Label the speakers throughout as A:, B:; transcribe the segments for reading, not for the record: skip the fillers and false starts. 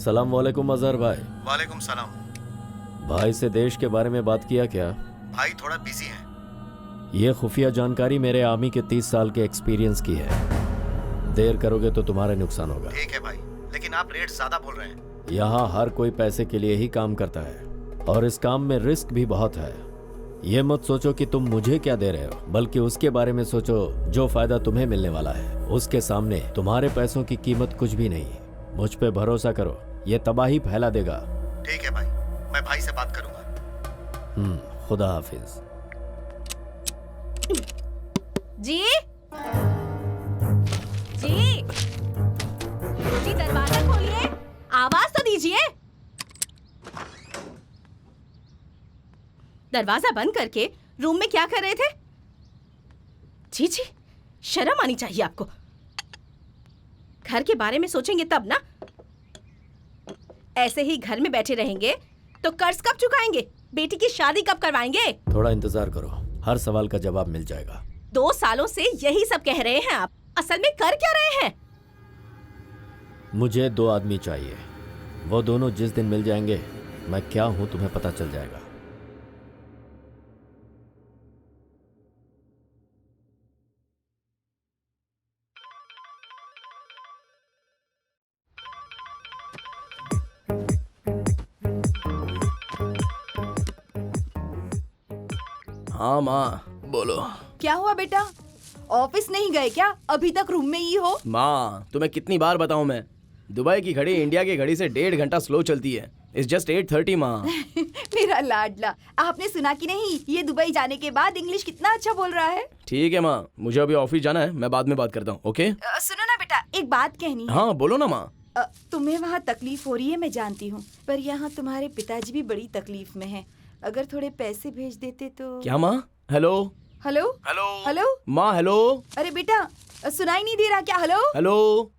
A: सलाम वालेकुम अजहर भाई।
B: वालेकुम सलाम।
A: भाई से देश के बारे में बात किया क्या?
B: भाई थोड़ा बिजी हैं।
A: ये खुफिया जानकारी मेरे आर्मी के 30 साल के एक्सपीरियंस की है। देर करोगे तो तुम्हारा नुकसान होगा।
B: ठीक है भाई, लेकिन आप रेट ज्यादा बोल रहे हैं।
A: यहाँ हर कोई पैसे के लिए ही काम करता है और इस काम में रिस्क भी बहुत है। ये मत सोचो कि तुम मुझे क्या दे रहे हो, बल्कि उसके बारे में सोचो जो फायदा तुम्हें मिलने वाला है। उसके सामने तुम्हारे पैसों की कीमत कुछ भी नहीं। मुझ पे भरोसा करो, ये तबाही फैला देगा।
B: ठीक है भाई, मैं भाई से बात करूंगा।
A: खुदा हाफिज।
C: जी जी जी, दरवाजा खोलिए, आवाज तो दीजिए। दरवाजा बंद करके रूम में क्या कर रहे थे? जी जी, शर्म आनी चाहिए आपको। घर के बारे में सोचेंगे तब ना। ऐसे ही घर में बैठे रहेंगे तो कर्ज कब चुकाएंगे? बेटी की शादी कब करवाएंगे?
A: थोड़ा इंतजार करो, हर सवाल का जवाब मिल जाएगा।
C: 2 सालों से यही सब कह रहे हैं आप, असल में कर क्या रहे हैं?
A: मुझे 2 आदमी चाहिए। वो दोनों जिस दिन मिल जाएंगे, मैं क्या हूं तुम्हें पता चल जाएगा।
D: हाँ माँ, बोलो।
E: क्या हुआ बेटा, ऑफिस नहीं गए क्या? अभी तक रूम में ही हो?
D: माँ, तुम्हें कितनी बार बताऊं मैं, दुबई की घड़ी इंडिया की घड़ी से 1.5 घंटा स्लो चलती है। इट्स जस्ट 8:30 माँ।
E: मेरा लाडला, आपने सुना कि नहीं, ये दुबई जाने के बाद इंग्लिश कितना अच्छा बोल रहा है।
D: ठीक है माँ, मुझे अभी ऑफिस जाना है, मैं बाद में बात करता हूँ। ओके?
E: सुनो ना बेटा, एक बात कहनी है।
D: हाँ बोलो ना माँ।
E: तुम्हें वहाँ तकलीफ हो रही है, मैं जानती हूँ, पर यहाँ तुम्हारे पिताजी भी बड़ी तकलीफ में हैं। अगर थोड़े पैसे भेज देते तो।
D: क्या माँ? हेलो
E: हेलो
D: हेलो
E: हेलो
D: माँ, हेलो।
E: अरे बेटा, सुनाई नहीं दे रहा क्या? Hello
D: hello.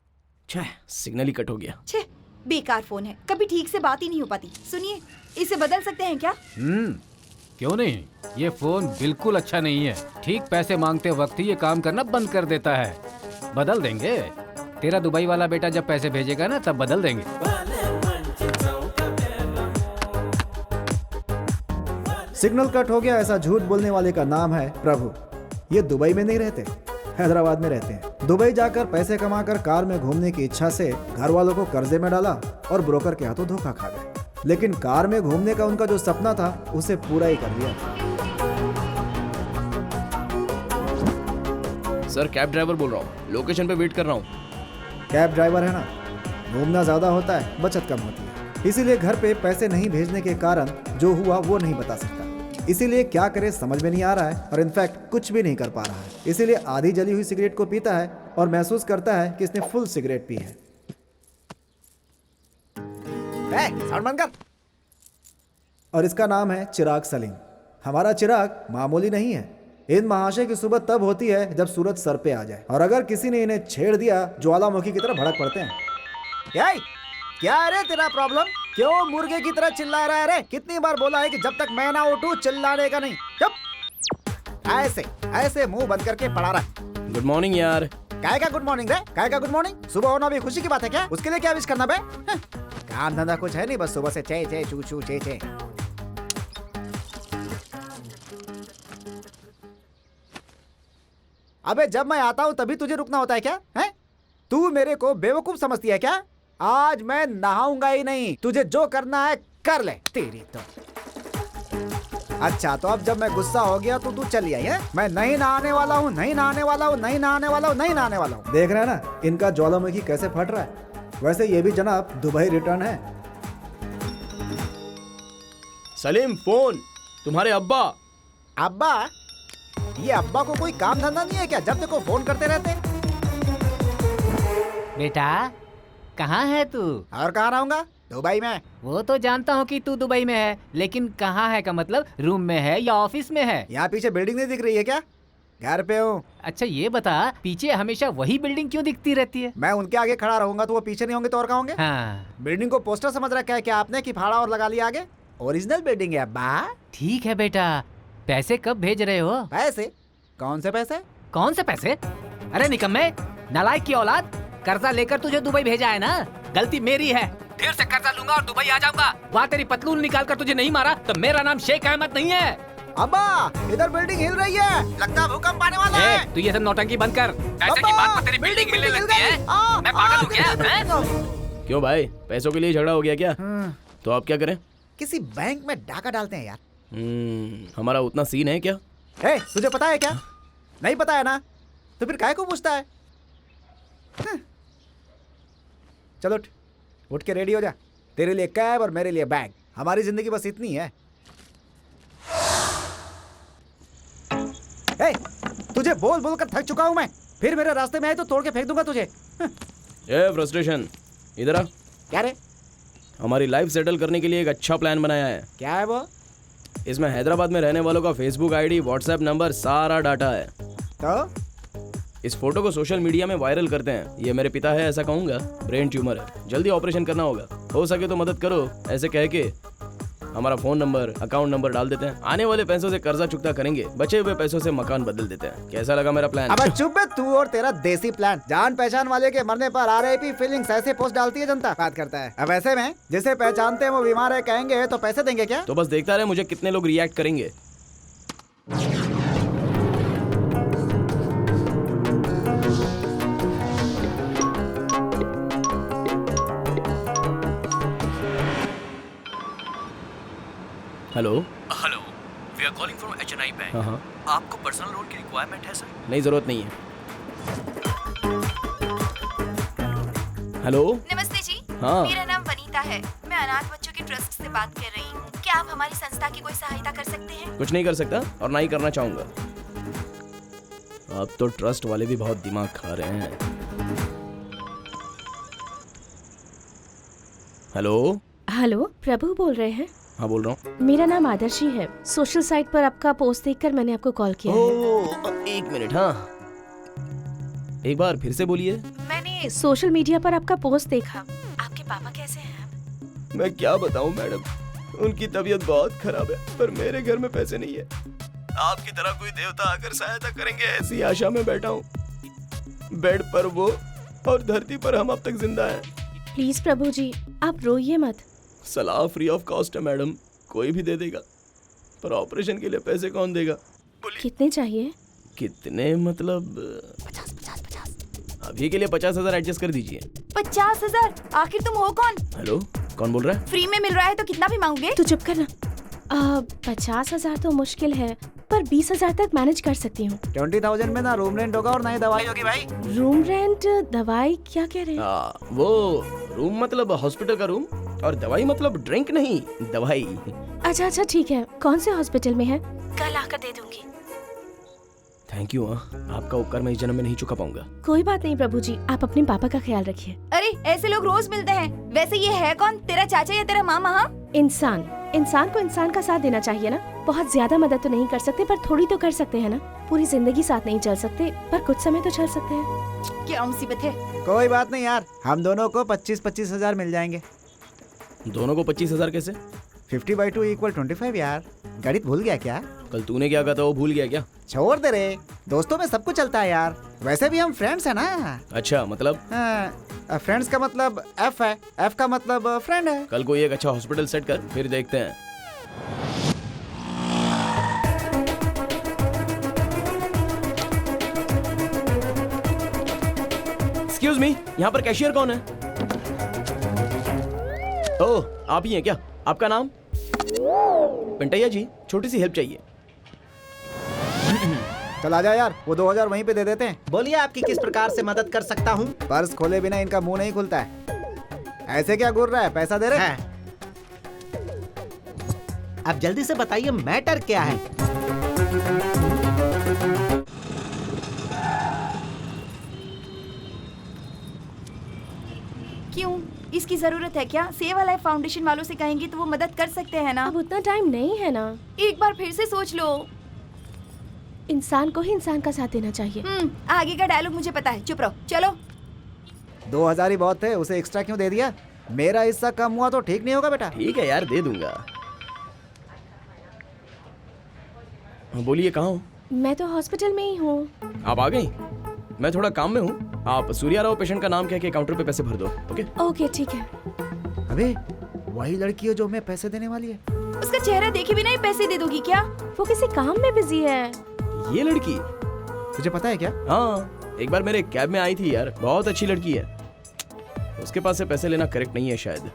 D: छह, सिग्नल ही कट हो गया।
E: छे, बेकार फोन है, कभी ठीक से बात ही नहीं हो पाती। सुनिए, इसे बदल सकते हैं क्या?
F: क्यों नहीं, ये फोन बिल्कुल अच्छा नहीं है। ठीक पैसे मांगते वक्त ही ये काम करना बंद कर देता है। बदल देंगे, तेरा दुबई वाला बेटा जब पैसे भेजेगा ना तब बदल देंगे।
G: सिग्नल कट हो गया, ऐसा झूठ बोलने वाले का नाम है प्रभु। ये दुबई में नहीं रहते, हैदराबाद में रहते हैं। दुबई जाकर पैसे कमाकर कार में घूमने की इच्छा से घर वालों को कर्जे में डाला और ब्रोकर के हाथों धोखा खा गए। लेकिन कार में घूमने का उनका जो सपना था उसे पूरा ही कर लिया।
D: सर, कैब ड्राइवर बोल रहा हूँ, लोकेशन पे वेट कर रहा हूँ।
G: कैब ड्राइवर है ना, घूमना ज्यादा होता है, बचत कम होती है। इसीलिए घर पे पैसे नहीं भेजने के कारण जो हुआ वो नहीं बता सकता। इसीलिए क्या करे समझ में नहीं आ रहा है और इनफैक्ट कुछ भी नहीं कर पा रहा है। इसीलिए आधी जली हुई सिगरेट को पीता है और महसूस करता है कि इसने फुल सिगरेट पी है।
B: साउंड बंद कर।
G: और इसका नाम है चिराग सलीम। हमारा चिराग मामूली नहीं है। इन महाशय की सुबह तब होती है जब सूरज सर पे आ जाए, और अगर किसी ने इन्हें छेड़ दिया ज्वालामुखी की तरह भड़क पड़ते हैं।
B: क्या है रे तेरा प्रॉब्लम? क्यों मुर्गे की तरह चिल्ला रहा है रे? कितनी बार बोला है कि जब तक मैं ना उठूं चिल्लाने का नहीं। चुप। ऐसे ऐसे मुंह बंद करके पड़ा रहा।
D: गुड मॉर्निंग यार।
B: काय का गुड मॉर्निंग रे? काय का गुड मॉर्निंग? सुबह होना भी खुशी की बात है क्या? उसके लिए क्या विश करना बे? काम धंधा कुछ है नहीं, बस सुबह से चे चे चू चू चे चे। अबे जब मैं आता हूँ तभी तुझे रुकना होता है क्या? हैं? तू मेरे को बेवकूफ समझती है क्या? आज मैं नहाऊंगा ही नहीं, तुझे जो करना है कर ले। तेरी तो अच्छा, तो अब जब मैं गुस्सा हो गया तो तू चली आई है? मैं नहीं नहाने वाला हूँ, नहीं नहाने वाला हूँ, नहीं नहाने वाला हूँ, नहीं नहाने वाला हूँ।
G: देख रहे हैं ना इनका ज्वालामुखी कैसे फट रहा है। वैसे ये भी जनाब दुबई रिटर्न है।
D: सलीम, फोन। तुम्हारे अब्बा।
B: अब्बा? ये अब्बा को कोई काम धंधा नहीं है क्या? जब देखो फोन करते रहते।
H: बेटा कहाँ है तू?
B: और कहाँ रहूंगा? दुबई में।
H: वो तो जानता हूँ कि तू दुबई में है, लेकिन कहाँ है का मतलब रूम में है या ऑफिस में है?
B: यहाँ पीछे बिल्डिंग नहीं दिख रही है क्या? घर पे हूँ।
H: अच्छा ये बता, पीछे हमेशा वही बिल्डिंग क्यों दिखती रहती है?
B: मैं उनके आगे खड़ा रहूंगा तो वो पीछे नहीं होंगे तो और कहाँ होंगे?
H: हाँ।
B: बिल्डिंग को पोस्टर समझ रखा है क्या आपने कि फाड़ा और लगा लिया आगे? ओरिजिनल बिल्डिंग है अब्बा।
H: ठीक है बेटा, पैसे कब भेज रहे हो?
B: पैसे? कौन से पैसे?
H: कौन से पैसे? अरे निकम्मे, नालायक की औलाद, कर्जा लेकर तुझे दुबई भेजा है ना? गलती मेरी है, फिर से कर्जा लूंगा और दुबई आ जाऊंगा। वहाँ तेरी पतलून निकाल कर तुझे नहीं मारा तो मेरा नाम शेख अहमद नहीं है।
B: अब्बा इधर बिल्डिंग हिल रही है, लगता है भूकंप आने वाला है।
H: तू ये सब नौटंकी बंद कर। पैसे की बात पर तेरी बिल्डिंग मिलने लगती है। मैं पागल हूँ क्या? हैं?
D: क्यों भाई, पैसों के लिए झगड़ा हो गया क्या? तो आप क्या करें?
B: किसी बैंक में डाका डालते हैं यार।
D: हमारा उतना सीन है क्या?
B: तुझे पता है क्या? नहीं पता है ना, तो फिर काहे को पूछता है? चलो उठ के रेडी हो जा, तेरे लिए कैब और मेरे लिए बैग। हमारी जिंदगी बस इतनी है। तुझे बोल बोल कर थक चुका हूं मैं, फिर मेरे रास्ते में आए तो तोड़ के फेंक दूंगा तुझे।
D: फ्रस्ट्रेशन, इधर आ।
B: क्या रे?
D: हमारी लाइफ सेटल करने के लिए एक अच्छा प्लान बनाया है।
B: क्या है वो?
D: इसमें हैदराबाद में रहने वालों का फेसबुक आईडी, व्हाट्सएप नंबर, सारा डाटा है।
B: तो
D: इस फोटो को सोशल मीडिया में वायरल करते हैं। ये मेरे पिता है ऐसा कहूंगा, ब्रेन ट्यूमर है, जल्दी ऑपरेशन करना होगा, हो सके तो मदद करो, ऐसे कह के हमारा फोन नंबर, अकाउंट नंबर डाल देते हैं। आने वाले पैसों से कर्जा चुकता करेंगे, बचे हुए पैसों से मकान बदल देते हैं। कैसा लगा मेरा प्लान?
B: अब चुप है तू और तेरा देसी प्लान। जान पहचान वाले के मरने पर RIP फीलिंग्स ऐसे पोस्ट डालती है जनता, बात करता है। अब ऐसे में जिसे पहचानते हैं वो बीमार है कहेंगे तो पैसे देंगे क्या?
D: तो बस देखता रहे मुझे कितने लोग रिएक्ट करेंगे। Hello
I: hello, we are calling from HNI bank.
D: हाँ।
I: आपको पर्सनल लोन की रिक्वायरमेंट है सर?
D: नहीं, जरूरत नहीं है। हेलो।
E: नमस्ते जी।
D: हाँ।
E: मेरा नाम वनीता है, मैं अनाथ बच्चों के ट्रस्ट से बात कर रही हूँ। क्या आप हमारी संस्था की कोई सहायता कर सकते हैं?
D: कुछ नहीं कर सकता और ना ही करना चाहूंगा। अब तो ट्रस्ट वाले भी बहुत दिमाग खा रहे हैं। हेलो।
C: हेलो, प्रभु बोल रहे हैं?
D: हाँ बोल रहा हूँ।
C: मेरा नाम आदर्शी है। सोशल साइट पर आपका पोस्ट देखकर मैंने आपको कॉल किया है।
D: एक मिनट, हाँ एक बार फिर से बोलिए।
C: मैंने सोशल मीडिया पर आपका पोस्ट देखा। आपके पापा कैसे हैं?
D: मैं क्या बताऊँ मैडम, उनकी तबीयत बहुत खराब है, पर मेरे घर में पैसे नहीं है। आपकी तरह कोई देवता आकर सहायता करेंगे ऐसी आशा में बैठा हूँ। बेड पर वो और धरती पर हम अब तक जिंदा हैं।
C: प्लीज प्रभु जी, आप रोइए मत।
D: सलाह फ्री ऑफ कॉस्ट है मैडम, कोई भी दे देगा, पर ऑपरेशन के लिए पैसे कौन देगा?
C: कितने चाहिए?
D: कितने मतलब 50। अभी के लिए 50,000 एडजस्ट कर दीजिए।
E: 50,000? आखिर तुम हो कौन?
D: हेलो, कौन बोल रहा है?
E: फ्री में मिल रहा है तो कितना भी मांगोगे?
C: तू चुप करना। 50,000 तो मुश्किल है, पर 20,000 तक मैनेज कर सकती हूँ।
B: 20,000 में ना रूम रेंट होगा और ना ही दवाई होगी भाई।
C: रूम रेंट, दवाई क्या कह रहे हैं?
D: वो रूम मतलब हॉस्पिटल का रूम और दवाई मतलब ड्रिंक नहीं, दवाई।
C: अच्छा ठीक है। कौन से हॉस्पिटल में है? कल आकर दे दूंगी।
D: Thank you. आपका उपकार मैं इस जन्म में नहीं चुका पाऊंगा।
C: कोई बात नहीं प्रभु जी, आप अपने पापा का ख्याल रखिए।
E: अरे ऐसे लोग रोज मिलते हैं। वैसे ये है कौन, तेरा चाचा या तेरा मामा? हाँ,
C: इंसान को इंसान का साथ देना चाहिए ना। बहुत ज्यादा मदद तो नहीं कर सकते, पर थोड़ी तो कर सकते हैं ना। पूरी जिंदगी साथ नहीं चल सकते, पर कुछ समय तो चल सकते हैं।
E: क्या मुसीबत है?
B: कोई बात नहीं यार, हम दोनों को 25-25 हजार मिल जाएंगे।
D: दोनों को 25,000 कैसे?
B: 50/2 = 25 यार। गणित भूल गया क्या?
D: कल तूने क्या कहा था वो भूल गया क्या?
B: छोड़ दे रे, दोस्तों में सब कुछ चलता है यार। वैसे भी हम फ्रेंड्स हैं ना।
D: अच्छा मतलब?
B: फ्रेंड्स का मतलब F है, F का मतलब फ्रेंड है।
D: कल कोई एक अच्छा हॉस्पिटल सेट कर, फिर देखते हैं। एक्सक्यूज मी, यहाँ पर कैशियर कौन है? ओह, आप ही हैं क्या? आपका नाम? पिंटैया जी, छोटी सी हेल्प चाहिए।
B: चल आ जा यार, वो 2,000 वहीं पे दे देते हैं।
J: बोलिए आपकी किस प्रकार से मदद कर सकता हूँ?
B: पर्स खोले बिना इनका मुंह नहीं खुलता है। ऐसे क्या घूर रहा है, पैसा दे रहे हैं?
J: अब जल्दी से बताइए मैटर क्या है?
E: क्यों, इसकी जरूरत है क्या? सेव अ लाइफ फाउंडेशन वालों से कहेंगे तो वो मदद कर सकते हैं ना।
C: अब उतना टाइम नहीं है ना।
E: एक बार फिर से सोच लो।
C: इंसान को ही इंसान का साथ देना चाहिए।
E: आगे का डायलॉग मुझे पता है, चुप रहो। चलो।
B: 2,000 ही बहुत थे, उसे एक्स्ट्रा क्यों दे दिया? मेरा हिस्सा कम हुआ तो ठीक नहीं होगा बेटा।
D: ठीक है यार, दे दूंगा। बोलिए कहाँ हो?
C: मैं तो हॉस्पिटल में ही हूँ।
D: आप आ गई? मैं थोड़ा काम में हूँ। आप सूर्या राव पेशेंट का नाम कह के काउंटर पे पैसे भर दो। ओके
C: ओके ठीक है।
G: अबे वही लड़की है जो हमें पैसे देने वाली है।
E: उसका चेहरा देखे बिना ही पैसे दे दोगी क्या?
C: वो किसी काम में बिजी है।
D: ये लड़की?
G: तुझे पता है क्या?
D: हाँ, एक बार मेरे कैब में आई थी यार, बहुत अच्छी लड़की है। उसके पास से पैसे लेना करेक्ट नहीं है शायद।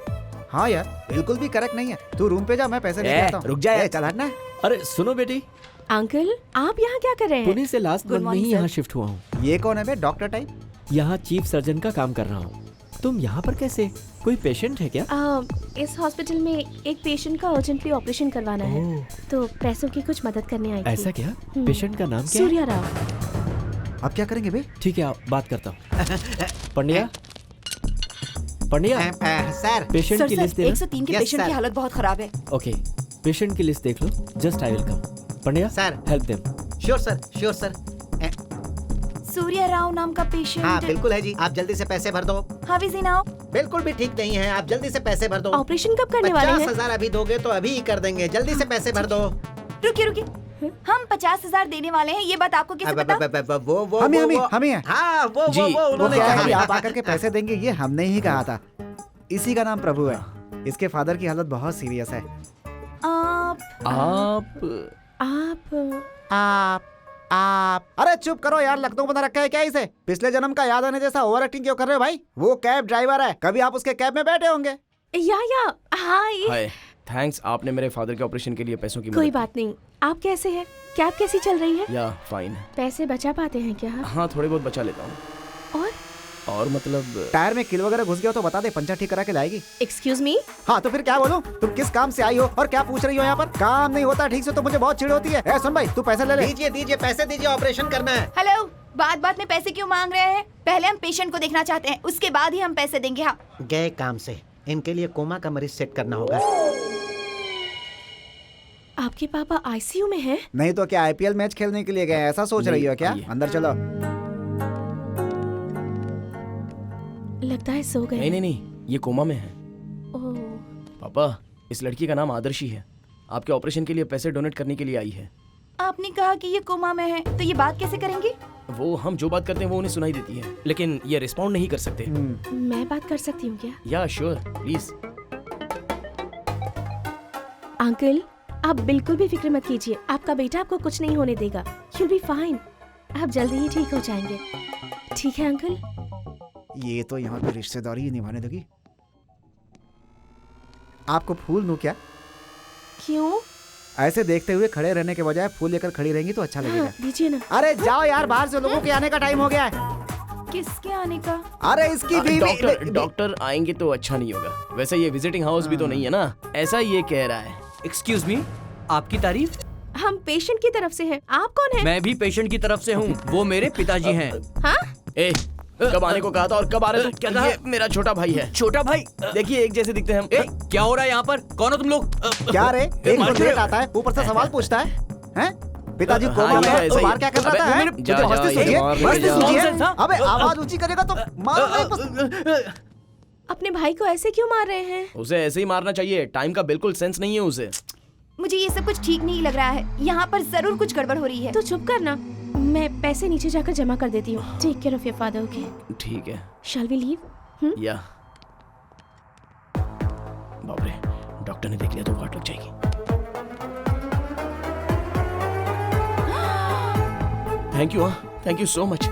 G: हाँ यार, बिल्कुल भी करेक्ट नहीं है। तू रूम पे जा, मैं पैसे लेके आता हूँ।
D: रुक जा यार।
G: चल हटना।
A: अरे सुनो बेटी,
C: अंकल आप यहाँ क्या कर रहे हैं?
A: पुणे से लास्ट मंथ में ही यहाँ शिफ्ट हुआ हूँ।
G: ये कौन है बे? Doctor type?
A: यहाँ चीफ सर्जन का काम कर रहा हूँ। तुम यहाँ पर कैसे? कोई पेशेंट है क्या?
C: इस हॉस्पिटल में एक पेशेंट का अर्जेंटली ऑपरेशन करवाना है, तो पैसों की कुछ मदद करने आई थी।
A: ऐसा क्या? पेशेंट का नाम क्या है?
C: सूर्या राव।
G: अब क्या करेंगे बे?
A: ठीक है, आप बात करता हूँ। Pandya, Pandya,
J: sir
A: patient
E: sir
A: की लिस्ट
E: सर
A: देना।
E: 103 के
J: Yes,
E: पेशेंट की
J: sir.
E: हालत बहुत खराब है।
A: ओके, पेशेंट की लिस्ट देख लो। Just I will come. Pandya,
J: Sir.
A: Help them.
J: Sure sir.
E: Surya Rao नाम का पेशेंट।
J: हाँ बिल्कुल है जी, आप जल्दी से पैसे भर दो।
E: How is he now?
J: बिल्कुल भी ठीक नहीं है, आप जल्दी से पैसे भर दो।
C: ऑपरेशन कब करने वाले हैं?
J: 50,000 अभी दोगे तो अभी ही कर देंगे, जल्दी से पैसे भर दो।
E: रुकिए, हम 50,000 देने वाले हैं, ये बात आपको कैसे पता?
J: वो
G: हम ही हैं।
J: हाँ वो
D: जी,
J: वो
G: वो
J: उन्होंने
G: क्या है कि
J: कहा।
G: आप आकर के पैसे देंगे, ये हमने ही कहा था। इसी का नाम प्रभु है। इसके फादर की हालत बहुत सीरियस है।
D: आप
G: अरे चुप करो यार, लखनऊ बना रखा है क्या इसे? पिछले जन्म का याद आने जैसा ओवर एक्टिंग क्यों कर रहे हो भाई? वो कैब ड्राइवर है, कभी आप उसके कैब में बैठे होंगे।
C: हाय।
D: हाय, थैंक्स, आपने मेरे फादर के ऑपरेशन के लिए पैसों की
C: कोई
D: मदद
C: बात नहीं। आप कैसे हैं? कैब कैसी चल रही है?
D: या फाइन।
C: पैसे बचा पाते हैं क्या?
D: हाँ, थोड़े बहुत बचा लेता हूँ। और मतलब
G: टायर में कील वगैरह घुस गया हो तो बता दे, पंचर ठीक करा के लाएगी।
C: Excuse me?
G: हाँ तो फिर क्या बोलूं? तुम किस काम से आई हो और क्या पूछ रही हो यहाँ पर? काम नहीं होता ठीक से तो मुझे बहुत चिढ़ होती है। ए, सुन भाई, तू पैसे ले ले।
J: दीजिए पैसे दीजिए, ऑपरेशन करना है।
E: हेलो, बात में पैसे क्यों मांग रहे हैं? पहले हम पेशेंट को देखना चाहते हैं, उसके बाद ही हम पैसे देंगे। हाँ
J: गए काम से, इनके लिए कोमा का मरीज सेट करना होगा।
C: आपके पापा आईसीयू में हैं?
G: नहीं तो क्या आईपीएल मैच खेलने के लिए गए? ऐसा सोच रही हो क्या?
D: आइए।
G: अंदर चलो।
C: लगता है सो गए।
D: नहीं, ये कोमा में है।
C: ओह,
D: पापा, इस लड़की का नाम आदर्शी है। आपके ऑपरेशन के लिए पैसे डोनेट करने के लिए आई है।
E: आपने कहा कि ये कोमा में है, तो ये बात कैसे करेंगी?
D: वो हम जो बात करते हैं वो उन्हें सुनाई देती है, लेकिन ये रिस्पॉन्ड नहीं कर सकते।
C: मैं बात कर सकती हूँ क्या?
D: या श्योर, प्लीज।
C: अंकल, आप बिल्कुल भी फिक्र मत कीजिए। आपका बेटा आपको कुछ नहीं होने देगा। You'll be fine. आप जल्दी ही ठीक हो जाएंगे। ठीक है अंकल?
G: ये तो यहाँ पे रिश्तेदारी ही निभाने दोगी। आपको फूल दूं क्या?
C: क्यों?
G: ऐसे देखते हुए खड़े रहने के बजाय फूल लेकर खड़ी रहेंगी तो अच्छा लगेगा।
C: हाँ, दीजिए ना।
G: अरे जाओ यार, बाहर से लोगों के आने का टाइम हो गया है।
E: किसके आने का?
G: अरे इसकी बीवी।
D: डॉक्टर आएंगे तो अच्छा नहीं होगा। वैसे ये विजिटिंग हाउस भी तो नहीं है ना, ऐसा ये कह रहा है।
I: एक्सक्यूज मी, आपकी तारीफ?
C: हम पेशेंट की तरफ से हैं। आप कौन हैं?
I: मैं भी पेशेंट की तरफ से हूँ, वो मेरे पिताजी हैं।
C: हाँ?
D: ए, कब आने को कहा था और कब आ रहे हो?
I: क्या कहा?
D: ये मेरा छोटा भाई है।
I: छोटा भाई?
D: देखिए एक जैसे दिखते हैं हम।
I: ए, क्या हो रहा है यहाँ पर? कौन हो तुम लोग?
G: क्या रे, एक तो लेट आता है, ऊपर से सवाल पूछता है, हैं? पिताजी कोमा
D: हाँ,
G: में
D: ये
G: है,
D: ऐसा
G: तो
D: ही
G: बाहर क्या कर रहा है?
D: जा,
G: तुझे मस्ती
D: जा,
G: सूझी है?
D: ये
G: मस्ती
D: जा।
G: सूझी है?
I: Nonsense, हाँ?
G: अबे आवाज ऊंची करेगा तो मारो।
C: अपने भाई को ऐसे क्यों मार रहे हैं?
D: उसे ऐसे ही मारना चाहिए, टाइम का बिल्कुल सेंस नहीं है उसे।
E: मुझे ये सब कुछ ठीक नहीं लग रहा है। यहाँ पर जरूर कुछ गड़बड़ हो रही है।
C: तो चुप करना, मैं पैसे नीचे जाकर जमा कर देती हूँ। Take care of your father, okay?
D: ठीक है।
C: Shall we leave?
D: या बाप रे, डॉक्टर ने देख लिया तो वाट लग जाएगी। Thank you so much.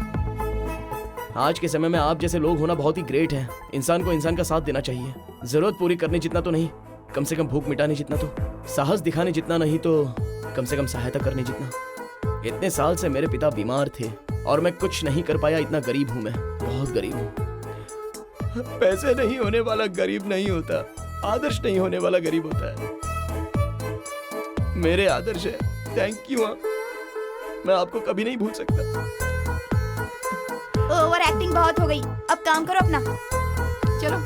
D: आज के समय में आप जैसे लोग होना बहुत ही ग्रेट है। इंसान को इंसान का साथ देना चाहिए। जरूरत पूरी करने जितना तो नहीं, कम से कम भूख मिटाने जितना तो, साहस दिखाने जितना नहीं तो कम से कम सहायता करने जितना। इतने साल से मेरे पिता बीमार थे और मैं कुछ नहीं कर पाया। इतना गरीब हूं मैं, बहुत गरीब हूं। पैसे नहीं होने वाला गरीब नहीं होता, आदर्श नहीं होने वाला गरीब होता है। मेरे आदर्श है। थैंक यू मां, मैं आपको कभी नहीं भूल सकता।
E: ओवर एक्टिंग बहुत हो गई, अब काम करो अपना। चलो।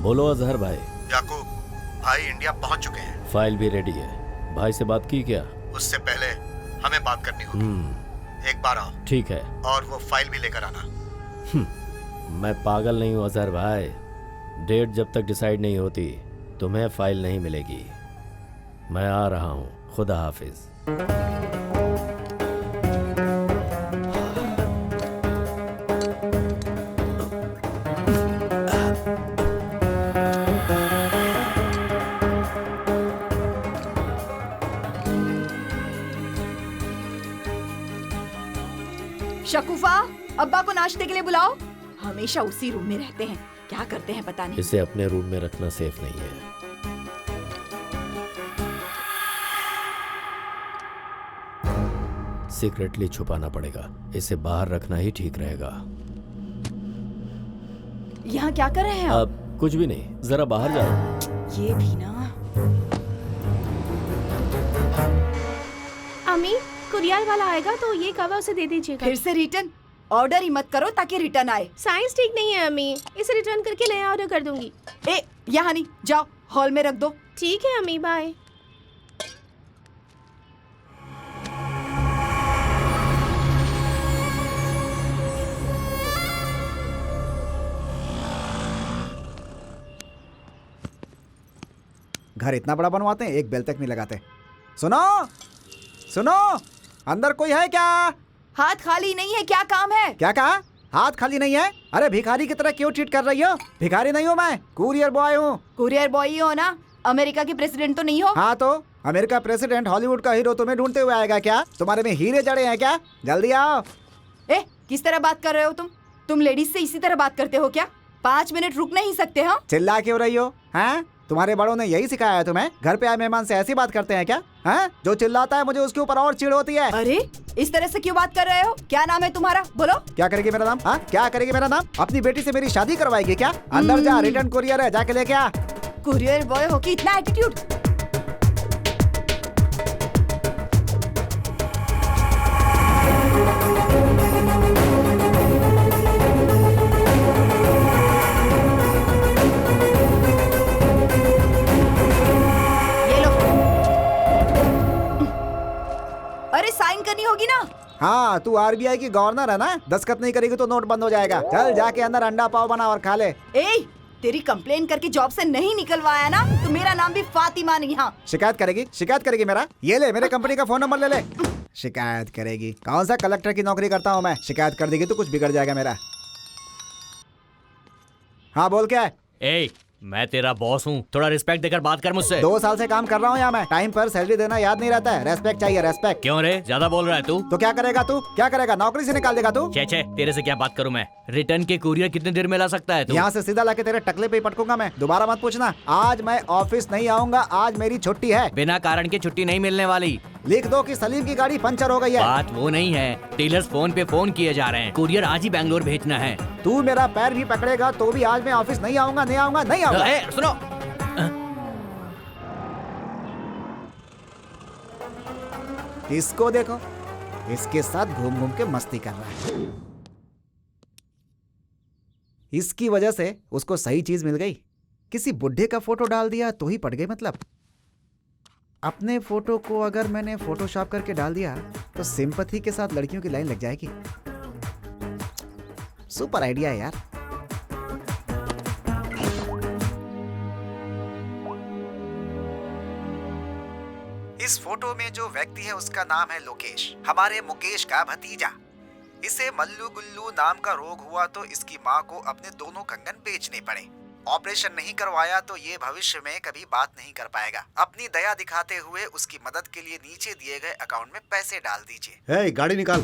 A: बोलो अजहर भाई।
K: याकूब भाई इंडिया पहुंच चुके हैं।
A: फाइल भी रेडी है। भाई से बात की क्या?
K: उससे पहले हमें बात करनी होगी। एक बार आओ।
A: ठीक है।
K: और वो फाइल भी लेकर आना।
A: मैं पागल नहीं हूँ अजहर भाई। डेट जब तक डिसाइड नहीं होती तुम्हें फाइल नहीं मिलेगी। मैं आ रहा हूं। खुदा हाफिज।
E: शकुफा, अब्बा को नाश्ते के लिए बुलाओ। हमेशा उसी रूम में रहते हैं, क्या करते हैं पता नहीं।
A: इसे अपने रूम में रखना सेफ नहीं है। सीक्रेटली छुपाना पड़ेगा। इसे बाहर रखना ही ठीक रहेगा।
E: यहाँ क्या कर रहे हैं आप?
A: अब कुछ भी नहीं, जरा बाहर जाओ।
E: ये भी ना।
C: अम्मी, कुरियर वाला आएगा तो ये कवर उसे दे दीजिएगा।
E: फिर से रिटर्न? ऑर्डर ही मत करो ताकि रिटर्न आए।
C: साइंस ठीक नहीं है अम्मी, इसे रिटर्न करके नया ऑर्डर कर दूंगी।
E: यहाँ नहीं, जाओ हॉल में रख दो।
C: ठीक है अम्मी, बाय।
B: घर इतना बड़ा बनवाते हैं, एक बेल तक नहीं लगाते। सुनो सुनो, अंदर कोई है क्या?
E: हाथ खाली नहीं है, क्या काम है?
B: क्या कहा? हाथ खाली नहीं है? अरे भिखारी की तरह क्यों ट्रीट कर रही हो? भिखारी नहीं हूँ मैं, कुरियर बॉय हूँ।
E: कुरियर बॉय ही हो ना? अमेरिका के प्रेसिडेंट तो नहीं हो?
B: हाँ तो अमेरिका प्रेसिडेंट हॉलीवुड का हीरो तुम्हें ढूंढते हुए आएगा क्या? तुम्हारे में हीरे जड़े हैं क्या? जल्दी आओ।
E: किस तरह बात कर रहे हो तुम लेडीज से इसी तरह बात करते हो क्या? 5 मिनट रुक नहीं सकते? हाँ,
B: चिल्ला क्यों रही हो? हैं? तुम्हारे बड़ों ने यही सिखाया है तुम्हें? घर पे आए मेहमान से ऐसी बात करते हैं क्या? हैं? जो चिल्लाता है मुझे उसके ऊपर और चिढ़ होती है।
E: अरे इस तरह से क्यों बात कर रहे हो? क्या नाम है तुम्हारा? बोलो।
B: क्या करेगी मेरा नाम? हाँ, क्या करेगी मेरा नाम? अपनी बेटी से मेरी शादी करवाएगी क्या? अंदर जा, रिटर्न कुरियर है, जाके लेके आ।
E: कुरियर बॉय हो कि इतना एटीट्यूड? करनी होगी ना?
B: हाँ, तू आरबीआई की गवर्नर है ना? दस्तखत नहीं करेगी तो नोट बंद हो जाएगा। चल जाके अंदर अंडा पाव बना और खा ले।
E: तेरी कंप्लेन करके जॉब से नहीं निकलवाया ना तो मेरा नाम भी फातिमा नहीं। हाँ,
B: शिकायत करेगी मेरा? ये ले, मेरे कंपनी का फोन नंबर ले ले। शिकायत करेगी? कौन सा कलेक्टर की नौकरी करता हूँ मैं? शिकायत कर देगी तो कुछ बिगड़ जाएगा मेरा। हाँ बोल, क्या है?
I: मैं तेरा बॉस हूँ, थोड़ा रिस्पेक्ट देकर बात कर मुझसे।
B: 2 साल से काम कर रहा हूँ यहाँ मैं। टाइम पर सैलरी देना याद नहीं रहता है। रेस्पेक्ट चाहिए, रेस्पेक्ट।
I: क्यों रे, ज्यादा बोल रहा है तू?
B: तो क्या करेगा तू? क्या करेगा? नौकरी से निकाल देगा तू?
I: छे, तेरे से क्या बात करूँ मैं? रिटर्न के कुरियर कितने देर में ला सकता है तू?
B: यहाँ से सीधा लाके तेरे टकले पे ही पटकूंगा मैं। दोबारा मत पूछना। आज मैं ऑफिस नहीं आऊंगा, आज मेरी छुट्टी है।
I: बिना कारण की छुट्टी नहीं मिलने वाली।
B: लिख दो कि सलीम की गाड़ी पंचर हो गई है।
I: बात वो नहीं है, टेलर्स फोन पे फोन किए जा रहे हैं, कुरियर आज ही बैंगलोर भेजना है।
B: तू मेरा पैर भी पकड़ेगा तो भी आज मैं ऑफिस नहीं आऊंगा, नहीं आऊंगा, नहीं आऊंगा।
I: सुनो,
B: इसको देखो, इसके साथ घूम घूम के मस्ती कर रहा है। इसकी वजह से उसको सही चीज मिल गई। किसी बुढ़े का फोटो डाल दिया तो ही पड़ गई। मतलब अपने फोटो को अगर मैंने फोटोशॉप करके डाल दिया तो सिंपैथी के साथ लड़कियों की लाइन लग जाएगी। सुपर आइडिया है यार। इस फोटो में जो व्यक्ति है उसका नाम है लोकेश, हमारे मुकेश का भतीजा। इसे मल्लू गुल्लू नाम का रोग हुआ तो इसकी माँ को अपने दोनों कंगन बेचने पड़े। ऑपरेशन नहीं करवाया तो ये भविष्य में कभी बात नहीं कर पाएगा। अपनी दया दिखाते हुए उसकी मदद के लिए नीचे दिए गए अकाउंट में पैसे डाल दीजिए।
K: गाड़ी निकाल।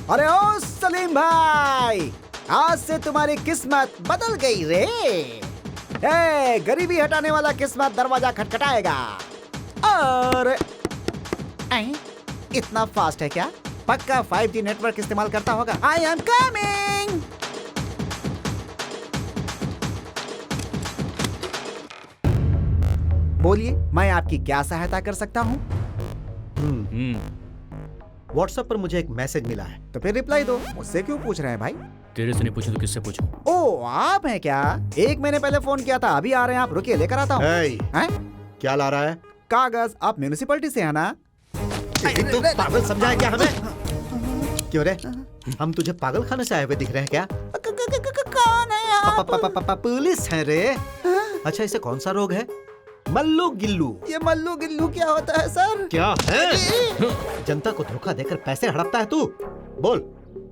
B: अरे ओ सलीम भाई, आज से तुम्हारी किस्मत बदल गई रे। गरीबी हटाने वाला किस्मत दरवाजा खटखटाएगा। और इतना फास्ट है क्या? पक्का 5G नेटवर्क इस्तेमाल करता होगा। I am coming. बोलिए, मैं आपकी क्या सहायता कर सकता हूँ?
K: व्हाट्सएप पर मुझे एक मैसेज मिला है।
B: तो फिर रिप्लाई दो। मुझसे क्यों पूछ रहे हैं भाई?
I: तेरे से नहीं पूछूं तो किससे पूछूं?
B: ओ, आप हैं क्या? 1 महीने पहले फोन किया था, अभी आ रहे हैं आप? रुकिए, लेकर आता हूँ।
K: क्या ला रहा है?
B: कागज। आप म्यूनिसिपैलिटी से है ना?
K: तू पागल समझा है क्या हमें? क्यों रे, हम तुझे पागल खाने से आए हुए दिख रहे हैं क्या?
B: कौन है
J: पुलिस है रे। अच्छा, इसे कौन सा रोग है? मल्लू गिल्लू।
G: ये मल्लू गिल्लू क्या होता है सर?
J: क्या है? जनता को धोखा देकर पैसे हड़पता है तू। बोल,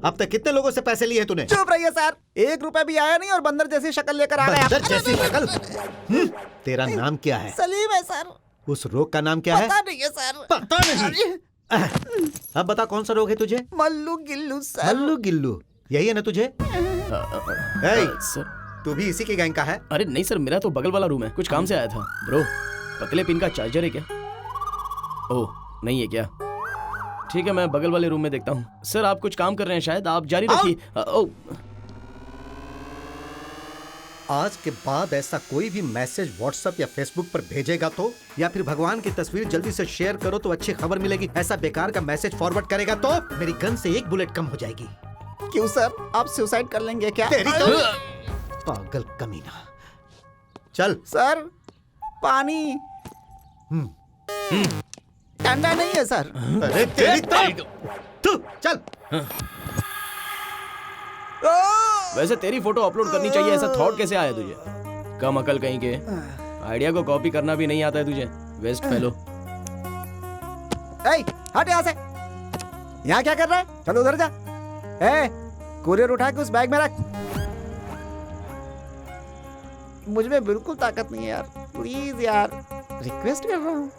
J: अब तक कितने लोगों से पैसे लिए तूने?
G: चुप रहिए सर, 1 रुपया भी आया नहीं और बंदर जैसी शक्ल लेकर आ गया।
J: बंदर जैसी शक्ल? तेरा नाम क्या है?
G: सलीम है सर।
J: उस रोग का नाम क्या है?
G: पता नहीं है सर।
J: पता नहीं? अब बता, कौन सा रोग है तुझे?
G: मल्लू गिल्लू सर।
J: मल्लू गिल्लू, यही है ना तुझे?
D: सर,
J: तू भी इसी के गैंग का है?
D: अरे नहीं सर, मेरा तो बगल वाला रूम है, कुछ काम से आया था। ब्रो, पतले पिन का चार्जर है क्या? ओह, नहीं है क्या? ठीक है, मैं बगल वाले रूम में देखता हूँ। सर, आप कुछ काम कर रहे हैं शायद, आप जारी रखिए।
J: आज के बाद ऐसा कोई भी मैसेज व्हाट्सएप या फेसबुक पर भेजेगा तो, या फिर भगवान की तस्वीर जल्दी से शेयर करो तो अच्छी खबर मिलेगी, ऐसा बेकार का मैसेज फॉरवर्ड करेगा तो मेरी गन से 1 बुलेट कम हो जाएगी।
G: क्यों सर, आप सुसाइड कर लेंगे क्या?
J: तेरी तो पागल कमीना। चल
G: सर, पानी ठंडा नहीं है सर।
J: अरे तेरी तो चल।
D: वैसे तेरी फोटो अपलोड करनी चाहिए, ऐसा थॉट कैसे आया तुझे? कम अकल कहीं के, आइडिया को कॉपी करना भी नहीं आता है तुझे, वेस्ट फेलो।
G: हट यहाँ से। यहाँ क्या कर रहा है? चलो उधर जा। कुरियर उठा के उस बैग में रख। मुझ में बिल्कुल ताकत नहीं है यार, प्लीज यार, रिक्वेस्ट कर रहा हूँ।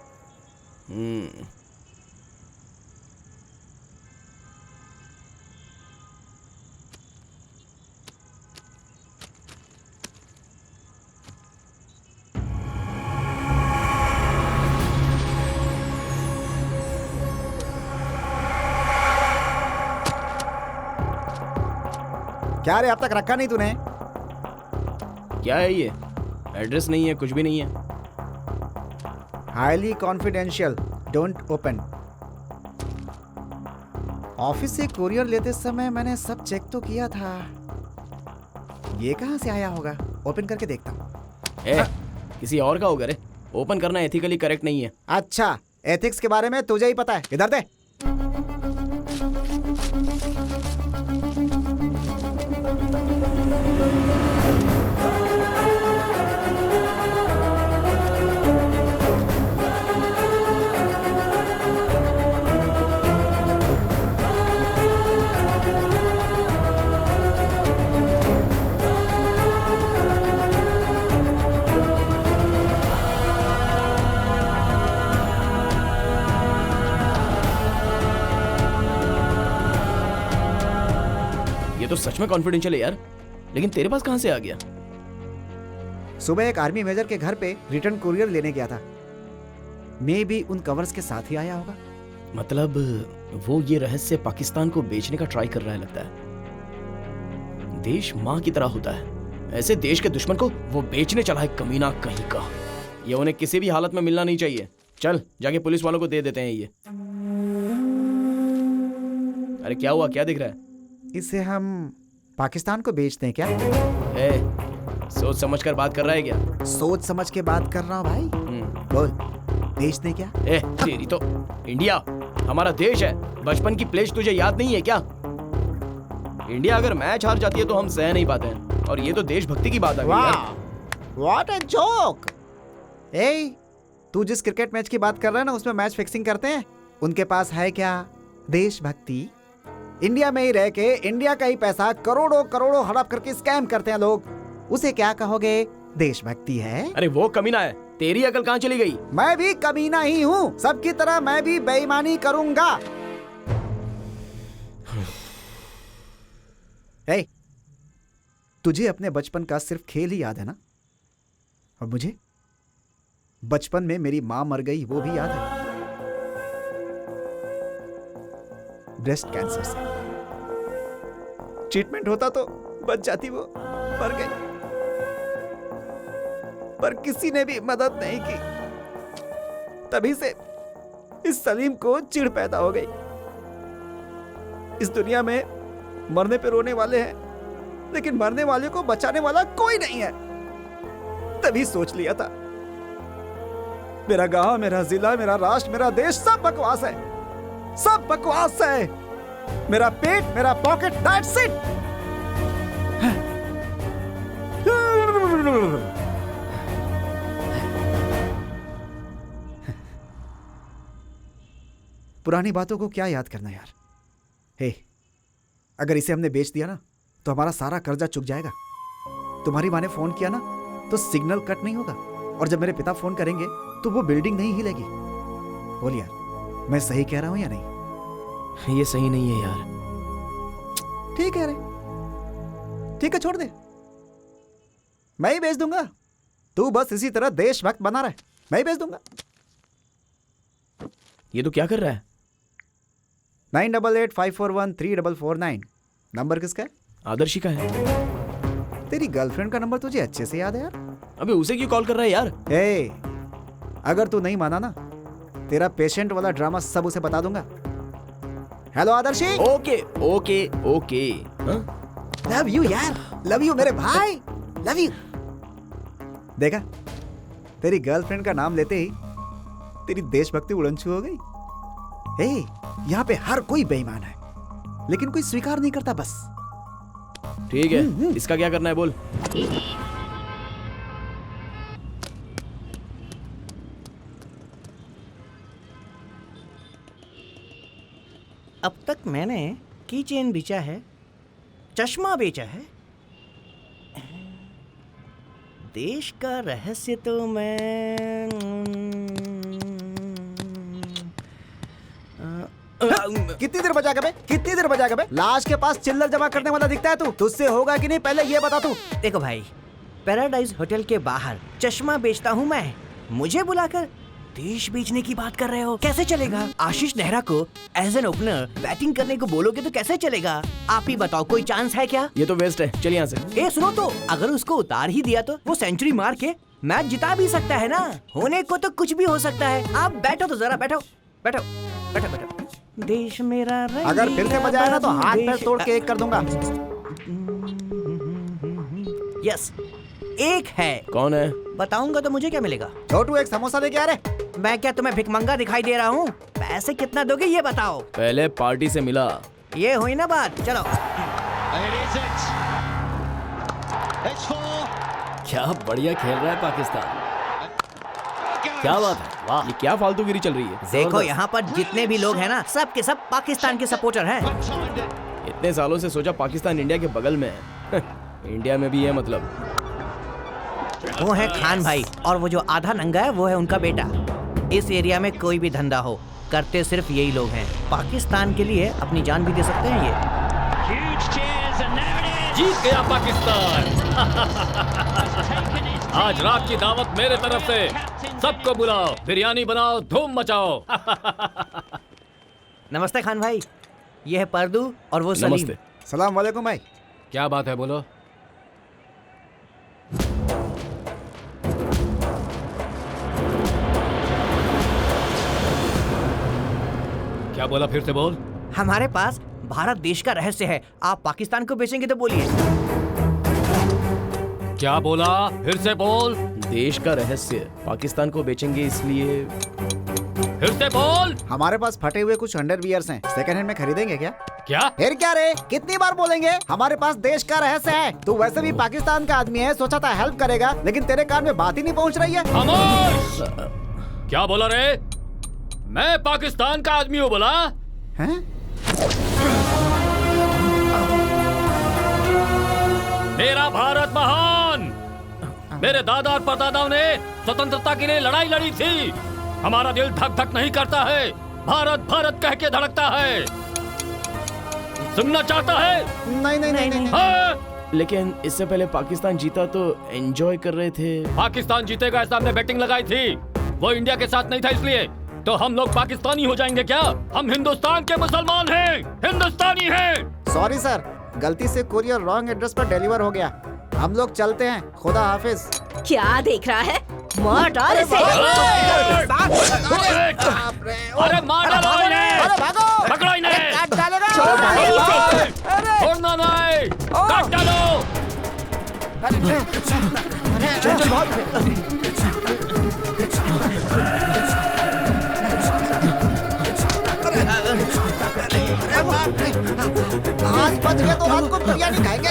G: क्या रे, अब तक रखा नहीं तूने?
D: क्या है ये? एड्रेस नहीं है, कुछ भी नहीं है।
G: Highly confidential, don't open. Office से कुरियर लेते समय मैंने सब चेक तो किया था। ये कहां से आया होगा? ओपन करके देखता हूं।
D: किसी और का होगा रे। ओपन करना एथिकली करेक्ट नहीं है।
G: अच्छा, एथिक्स के बारे में तुझे ही पता है। इधर दे।
D: तो सच में कॉन्फिडेंशियल है यार, लेकिन तेरे पास कहां से आ गया?
G: सुबह एक आर्मी मेजर के घर पे रिटर्न कुरियर लेने गया था। मे भी उन कवर्स के साथ ही आया होगा।
D: मतलब वो ये रहस्य पाकिस्तान को बेचने का ट्राई कर रहा है लगता है। देश माँ की तरह होता है, ऐसे देश के दुश्मन को वो बेचने चला है, कमीना कहीं का। ये उन्हें किसी भी हालत में मिलना नहीं चाहिए। चल जाके पुलिस वालों को दे देते हैं ये। अरे क्या हुआ, क्या दिख रहा है?
G: इसे हम पाकिस्तान को बेचते हैं क्या?
D: सोच समझ कर बात कर रहा है क्या?
G: सोच समझ के बात कर रहा हूँ भाई। बोल, बेचते क्या?
D: तेरी तो इंडिया हमारा देश है। बचपन की प्लेज तुझे याद नहीं है क्या? इंडिया अगर मैच हार जाती है तो हम सह नहीं पाते हैं, और ये तो देशभक्ति की बात आ गई यार।
G: What a joke. तू जिस क्रिकेट मैच की बात कर रहा है ना, उसमें मैच फिक्सिंग करते हैं। उनके पास है क्या देशभक्ति? इंडिया में ही रह के इंडिया का ही पैसा करोड़ों करोड़ों हड़प करके स्कैम करते हैं लोग। उसे क्या कहोगे? देशभक्ति है?
D: अरे वो कमीना है, तेरी अकल कहाँ चली गई?
G: मैं भी कमीना ही हूँ, सबकी तरह मैं भी बेईमानी करूंगा। तुझे अपने बचपन का सिर्फ खेल ही याद है ना? और मुझे बचपन में मेरी माँ मर गई, वो भी याद है। ब्रेस्ट कैंसर से। ट्रीटमेंट होता तो बच जाती, वो मर गई। पर किसी ने भी मदद नहीं की। तभी से इस सलीम को चिढ़ पैदा हो गई। इस दुनिया में मरने पे रोने वाले हैं, लेकिन मरने वाले को बचाने वाला कोई नहीं है। तभी सोच लिया था, मेरा गांव, मेरा जिला, मेरा राष्ट्र, मेरा देश सब बकवास है, सब बकवास है। मेरा पेट, मेरा पॉकेट, दैट्स इट। पुरानी बातों को क्या याद करना यार। हे, अगर इसे हमने बेच दिया ना तो हमारा सारा कर्जा चुक जाएगा। तुम्हारी माँ ने फोन किया ना तो सिग्नल कट नहीं होगा, और जब मेरे पिता फोन करेंगे तो वो बिल्डिंग नहीं हिलेगी। बोल यार, मैं सही कह रहा हूं या नहीं?
D: ये सही नहीं है यार।
G: ठीक है रे, ठीक है, छोड़ दे, मैं ही बेच दूंगा। तू बस इसी तरह देशभक्त बना रहे, मैं ही बेच दूंगा।
D: ये तो क्या कर रहा है?
G: 9885413449 नंबर किसका है?
D: आदर्शी का है।
G: तेरी गर्लफ्रेंड का नंबर तुझे अच्छे से याद है यार।
D: अबे उसे क्यों कॉल कर रहा है यार?
G: ए, अगर तू नहीं माना ना, तेरा पेशेंट वाला ड्रामा सब उसे बता दूंगा। Hello Adarshi.
D: Okay okay okay.
G: Love you यार, लव यू मेरे भाई, लव यू। देखा, तेरी गर्लफ्रेंड का नाम लेते ही तेरी देशभक्ति उड़नछू हो गई। ए, यहाँ पे हर कोई बेईमान है, लेकिन कोई स्वीकार नहीं करता बस।
D: ठीक है, इसका क्या करना है बोल।
L: अब तक मैंने की चेन बेचा है, चश्मा बेचा है, देश का रहस्य तो मैं
G: कितनी देर बजाएगा बे? कितनी देर बजाएगा बे? लाश के पास चिल्लर जमा करने वाला दिखता है तू। तुझसे होगा कि नहीं पहले ये बता तू।
L: देखो भाई, पैराडाइज होटल के बाहर चश्मा बेचता हूँ मैं, मुझे बुलाकर देश बेचने की बात कर रहे हो? कैसे चलेगा? आशीष नेहरा को एज एन ओपनर बैटिंग करने को बोलोगे तो कैसे चलेगा? आप ही बताओ, कोई चांस है क्या?
D: ये तो वेस्ट है, चल यहाँ से।
L: ए सुनो तो, अगर उसको उतार ही दिया तो वो सेंचुरी मार के मैच जिता भी सकता है ना। होने को तो कुछ भी हो सकता है। आप बैठो तो जरा, बैठो बैठो बैठो बैठो। देश मेरा
G: अगर फिर से बजाया ना तो हाथ पैर तोड़ के एक कर दूंगा।
L: यस, एक है।
D: कौन है?
L: बताऊंगा तो मुझे क्या मिलेगा?
G: छोटू, एक समोसा लेके आ रहे।
L: मैं क्या तुम्हें भिखमंगा दिखाई दे रहा हूँ? पैसे कितना दोगे ये बताओ।
D: पहले पार्टी से मिला।
L: ये हुई ना बात, चलो।
A: क्या बढ़िया खेल रहा है पाकिस्तान, क्या बात है, वाह।
D: ये क्या फालतूगिरी चल रही है?
L: देखो यहाँ पर जितने भी लोग हैं ना, सब के सब पाकिस्तान के सपोर्टर हैं।
D: इतने सालों से सोचा पाकिस्तान इंडिया के बगल में है। इंडिया में भी है मतलब।
L: वो है खान भाई, और वो जो आधा नंगा है वो है उनका बेटा। इस एरिया में कोई भी धंधा हो, करते सिर्फ यही लोग हैं। पाकिस्तान के लिए अपनी जान भी दे सकते हैं ये।
M: जीत गया पाकिस्तान। आज रात की दावत मेरे तरफ से, सबको बुलाओ, बिरयानी बनाओ, धूम मचाओ।
L: नमस्ते खान भाई, ये है परदू और वो सलीम।
D: नमस्ते।
G: सलाम वालेकुम भाई।
F: क्या बात है, बोलो।
M: क्या बोला, फिर से बोल।
L: हमारे पास भारत देश का रहस्य है, आप पाकिस्तान को बेचेंगे तो बोलिए।
M: क्या बोला, फिर से बोल।
D: देश का रहस्य, पाकिस्तान को बेचेंगे इसलिए।
M: फिर से बोल।
G: हमारे पास फटे हुए कुछ अंडरवियर्स हैं, सेकंड हैंड में खरीदेंगे क्या?
M: क्या?
G: फिर क्या रे, कितनी बार बोलेंगे? हमारे पास देश का रहस्य है। तू वैसे भी पाकिस्तान का आदमी है, सोचा था हेल्प करेगा, लेकिन तेरे कान में बात ही नहीं पहुंच रही है।
M: खामोश! क्या बोला रे? मैं पाकिस्तान का आदमी हूँ बोला?
G: हैं?
M: मेरा भारत महान। मेरे दादा और परदादाओं ने स्वतंत्रता के लिए लड़ाई लड़ी थी। हमारा दिल धक धक नहीं करता है, भारत भारत कह के धड़कता है। सुनना चाहता है?
G: नहीं नहीं नहीं, नहीं।
M: हाँ?
D: लेकिन इससे पहले पाकिस्तान जीता तो एंजॉय कर रहे थे।
M: पाकिस्तान जीतेगा ऐसा हमने बैटिंग लगाई थी। वो इंडिया के साथ नहीं था, इसलिए तो हम लोग पाकिस्तानी हो जाएंगे क्या? हम हिंदुस्तान के मुसलमान हैं, हिंदुस्तानी हैं।
G: सॉरी सर, गलती से कुरियर रॉन्ग एड्रेस पर डिलीवर हो गया। हम लोग चलते हैं, खुदा हाफिज।
C: क्या देख रहा है? मार डाल इसे।
M: अरे मार डालो इन्हें। पकड़ो इन्हें। छोड़ना नहीं, काट डालो।
G: आज बच गए तो रात को बिरयानी खाएंगे।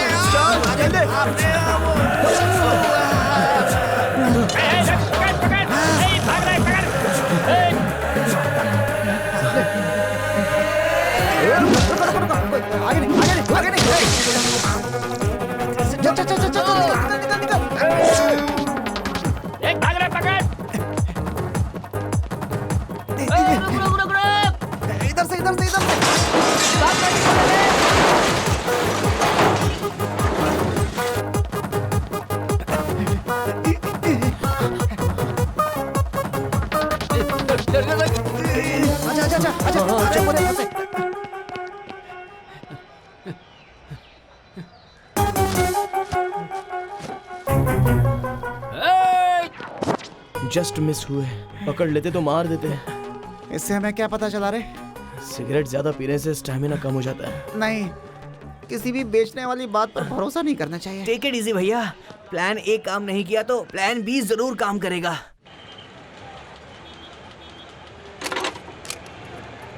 M: एक भाग रहे पकड़।
G: इधर से इधर से इधर से।
D: जस्ट मिस हुए, पकड़ लेते तो मार देते।
G: इससे हमें क्या पता चला रे?
D: सिगरेट ज्यादा पीने से स्टैमिना कम हो जाता है।
G: नहीं, किसी भी बेचने वाली बात पर भरोसा नहीं करना चाहिए।
L: टेक इट इजी भैया, प्लान ए काम नहीं किया तो प्लान बी जरूर काम करेगा।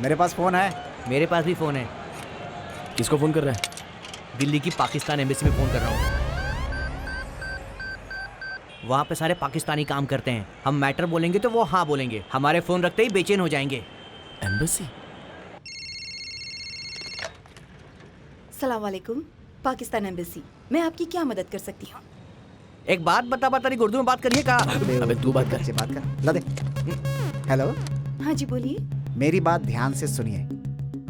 G: मेरे पास फोन है।
H: मेरे पास भी फोन है।
D: किसको फोन कर रहा है?
H: दिल्ली की पाकिस्तान एम्बेसी में फोन कर रहा हूँ। वहाँ पे सारे पाकिस्तानी काम करते हैं। हम मैटर बोलेंगे तो वो हाँ बोलेंगे, हमारे फोन रखते ही बेचैन हो जाएंगे।
D: एम्बेसी?
E: सलाम वालेकुम, पाकिस्तान एम्बेसी, मैं आपकी क्या मदद कर सकती हूँ?
L: एक बात बता बता रही, उर्दू में बात करिए।
D: अबे तू बात कर।
G: बात कर, ला दे। हेलो।
E: हाँ जी बोलिए।
G: मेरी बात ध्यान से सुनिए।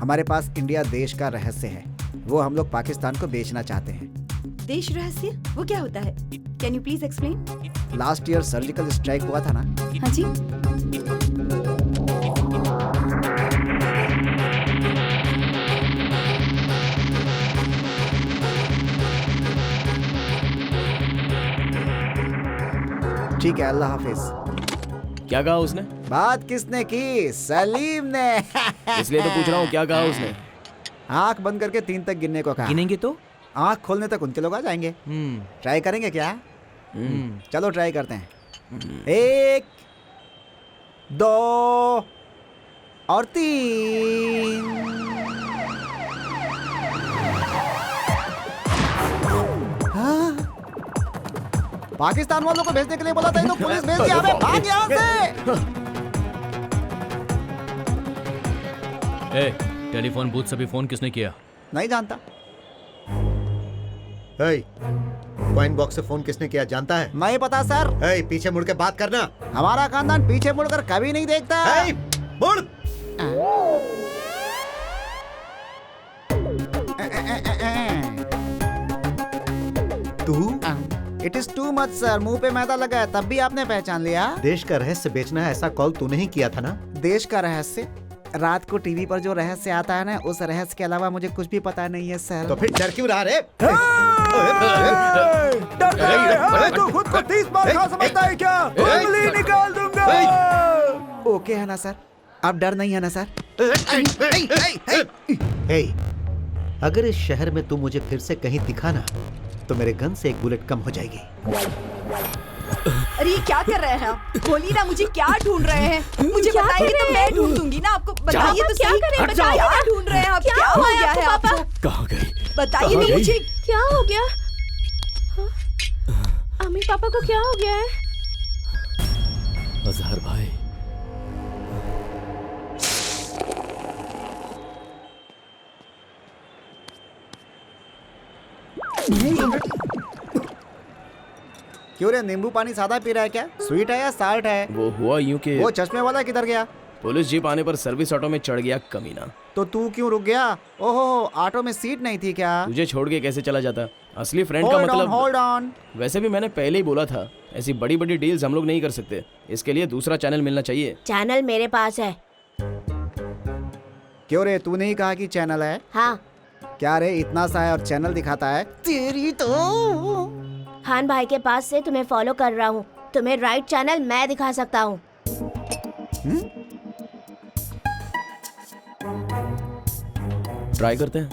G: हमारे पास इंडिया देश का रहस्य है, वो हम लोग पाकिस्तान को बेचना चाहते हैं।
E: देश रहस्य? वो क्या होता है? Can you please explain?
G: Last year surgical strike हुआ था ना?
E: हाँ जी।
G: ठीक है, अल्लाह हाफिज।
D: क्या कहा उसने?
G: बात किसने की? सलीम ने।
D: इसलिए तो पूछ रहा हूँ, क्या कहा उसने?
G: आंख बंद करके 3 तक गिनने को कहा।
H: गिनेंगे तो?
G: आंख खोलने तक उनके लोग आ जाएंगे। ट्राई करेंगे क्या? चलो ट्राई करते हैं। 1 2 और 3। हाँ? पाकिस्तान वालों को भेजने के लिए बोला था, तो पुलिस भेज दिया हमें। भाग यहाँ से।
M: टेलीफोन बूथ से भी फोन किसने किया?
G: नहीं जानता।
J: कॉइन बॉक्स से फोन किसने किया जानता है?
G: नहीं पता सर।
J: पीछे मुड़ के बात करना।
G: हमारा खानदान पीछे मुड़कर कभी नहीं देखता।
J: मुड़। तू?
G: It is too much sir. मुंह पे मैदा लगा है तब भी आपने पहचान लिया।
J: देश का रहस्य बेचना है, ऐसा कॉल तूने ही किया था ना?
G: देश का रहस्य? रात को टीवी पर जो रहस्य आता है ना, उस रहस्य के अलावा मुझे कुछ भी पता नहीं है सर।
J: तो फिर डर क्यों रहा रे?
G: तू खुद को 30 बार खा समझता है क्या? उंगली निकाल दूंगा। ओके है ना सर? अब डर नहीं है ना सर?
J: अगर इस शहर में तू मुझे फिर से कहीं दिखा ना, तो मेरे गन से 1 बुलेट कम हो जाएगी।
E: अरे ये क्या कर रहे हैं आप? बोलिए ना, मुझे क्या ढूंढ रहे हैं? मुझे बताइए तो मैं ढूंढ दूंगी ना आपको। बताइए तो सही, क्या ढूंढ रहे हैं आप? क्या हो गया है आपको?
M: कहाँ गई?
E: बताइए ना मुझे।
C: क्या हो गया? अम्मी पापा को क्या हो गया है?
A: अजहर भाई,
G: क्यों रे, नींबू पानी सादा पी रहा है क्या? स्वीट है या साल्ट है?
D: वो हुआ यूं कि
G: वो चश्मे वाला किधर गया?
D: पुलिस जीप आने पर सर्विस ऑटो में चढ़ गया कमीना।
G: तो तू क्यों रुक गया? ओहो, ऑटो में सीट नहीं थी क्या?
D: तुझे छोड़ के कैसे चला जाता? असली फ्रेंड का मतलब।
G: Hold on.
D: वैसे भी मैंने पहले ही बोला था, ऐसी बड़ी बड़ी डील्स हम लोग नहीं कर सकते। इसके लिए दूसरा चैनल मिलना चाहिए।
C: चैनल मेरे पास है।
G: क्यों रे, तू नहीं कहा कि चैनल है?
C: हाँ।
G: क्या रे, इतना सा है और चैनल दिखाता है? तेरी तो।
C: खान भाई के पास से तुम्हें फॉलो कर रहा हूँ। तुम्हें राइट चैनल मैं दिखा सकता हूँ।
D: ट्राई करते हैं।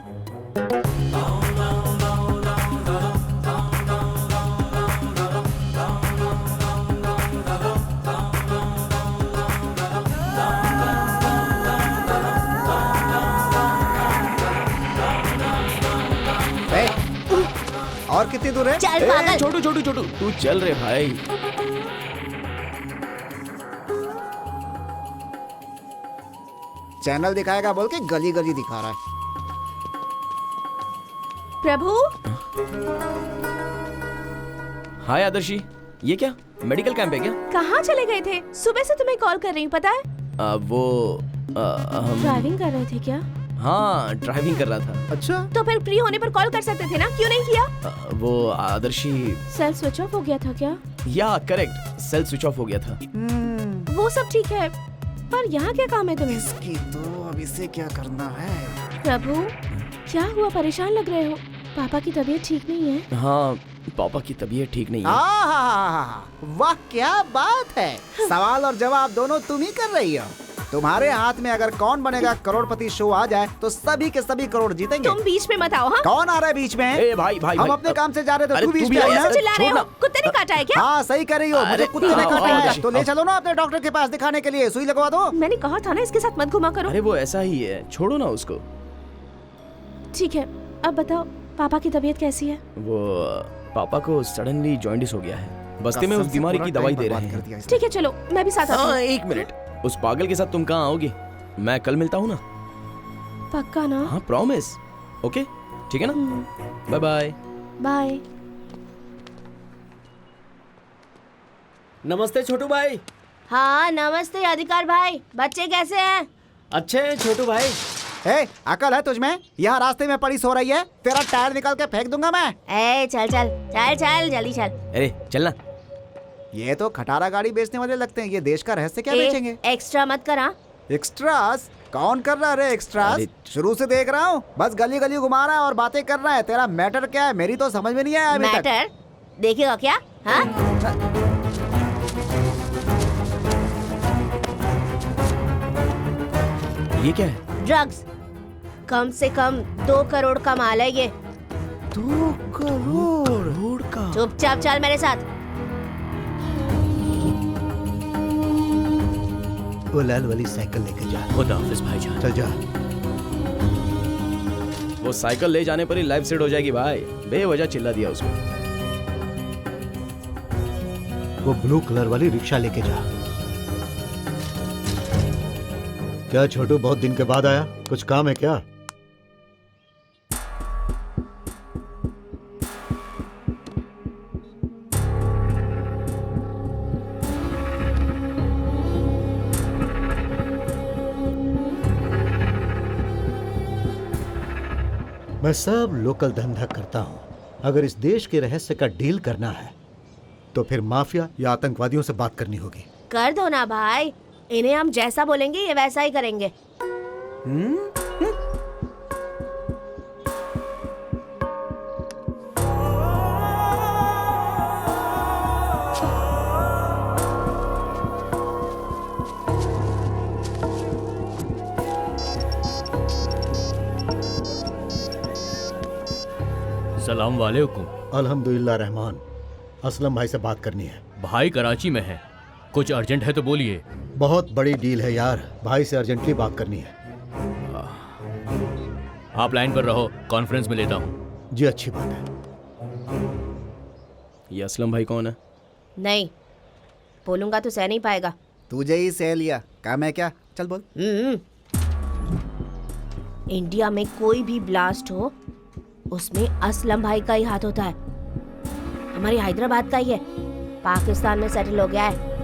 G: और कितनी दूर है?
C: चल पागल।
D: छोटू छोटू छोटू, तू चल रे भाई।
G: चैनल दिखाएगा बोल के गली गली दिखा रहा है।
C: प्रभु,
D: हाय आदर्शी, ये क्या मेडिकल कैंप है क्या?
C: कहाँ चले गए थे? सुबह से तुम्हें कॉल कर रही हूँ, पता है?
D: हम
C: ड्राइविंग कर रहे थे क्या?
D: हाँ, ड्राइविंग कर रहा था।
G: अच्छा,
C: तो फिर फ्री होने पर कॉल कर सकते थे ना, क्यों नहीं किया?
D: वो आदर्शी,
C: सेल स्विच ऑफ हो गया था क्या?
D: या करेक्ट, सेल स्विच ऑफ हो गया था।
C: वो सब ठीक है, पर यहाँ क्या काम है तुम्हें?
G: इसकी तो अब इसे क्या करना है?
C: प्रभु, क्या हुआ? परेशान लग रहे हो। पापा की तबीयत ठीक नहीं है?
D: हाँ, पापा की तबीयत ठीक नहीं है।
G: वाह, क्या बात है। सवाल और जवाब दोनों तुम ही कर रही हो। तुम्हारे हाथ में अगर कौन बनेगा करोड़पति शो आ जाए तो सभी के सभी करोड़ जीतेंगे।
C: तुम बीच में मत आओ। हाँ?
G: कौन आ रहा है बीच में?
D: ए भाई भाई,
G: हम अपने काम से जा रहे थे,
D: अरे
G: तू बीच
D: तू भी
G: में
D: आ
G: आई
D: यार।
G: ना?
C: चिल्ला रहे हो? कुत्ते ने काटा है क्या?
G: हाँ, सही कर रही हो। मुझे कुत्ते ने काटा है तो ले चलो ना अपने डॉक्टर के पास दिखाने के लिए, सुई लगवा दो।
C: मैंने कहा था ना इसके साथ मत घुमा करो।
D: अरे वो ऐसा ही है, छोड़ो ना उसको।
C: ठीक है, अब बताओ पापा की तबीयत कैसी है?
D: वो पापा को सडनली जॉइंटिस हो गया है, बस्ती में उस बीमारी की दवाई दे रहे हैं।
C: ठीक है, चलो मैं भी साथ आती हूँ।
D: एक मिनट, उस पागल के साथ तुम कहाँ आओगी? मैं कल मिलता हूँ ना।
C: पक्का ना?
D: हाँ, प्रॉमिस। ओके, ठीक है ना? Bye bye.
C: बाय।
A: नमस्ते छोटू भाई।
C: हाँ नमस्ते अधिकार भाई, बच्चे कैसे हैं?
A: अच्छे हैं छोटू भाई।
G: ए, अकल है तुझमें? यहाँ रास्ते में पड़ी सो रही है, तेरा टायर निकाल के फेंक दूंगा मैं।
C: ए चल चल चल चल जल्दी चल।
D: अरे चलना।
G: ये तो खटारा गाड़ी बेचने वाले लगते हैं, ये देश का रहस्य क्या बेचेंगे?
C: एक्स्ट्रा मत करा।
G: एक्स्ट्रास? कौन कर रहा है एक्स्ट्रास? शुरू से देख रहा हूँ, बस गली गली घुमा रहा है और बातें कर रहा है। तेरा मैटर क्या है? मेरी तो समझ में नहीं आया अभी तक।
C: मैटर देखेगा क्या? हाँ?
D: ये क्या है?
C: ड्रग्स। कम से कम 2 करोड़ का माल है ये।
G: 2 करोड़ का?
C: चुपचाप चल मेरे साथ।
J: वो लाल वाली साइकिल लेके जा।
M: खुदा हाफिज भाईजान।
J: चल जा।
D: वो साइकिल ले जाने पर ही लाइफ सेट हो जाएगी भाई, बेवजह चिल्ला दिया उसको।
J: वो ब्लू कलर वाली रिक्शा लेके जा। क्या छोटू, बहुत दिन के बाद आया? कुछ काम है क्या? मैं सब लोकल धंधा करता हूं। अगर इस देश के रहस्य का डील करना है तो फिर माफिया या आतंकवादियों से बात करनी होगी।
C: कर दो ना भाई, इन्हें हम जैसा बोलेंगे ये वैसा ही करेंगे।
M: सलाम वालेकुम।
J: अल्हम्दुलिल्लाह रहमान। असलम भाई से बात करनी है।
M: भाई कराची में है, कुछ अर्जेंट है तो बोलिए।
J: बहुत बड़ी डील है यार, भाई से अर्जेंटली बात करनी है।
M: आप लाइन पर रहो, कॉन्फ्रेंस में लेता हूँ।
J: जी अच्छी बात है।
D: ये असलम भाई कौन है?
C: नहीं बोलूंगा तो सह नहीं पाएगा।
G: तुझे ही सह लिया। काम है क्या? चल बोल।
C: इंडिया में कोई भी ब्लास्ट हो उसमें असलम भाई का ही हाथ होता है। हमारी हैदराबाद का ही है, पाकिस्तान में सेटल हो गया है।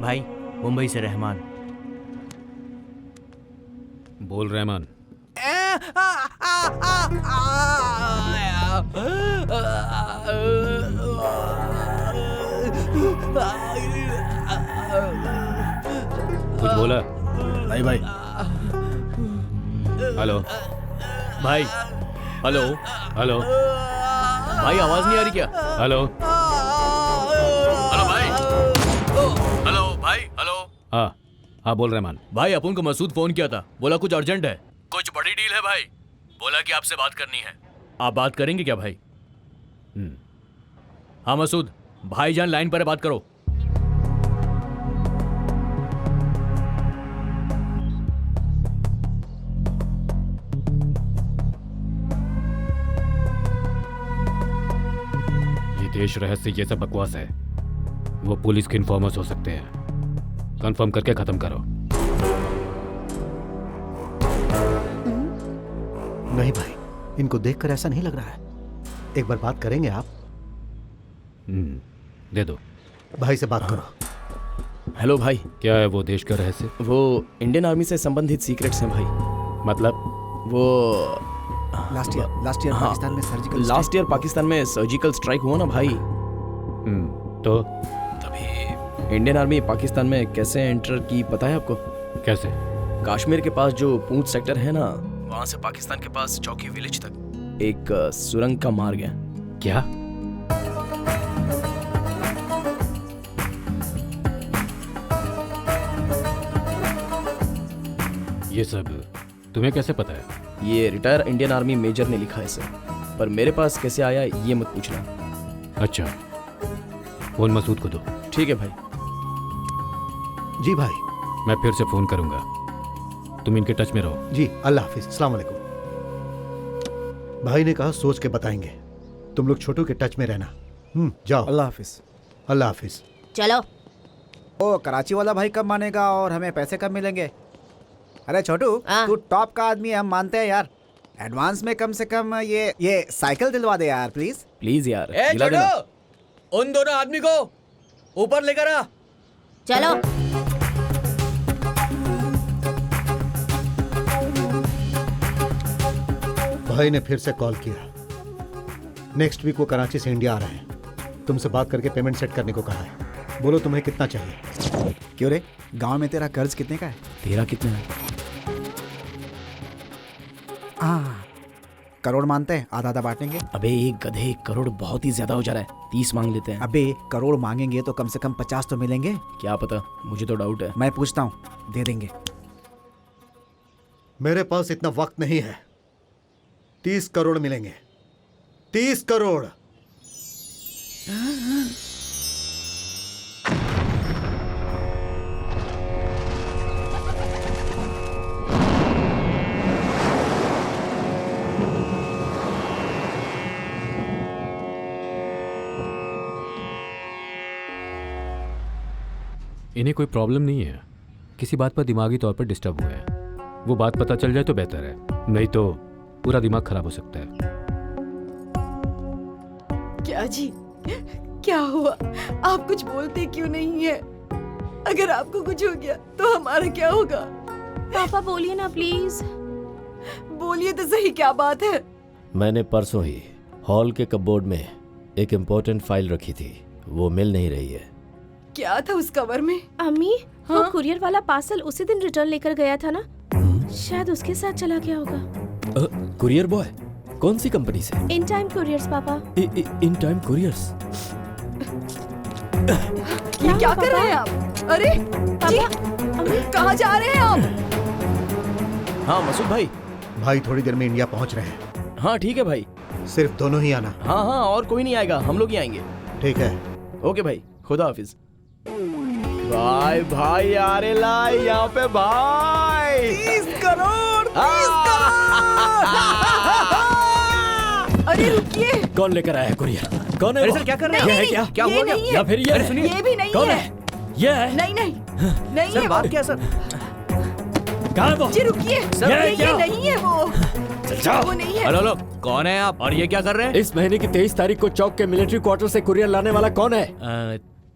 I: भाई मुंबई से रहमान।
F: बोल रहमान। कुछ बोला?
M: भाई भाई।
F: हेलो
M: भाई। हेलो
F: हेलो
M: भाई, आवाज नहीं आ रही क्या?
F: हेलो
M: हेलो भाई। हेलो भाई। हेलो।
F: हाँ हाँ बोल रहमान।
M: भाई अपन को मसूद फोन किया था, बोला कुछ अर्जेंट है, कुछ बड़ी डील है भाई, बोला कि आपसे बात करनी है। आप बात करेंगे क्या भाई? हाँ मसूद, भाईजान लाइन पर है, बात करो।
F: देश रहस्य ये सब बकवास है। वो पुलिस के इन्फॉर्मर्स हो सकते हैं। कंफर्म करके खत्म करो।
J: नहीं भाई, इनको देखकर ऐसा नहीं लग रहा है। एक बार बात करेंगे आप?
F: दे दो।
J: भाई से बात करो।
D: हेलो भाई।
F: क्या है वो देश का रहस्य?
D: वो इंडियन आर्मी से संबंधित सीक्रेट्स हैं भाई।
F: मतलब?
D: वो
G: लास्ट ईयर पाकिस्तान में सर्जिकल
D: लास्ट ईयर पाकिस्तान में सर्जिकल स्ट्राइक हुआ ना भाई।
F: तो
D: तभी इंडियन आर्मी पाकिस्तान में कैसे एंटर की पता है आपको?
F: कैसे?
D: कश्मीर के पास जो पूंछ सेक्टर है ना, वहां से पाकिस्तान के पास चौकी विलेज तक एक सुरंग का मार्ग है।
F: क्या? ये सब तुम्हें कैसे पता है?
D: ये रिटायर इंडियन आर्मी मेजर ने लिखा है सर, पर मेरे पास कैसे आया ये मत पूछना।
F: अच्छा, फोन मसूद को दो।
D: ठीक है भाई।
J: जी भाई।
F: मैं फिर से फोन करूंगा, तुम इनके टच में रहो।
J: जी, अल्लाह हाफिज। अस्सलाम वालेकुम। भाई ने कहा सोच के बताएंगे। तुम लोग छोटू के टच में रहना। जाओ।
G: अल्लाह हाफिज।
J: अल्लाह हाफिज।
C: चलो।
G: ओ, कराची वाला भाई कब मानेगा और हमें पैसे कब मिलेंगे? अरे छोटू, तू टॉप का आदमी है, हम मानते हैं यार। एडवांस में कम से कम ये साइकिल दिलवा दे यार, प्लीज।
D: प्लीज यार।
I: उन दोनों आदमी को ऊपर लेकर आ।
C: चलो।
J: भाई ने फिर से कॉल किया। नेक्स्ट वीक वो कराची से इंडिया आ रहे हैं। तुमसे बात करके पेमेंट सेट करने को कहा है। बोलो तुम्हें कितना चाहिए?
G: क्यों रे, गांव में तेरा कर्ज कितने का है?
D: तेरा कितना है?
G: करोड़ मानते हैं, आधा आधा बांटेंगे।
D: अबे एक गधे, करोड़ बहुत ही ज्यादा हो जा रहा है। 30 मांग लेते हैं।
G: अबे करोड़ मांगेंगे तो कम से कम 50 तो मिलेंगे।
D: क्या पता, मुझे तो डाउट है।
G: मैं पूछता हूँ, दे देंगे?
J: मेरे पास इतना वक्त नहीं है। 30 करोड़ मिलेंगे। 30 करोड़।
F: इन्हें कोई प्रॉब्लम नहीं है, किसी बात पर दिमागी तौर पर डिस्टर्ब हुए हैं। वो बात पता चल जाए तो बेहतर है, नहीं तो पूरा दिमाग खराब हो सकता है।
E: क्या जी, क्या हुआ? आप कुछ बोलते क्यों नहीं है? अगर आपको कुछ हो गया तो हमारा क्या होगा?
C: पापा बोलिए ना प्लीज।
E: बोलिए तो सही, क्या बात है?
A: मैंने परसों ही हॉल के कपबोर्ड में एक इम्पोर्टेंट फाइल रखी थी, वो मिल नहीं रही है।
E: क्या था उस कवर में?
C: अम्मी, वो कुरियर वाला पार्सल उसी दिन रिटर्न लेकर गया था ना, शायद उसके साथ चला गया होगा।
A: Courier boy? कौन सी कंपनी से?
C: इन टाइम कुरियर्स पापा।
A: In time couriers?
E: ये क्या कर रहे हैं आप? अरे जी, कहाँ जा रहे हैं आप?
D: हाँ मसूद भाई।
J: भाई थोड़ी देर में इंडिया पहुंच रहे हैं।
D: हाँ ठीक है भाई।
J: सिर्फ दोनों ही आना।
D: हाँ हाँ, और कोई नहीं आएगा, हम लोग ही आएंगे।
J: ठीक है।
D: ओके भाई, खुदा हाफिज। भाई भाई आ रहे लाई यहाँ पे भाई।
E: 30 करोड़। अरे रुकिए।
A: कौन लेकर आया कुरियर? कौन है?
I: अरे सर क्या कर रहे हैं?
A: ये है क्या?
I: क्या हुआ?
A: या फिर ये?
E: ये भी नहीं
A: कौन
E: है।
A: ये है?
E: नहीं नहीं नहीं
I: सर
E: है
I: बात
E: वो।
I: क्या सर?
A: कहाँ है वो?
E: जी रुकिए, ये नहीं है वो। वो नहीं है।
I: हेलो कौन है आप और ये क्या कर रहे हैं?
A: इस महीने की 23 तारीख को चौक के मिलिट्री क्वार्टर से कुरियर लाने वाला कौन है?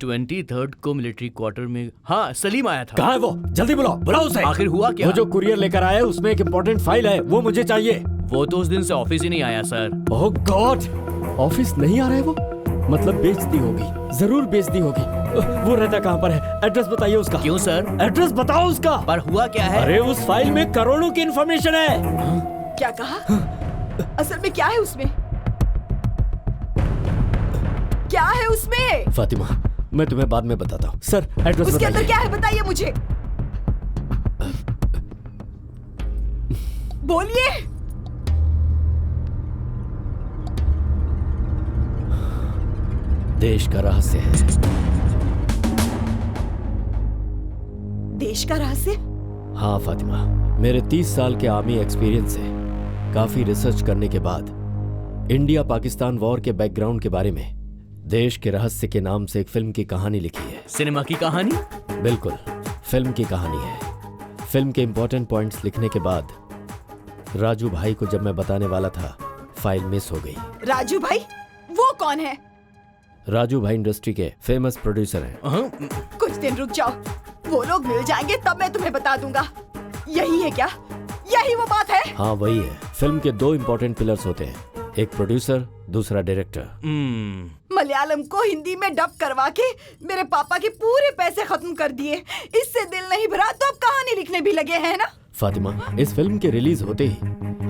I: 23 को मिलिट्री क्वार्टर में। हाँ सलीम आया था।
A: कहाँ है वो? जल्दी बुलाओ उसे।
I: आखिर हुआ क्या?
A: वो जो कुरियर लेकर आया है उसमें एक इम्पोर्टेंट फाइल है, वो मुझे चाहिए।
I: वो तो उस दिन से ऑफिस ही नहीं आया सर।
A: ओह गॉड, ऑफिस नहीं आ रहा है वो? मतलब बेच दी होगी, जरूर बेच दी होगी। वो रहता कहाँ पर है? एड्रेस बताइए उसका।
I: क्यों सर?
A: एड्रेस बताओ उसका।
I: पर हुआ क्या है?
A: अरे उस फाइल में करोड़ों की इंफॉर्मेशन है।
E: क्या कहा? असल में क्या है उसमें? क्या है उसमें?
A: फातिमा, मैं तुम्हें बाद में बताता हूँ। सर एड्रेस
E: उसके अंदर
A: बताइए।
E: क्या है बताइए मुझे। बोलिए।
A: देश का रहस्य है।
E: देश का रहस्य?
A: हाँ फातिमा, मेरे 30 साल के आर्मी एक्सपीरियंस से काफी रिसर्च करने के बाद इंडिया पाकिस्तान वॉर के बैकग्राउंड के बारे में देश के रहस्य के नाम से एक फिल्म की कहानी लिखी है।
I: सिनेमा की कहानी?
A: बिल्कुल, फिल्म की कहानी है। फिल्म के इंपॉर्टेंट पॉइंट्स लिखने के बाद राजू भाई को जब मैं बताने वाला था, फाइल मिस हो गई।
E: राजू भाई? वो कौन है?
A: राजू भाई इंडस्ट्री के फेमस प्रोड्यूसर हैं।
E: कुछ दिन रुक जाओ, वो लोग मिल जाएंगे तब मैं तुम्हें बता दूंगा। यही है क्या? यही वो बात है?
A: हाँ वही है। फिल्म के 2 इम्पोर्टेंट पिलर्स होते हैं, एक प्रोड्यूसर, दूसरा डायरेक्टर।
E: मलयालम को हिंदी में डब करवा के मेरे पापा के पूरे पैसे खत्म कर दिए। इससे दिल नहीं भरा तो अब कहानी लिखने भी लगे हैं ना?
A: फातिमा, इस फिल्म के रिलीज होते ही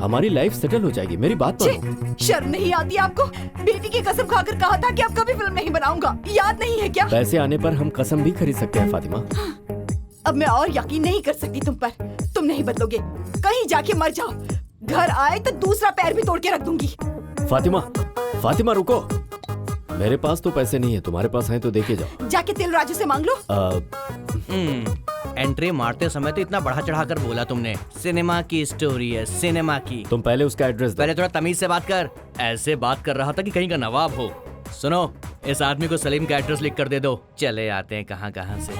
A: हमारी लाइफ सेटल हो जाएगी। मेरी बात मानो।
E: शर्म नहीं आती आपको? बेटी की कसम खाकर कहा था कि अब कभी फिल्म नहीं बनाऊंगा, याद नहीं है क्या?
A: पैसे आने पर हम कसम भी खरीद सकते हैं फातिमा।
E: अब मैं और यकीन नहीं कर सकती तुम पर। तुम नहीं बदलोगे, कहीं जाके मर जाओ। घर आए तो दूसरा पैर भी तोड़ के रख दूंगी।
A: फातिमा, फातिमा रुको। मेरे पास तो पैसे नहीं है, तुम्हारे पास हैं तो देके जाओ।
E: जाके तिल राजू से मांग लो।
I: एंट्री मारते समय तो इतना बढ़ा चढ़ा कर बोला तुमने। सिनेमा की स्टोरी है, सिनेमा की।
A: तुम पहले उसका एड्रेस दो।
I: पहले थोड़ा तमीज से बात कर। ऐसे बात कर रहा था कि कहीं का नवाब हो। सुनो, इस आदमी को सलीम का एड्रेस लिख कर दे दो। चले आते हैं कहाँ कहाँ से।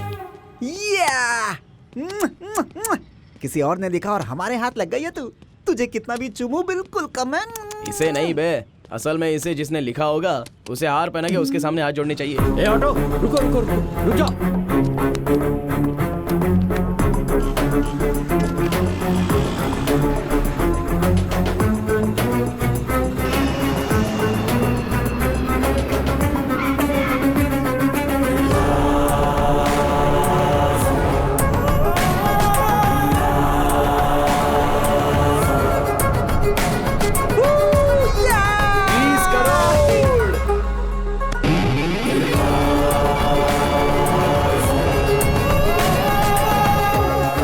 G: किसी और ने लिखा और हमारे हाथ लग गई है तू। तुझे कितना भी चुमू बिल्कुल कम है।
D: इसे नहीं बे, असल में इसे जिसने लिखा होगा उसे हार पहना के उसके सामने हाथ जोड़ने चाहिए।
A: ए ऑटो, रुको रुको रुको, रुक जाओ।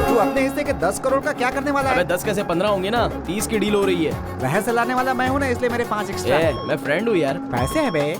G: तू अपने हिस्से के 10 करोड़ का क्या करने वाला है?
D: अबे 10 कैसे 15 होंगे ना, 30 की डील हो रही है।
G: वह से लाने वाला मैं हूँ ना, इसलिए मेरे 5 एक्स्ट्रा।
D: मैं फ्रेंड हूँ यार।
G: पैसे है बे।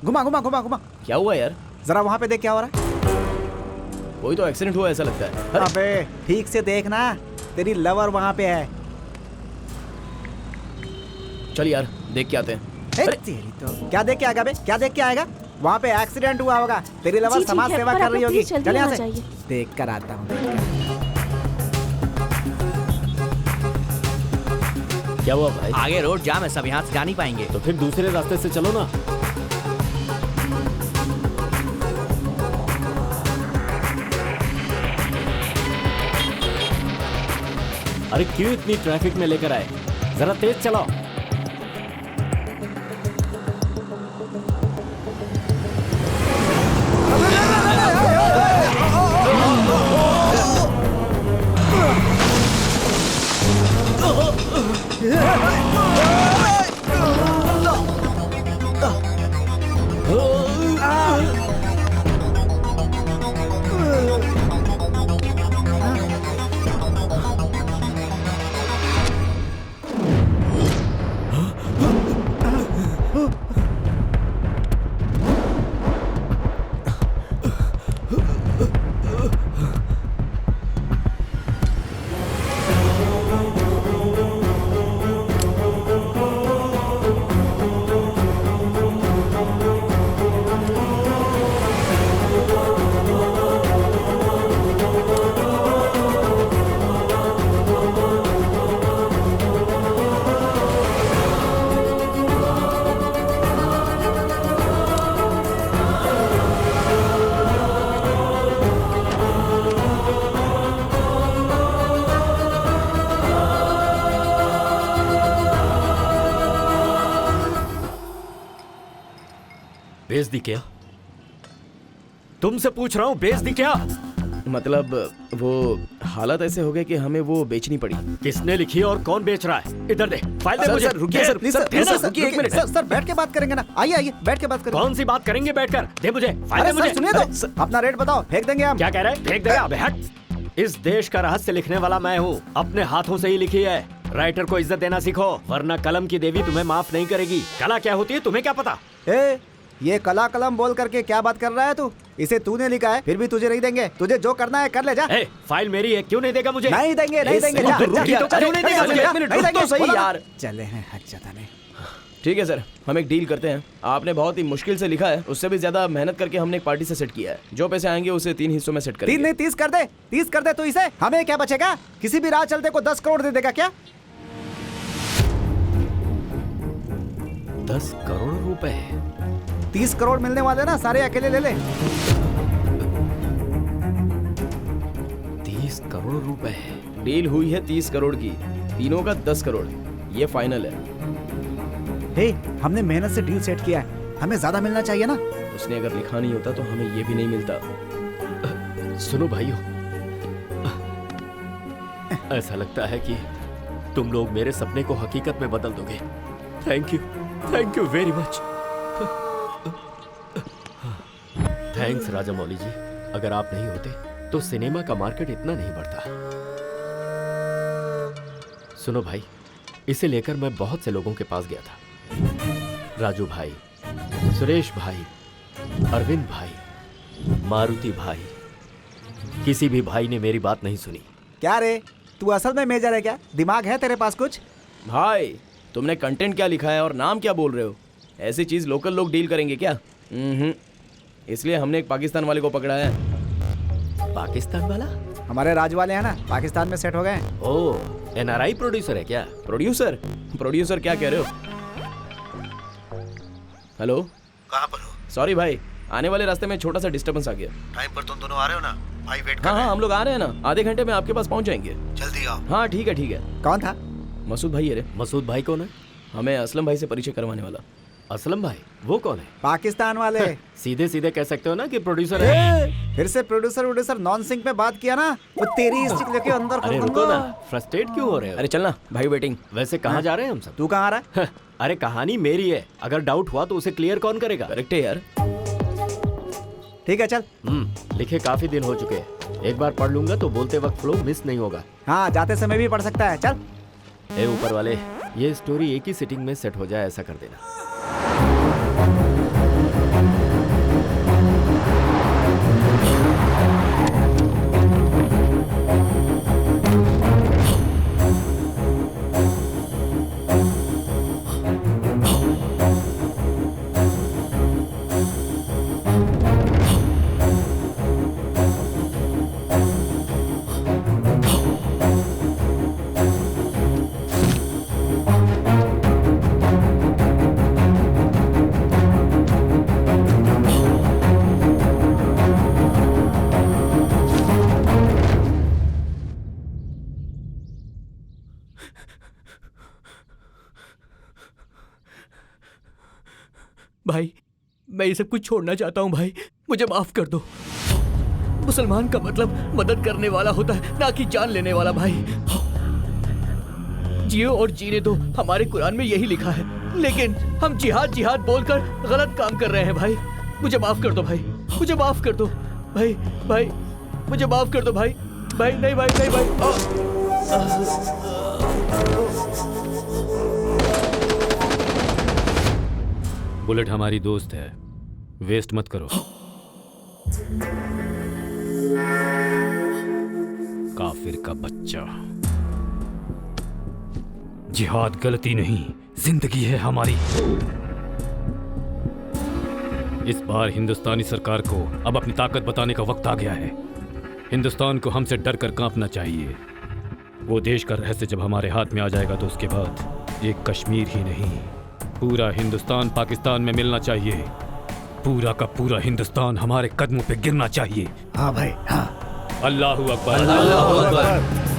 G: घुमा घुमा घुमा घुमा।
D: क्या हुआ यार?
G: जरा वहाँ पे देख क्या हो रहा है।
D: कोई तो एक्सीडेंट हुआ ऐसा लगता है।
G: अबे ठीक से देखना, तेरी लवर वहाँ पे है।
D: चल यार देख के आते हैं।
G: तेरी तो क्या देख के आएगा बे? क्या देख के आएगा? वहाँ पे एक्सीडेंट हुआ होगा, तेरी लवर समाज सेवा कर रही होगी। चल यहाँ से देख कर आता हूँ।
A: क्या हुआ भाई?
I: आगे रोड जाम है, सब यहाँ से जा नहीं पाएंगे।
A: तो फिर दूसरे रास्ते से चलो ना। अरे क्यों इतनी ट्रैफिक में लेकर आए? जरा तेज चलाओ। बेच दी क्या? तुमसे पूछ रहा हूं, बेच दी क्या?
D: मतलब वो हालत ऐसे हो गए कि हमें वो बेचनी पड़ी।
A: किसने लिखी और कौन बेच रहा है? इधर दे, फाइल दे मुझे।
D: रुकिए सर, प्लीज सर, रुकिए एक मिनट।
G: सर बैठ के बात करेंगे ना, आइए आइए बैठ के बात करेंगे।
A: कौन सी बात करेंगे बैठकर? दे मुझे फाइल, दे
G: अरे
A: मुझे।
G: सर सुनिए तो, अपना रेट बताओ, फेंक देंगे हम।
A: क्या कह रहे हैं? फेंक देगा? अबे हट। इस देश का रहस्य लिखने वाला मैं हूँ, अपने हाथों से ही लिखी है। राइटर को इज्जत देना सीखो, वरना कलम की देवी तुम्हें माफ नहीं करेगी। कला क्या होती है तुम्हें क्या पता?
G: ये कला कलम बोल करके क्या बात कर रहा है तू? इसे तूने लिखा है, फिर भी तुझे नहीं देंगे। तुझे जो करना है कर ले जा।
A: फाइल मेरी है, क्यों नहीं देगा मुझे?
G: नहीं देंगे, नहीं देंगे। जा,
A: क्यों नहीं देगा मुझे?
D: एक मिनट रुक तो सही यार।
G: चले हैं हक जताने।
D: ठीक है सर, हम एक डील करते हैं। आपने बहुत ही मुश्किल से लिखा है, उससे भी ज्यादा मेहनत करके हमने एक पार्टी से सेट किया है। जो पैसे आएंगे उसे 3 हिस्सों में सेट करेंगे।
G: 3 नहीं 30 कर दे, 30 कर दे। तो इसे हमें क्या बचेगा? किसी भी राह चलते को 10 करोड़ दे देगा क्या?
A: 10 करोड़ रुपए?
G: 30 करोड़ मिलने वाले ना, सारे अकेले ले ले।
A: 30 करोड़ रुपए?
D: डील हुई है 30 करोड़ की, तीनों का 10 करोड़, ये फाइनल है।
G: हे, हमने मेहनत से डील सेट किया है, हमें ज्यादा मिलना चाहिए ना।
D: उसने अगर लिखा नहीं होता तो हमें ये भी नहीं मिलता।
A: सुनो भाइयों, ऐसा लगता है कि तुम लोग मेरे सपने को हकीकत में बदल दोगे। Thank you very much. Thanks Raja Mouli ji, अगर आप नहीं होते तो सिनेमा का मार्केट इतना नहीं बढ़ता। सुनो भाई, इसे लेकर मैं बहुत से लोगों के पास गया था। राजू भाई, सुरेश भाई, अरविंद भाई, मारुति भाई, किसी भी भाई ने मेरी बात नहीं सुनी।
G: क्या रे, तू असल में मेजर है क्या? दिमाग है तेरे पास कुछ?
D: भाई तुमने कंटेंट क्या लिखा है और नाम क्या बोल रहे हो? ऐसी चीज लोकल लोग डील करेंगे क्या? इसलिए हमने एक पाकिस्तान वाले को पकड़ा है।
A: पाकिस्तान वाला?
G: हमारे राज वाले हैं ना, पाकिस्तान में सेट हो गए।
A: ओह, NRI प्रोड्यूसर है क्या?
D: प्रोड्यूसर क्या कह रहे हो? हेलो,
K: कहाँ पर हो?
D: सॉरी भाई, आने वाले रास्ते में छोटा सा डिस्टर्बेंस आ गया।
K: टाइम पर तुम दोनों आ रहे हो ना? भाई वेट कर रहे
D: हाँ
K: हैं।
D: हम लोग आ रहे हैं ना, आधे घंटे में आपके पास पहुंच जाएंगे।
K: जल्दी आओ।
D: हाँ ठीक है।
G: कौन था?
D: मसूद भाई है रे।
A: मसूद भाई कौन है?
D: हमें असलम भाई से परिचय करवाने वाला।
A: असलम भाई वो कौन है?
G: पाकिस्तान वाले।
A: सीधे सीधे कह सकते हो ना कि प्रोड्यूसर है।
G: फिर से प्रोड्यूसर नॉन सिंक में बात किया ना, वो तेरी स्टिक लेके अंदर कर
A: अरे
G: दूंगा।
A: रुको ना, फ्रस्ट्रेट क्यों हो रहे हो?
D: अरे चलना भाई, वेटिंग।
A: वैसे कहाँ जा रहे हैं हम सब?
G: तू कहाँ आ रहा है?
A: अरे कहानी मेरी है, अगर डाउट हुआ तो उसे क्लियर कौन करेगा?
D: करेक्ट है यार।
G: ठीक है चल।
A: लिखे काफी दिन हो चुके हैं, एक बार पढ़ लूंगा तो बोलते वक्त फ्लो मिस नहीं होगा।
G: हाँ, जाते समय भी पढ़ सकता है। चल।
A: ए ऊपर वाले, ये स्टोरी एक ही सिटिंग में सेट हो जाए ऐसा कर देना।
I: भाई मैं ये सब कुछ छोड़ना चाहता हूँ भाई, मुझे माफ कर दो। मुसलमान का मतलब मदद करने वाला होता है, ना कि जान लेने वाला। भाई जियो और जीने दो, हमारे कुरान में यही लिखा है, लेकिन हम जिहाद जिहाद बोलकर गलत काम कर रहे हैं। भाई मुझे माफ कर दो, भाई मुझे माफ कर दो, भाई भाई मुझे माफ कर दो भाई। भाई नहीं भाई, नहीं भाई।
F: बुलेट हमारी दोस्त है, वेस्ट मत करो। काफिर का बच्चा। जिहाद गलती नहीं, जिंदगी है हमारी। इस बार हिंदुस्तानी सरकार को अब अपनी ताकत बताने का वक्त आ गया है। हिंदुस्तान को हमसे डर कर कांपना चाहिए। वो देश का रहस्य जब हमारे हाथ में आ जाएगा तो उसके बाद एक कश्मीर ही नहीं, पूरा हिंदुस्तान पाकिस्तान में मिलना चाहिए। पूरा का पूरा हिंदुस्तान हमारे कदमों पे गिरना चाहिए।
G: हाँ भाई, हाँ।
F: अल्लाहू अकबर,
G: अल्लाहू अकबर।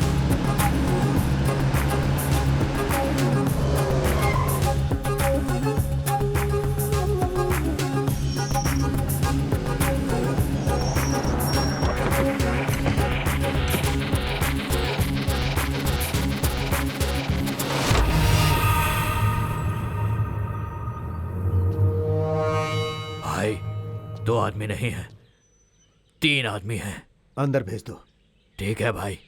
I: आदमी नहीं है, 3 आदमी हैं।
J: अंदर भेज दो।
I: ठीक है भाई।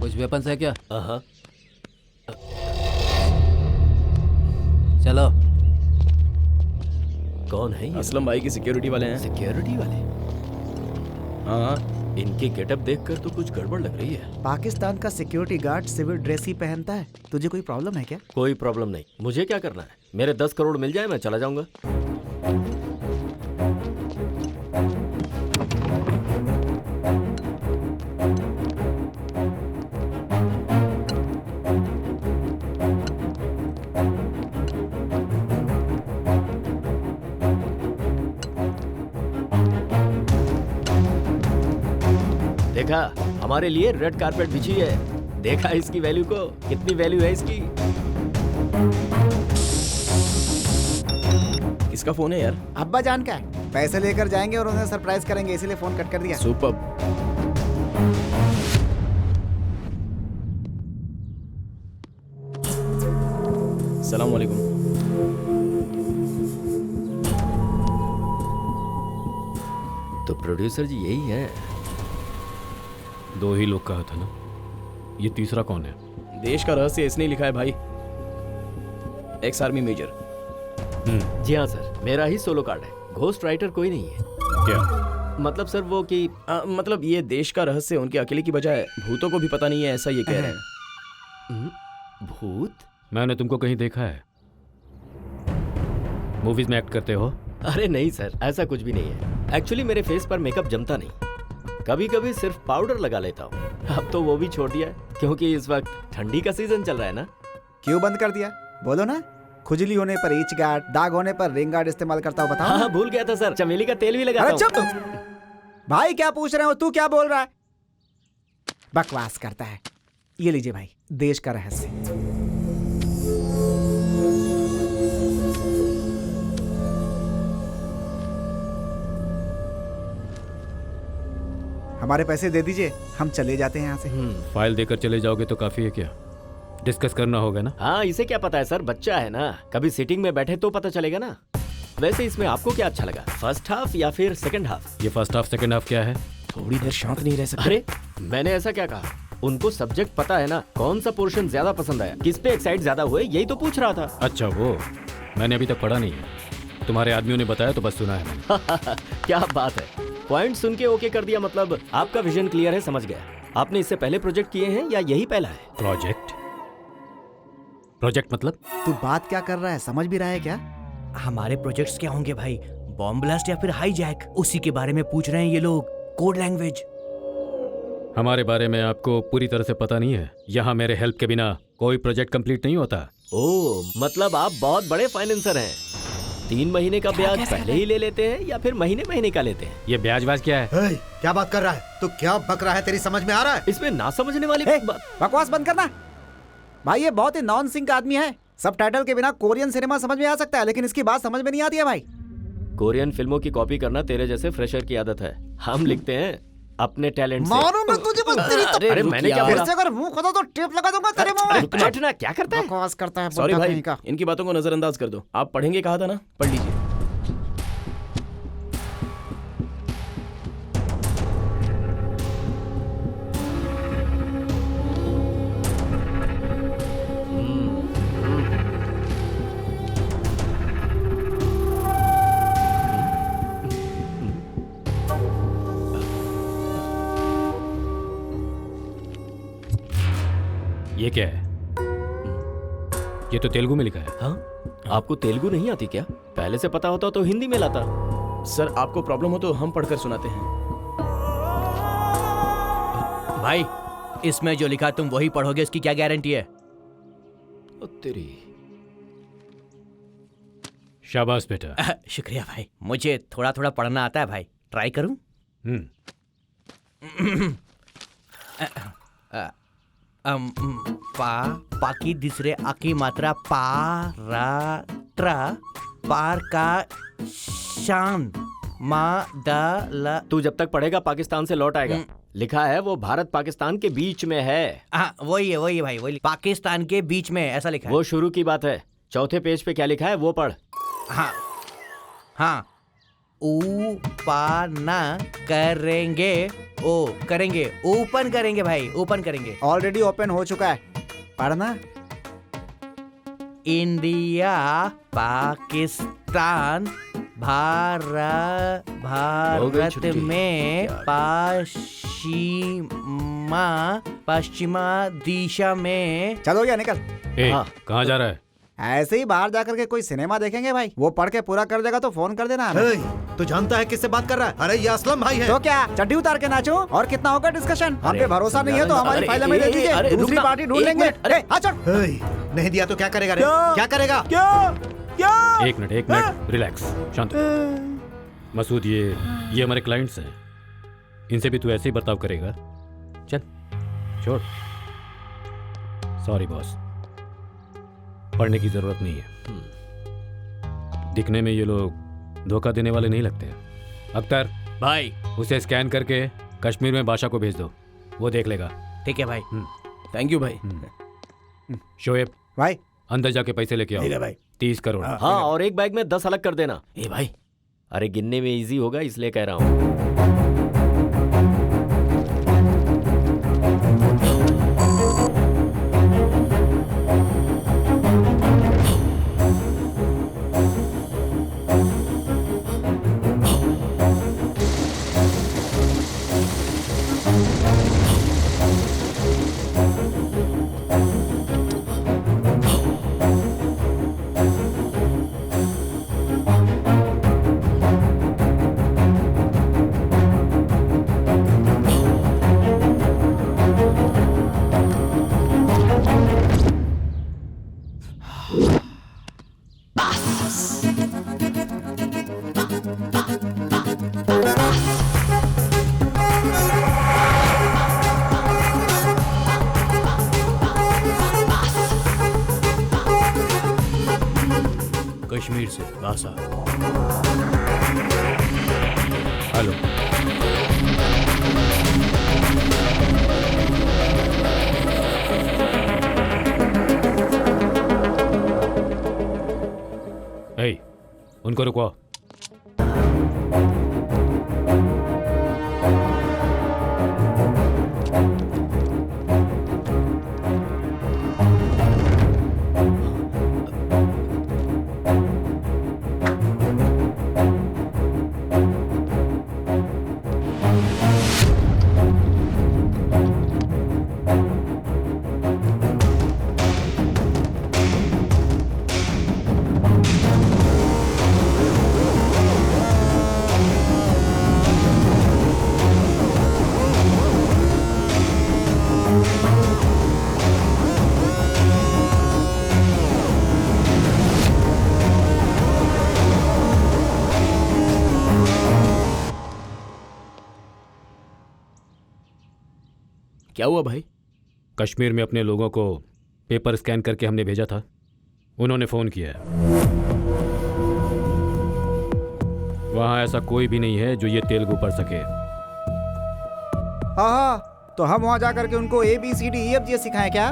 H: कुछ वेपन्स है क्या?
A: हाँ।
H: चलो।
A: कौन है ये?
D: असलम भाई की सिक्योरिटी वाले हैं।
A: सिक्योरिटी वाले?
D: हाँ,
A: इनकी गेटअप देखकर तो कुछ गड़बड़ लग रही है।
G: पाकिस्तान का सिक्योरिटी गार्ड सिविल ड्रेस ही पहनता है। तुझे कोई प्रॉब्लम है क्या?
A: कोई प्रॉब्लम नहीं। मुझे क्या करना है? मेरे 10 करोड़ मिल जाए मैं चला जाऊंगा। देखा, हमारे लिए रेड कारपेट बिछी है। देखा इसकी वैल्यू को, कितनी वैल्यू है इसकी।
D: किसका फोन है यार?
G: अब्बा जान का है। पैसे लेकर जाएंगे और उन्हें सरप्राइज करेंगे, इसीलिए फोन कट कर दिया।
D: सुपर। सलाम वालेकुम।
A: तो प्रोड्यूसर जी यही है।
F: 2 ही लोग कहा था ना, ये तीसरा कौन है?
D: देश का रहस्य इसने लिखा है भाई, एक्स आर्मी मेजर।
A: जी हाँ सर, मेरा ही सोलो कार्ड है। घोस्ट राइटर कोई नहीं है।
F: क्या
A: मतलब सर वो कि
D: मतलब ये देश का रहस्य उनके अकेले की बजाय भूतों को भी पता नहीं है, ऐसा ये कह रहे हैं।
A: भूत?
F: मैंने तुमको कहीं देखा है? मूवीज में एक्ट करते हो?
A: अरे नहीं सर, ऐसा कुछ भी नहीं है। एक्चुअली मेरे फेस पर मेकअप जमता नहीं, कभी कभी सिर्फ पाउडर लगा लेता हूँ। अब तो वो भी छोड़ दिया है, क्योंकि इस वक्त ठंडी का सीजन चल रहा है ना।
G: क्यों बंद कर दिया? बोलो ना। खुजली होने पर ईच गार्ड, दाग होने पर रिंग गार्ड इस्तेमाल करता हूँ। बताओ।
A: हाँ, भूल गया था सर, चमेली का तेल भी लगाता हूँ।
G: चुप भाई, क्या पूछ रहे हो? तू क्या बोल रहा है? बकवास करता है। ये लीजिए भाई, देश का रहस्य। हमारे पैसे दे दीजिए, हम चले जाते हैं यहाँ से।
F: फाइल देकर चले जाओगे तो काफी है क्या? डिस्कस करना होगा ना।
A: हाँ, इसे क्या पता है सर, बच्चा है ना। कभी सीटिंग में बैठे तो पता चलेगा ना। वैसे इसमें आपको क्या अच्छा लगा, फर्स्ट हाफ या फिर सेकंड हाफ?
F: ये फर्स्ट हाफ सेकंड हाफ क्या है?
D: थोड़ी देर शांत नहीं रह सकते?
A: अरे मैंने ऐसा क्या कहा? उनको सब्जेक्ट पता है ना, कौन सा पोर्शन ज्यादा पसंद आया, किस पे एक्साइट ज्यादा हुए, यही तो पूछ रहा था।
F: अच्छा, वो मैंने अभी तक पढ़ा नहीं है। तुम्हारे आदमियों ने बताया तो बस सुना है मैंने।
A: क्या बात है, पॉइंट सुन के ओके कर दिया। मतलब आपका विजन क्लियर है, समझ गया। आपने इससे पहले प्रोजेक्ट किए हैं या यही पहला है?
F: प्रोजेक्ट मतलब?
G: तू बात क्या कर रहा है, समझ भी रहा है क्या?
L: हमारे प्रोजेक्ट्स क्या होंगे भाई? बॉम्ब ब्लास्ट या फिर हाईजैक? उसी के बारे में पूछ रहे हैं ये लोग। Code language.
F: हमारे बारे में आपको पूरी तरह से पता नहीं है। यहाँ मेरे हेल्प के बिना कोई प्रोजेक्ट कंप्लीट नहीं होता।
A: ओह, मतलब आप बहुत बड़े फाइनेंसर हैं। 3 महीने का ब्याज पहले ही ले लेते हैं या फिर महीने महीने का लेते हैं?
F: ये ब्याज क्या है?
J: क्या बात कर रहा है? तो क्या बक रहा है? तेरी समझ में आ रहा है?
A: इसमें ना समझने वाली
G: बकवास बंद करना भाई। ये बहुत ही नॉन सिंक आदमी है। सब टाइटल के बिना कोरियन सिनेमा समझ में आ सकता है, लेकिन इसकी बात समझ में नहीं आती है भाई।
A: कोरियन फिल्मों की कॉपी करना तेरे जैसे फ्रेशर की आदत है। हम लिखते हैं अपने टैलेंट से।
G: मारो मैं तुझे बस तेरी तो।
A: अरे मैंने क्या बोला?
G: अगर मुंह खोदा तो टेप लगा दूंगा तेरे मुंह में।
A: बैठना, क्या करता है?
G: बकवास करता है।
D: सॉरी भाई, इनकी बातों को नजरअंदाज कर दो। आप पढ़ेंगे कहा था ना, पढ़ लीजिए।
F: ये क्या है? ये तो तेलुगु में लिखा है।
A: हाँ, आपको तेलुगु नहीं आती क्या? पहले से पता होता तो हिंदी में लाता।
D: सर, आपको प्रॉब्लम हो तो हम पढ़कर सुनाते हैं।
L: भाई, इसमें जो लिखा तुम वही पढ़ोगे, इसकी क्या गारंटी है?
A: तेरी
F: शाबाश बेटा।
L: शुक्रिया भाई, मुझे थोड़ा थोड़ा पढ़ना आता है भाई। ट्राई करूं? पा की दूसरे आ की मात्रा पा रा त्रा पार का शान मा दा ला।
A: तू जब तक पढ़ेगा पाकिस्तान से लौट आएगा। लिखा है वो भारत पाकिस्तान के बीच में है।
L: हाँ वही है भाई, वही पाकिस्तान के बीच में ऐसा लिखा है।
A: वो शुरू की बात है। चौथे पेज पे क्या लिखा है वो पढ़।
L: हाँ ऊपाना करेंगे, ओ करेंगे, ओपन करेंगे भाई, ओपन करेंगे।
G: ऑलरेडी ओपन हो चुका है, पढ़ना।
L: इंडिया पाकिस्तान भारत में पश्चिमा दिशा में।
G: चलो गया निकल।
F: कहाँ जा रहा है?
G: ऐसे ही बाहर जाकर के कोई सिनेमा देखेंगे भाई। वो पढ़ के पूरा कर देगा तो फोन कर देना हमें।
J: तू जानता है किससे बात कर रहा है? अरे ये असलम भाई है।
G: तो क्या चड्डी उतार के नाचो? और कितना होगा डिस्कशन? हम पे भरोसा नहीं है तो हमारी फाइल में दे दीजिए, दूसरी पार्टी ढूंढ लेंगे।
J: नहीं दिया तो क्या करेगा? क्या करेगा?
F: एक मिनट रिलैक्स, शांत। मसूद ये हमारे क्लाइंट्स हैं, इनसे भी तू ऐसे ही बर्ताव करेगा? चल छोड़। सॉरी बॉस, पढ़ने की जरूरत नहीं है। दिखने में ये लोग धोखा देने वाले नहीं लगते। अख्तर
L: भाई
F: उसे स्कैन करके कश्मीर में बादशाह को भेज दो, वो देख लेगा।
L: ठीक है भाई।
D: थैंक यू भाई।
F: शोएब
G: भाई
F: अंदर जाके पैसे लेके आओ।
A: भाई
F: 30 करोड़।
A: हाँ और एक बैग में 10 अलग कर देना।
F: ए भाई,
A: अरे गिनने में इजी होगा इसलिए कह रहा हूँ।
D: कश्मीर से बासा।
F: हेलो। ए, उनको रुकवाओ।
D: क्या हुआ भाई?
F: कश्मीर में अपने लोगों को पेपर स्कैन करके हमने भेजा था, उन्होंने फोन किया है। वहां ऐसा कोई भी नहीं है जो ये तेलुगु पढ़ सके।
G: हाँ तो हम वहाँ जाकर के उनको ABCDEFG सिखाएं क्या?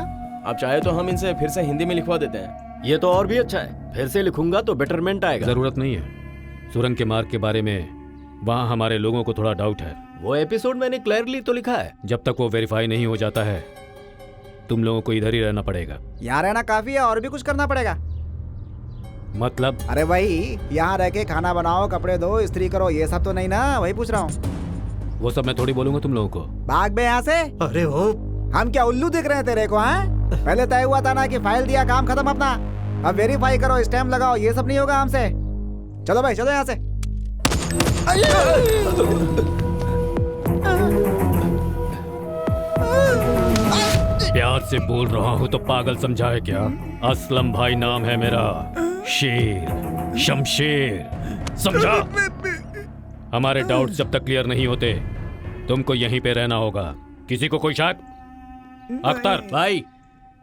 D: आप चाहे तो हम इनसे फिर से हिंदी में लिखवा देते हैं।
A: ये तो और भी अच्छा है, फिर से लिखूंगा तो बेटरमेंट आएगा।
F: जरूरत नहीं है। सुरंग के मार्ग के बारे में वहां हमारे लोगों को थोड़ा डाउट है।
A: वो एपिसोड मैंने क्लियरली तो लिखा है।
F: जब तक वो वेरीफाई नहीं हो जाता है तुम लोगों को इधर ही रहना पड़ेगा।
G: यहाँ रहना काफी है और भी कुछ करना पड़ेगा?
F: मतलब?
G: अरे वही यहाँ रह के खाना बनाओ, कपड़े धो, इस्त्री करो, ये सब तो नहीं ना? वही पूछ रहा हूँ।
F: वो सब मैं थोड़ी बोलूंगा तुम लोगों को।
G: भाग बे यहाँ से।
J: अरे हो,
G: हम क्या उल्लू दिख रहे हैं तेरे को? हैं? पहले तय हुआ था ना कि फाइल दिया, काम खत्म अपना। अब वेरीफाई करो, स्टैम्प लगाओ, ये सब नहीं होगा हमसे। चलो भाई चलो यहाँ से।
F: प्यार से बोल रहा हूँ तो पागल समझा है क्या? असलम भाई नाम है मेरा, शेर शमशेर, समझा? हमारे डाउट्स जब तक क्लियर नहीं होते तुमको यहीं पे रहना होगा। किसी को कोई शक?
M: अख्तर
D: भाई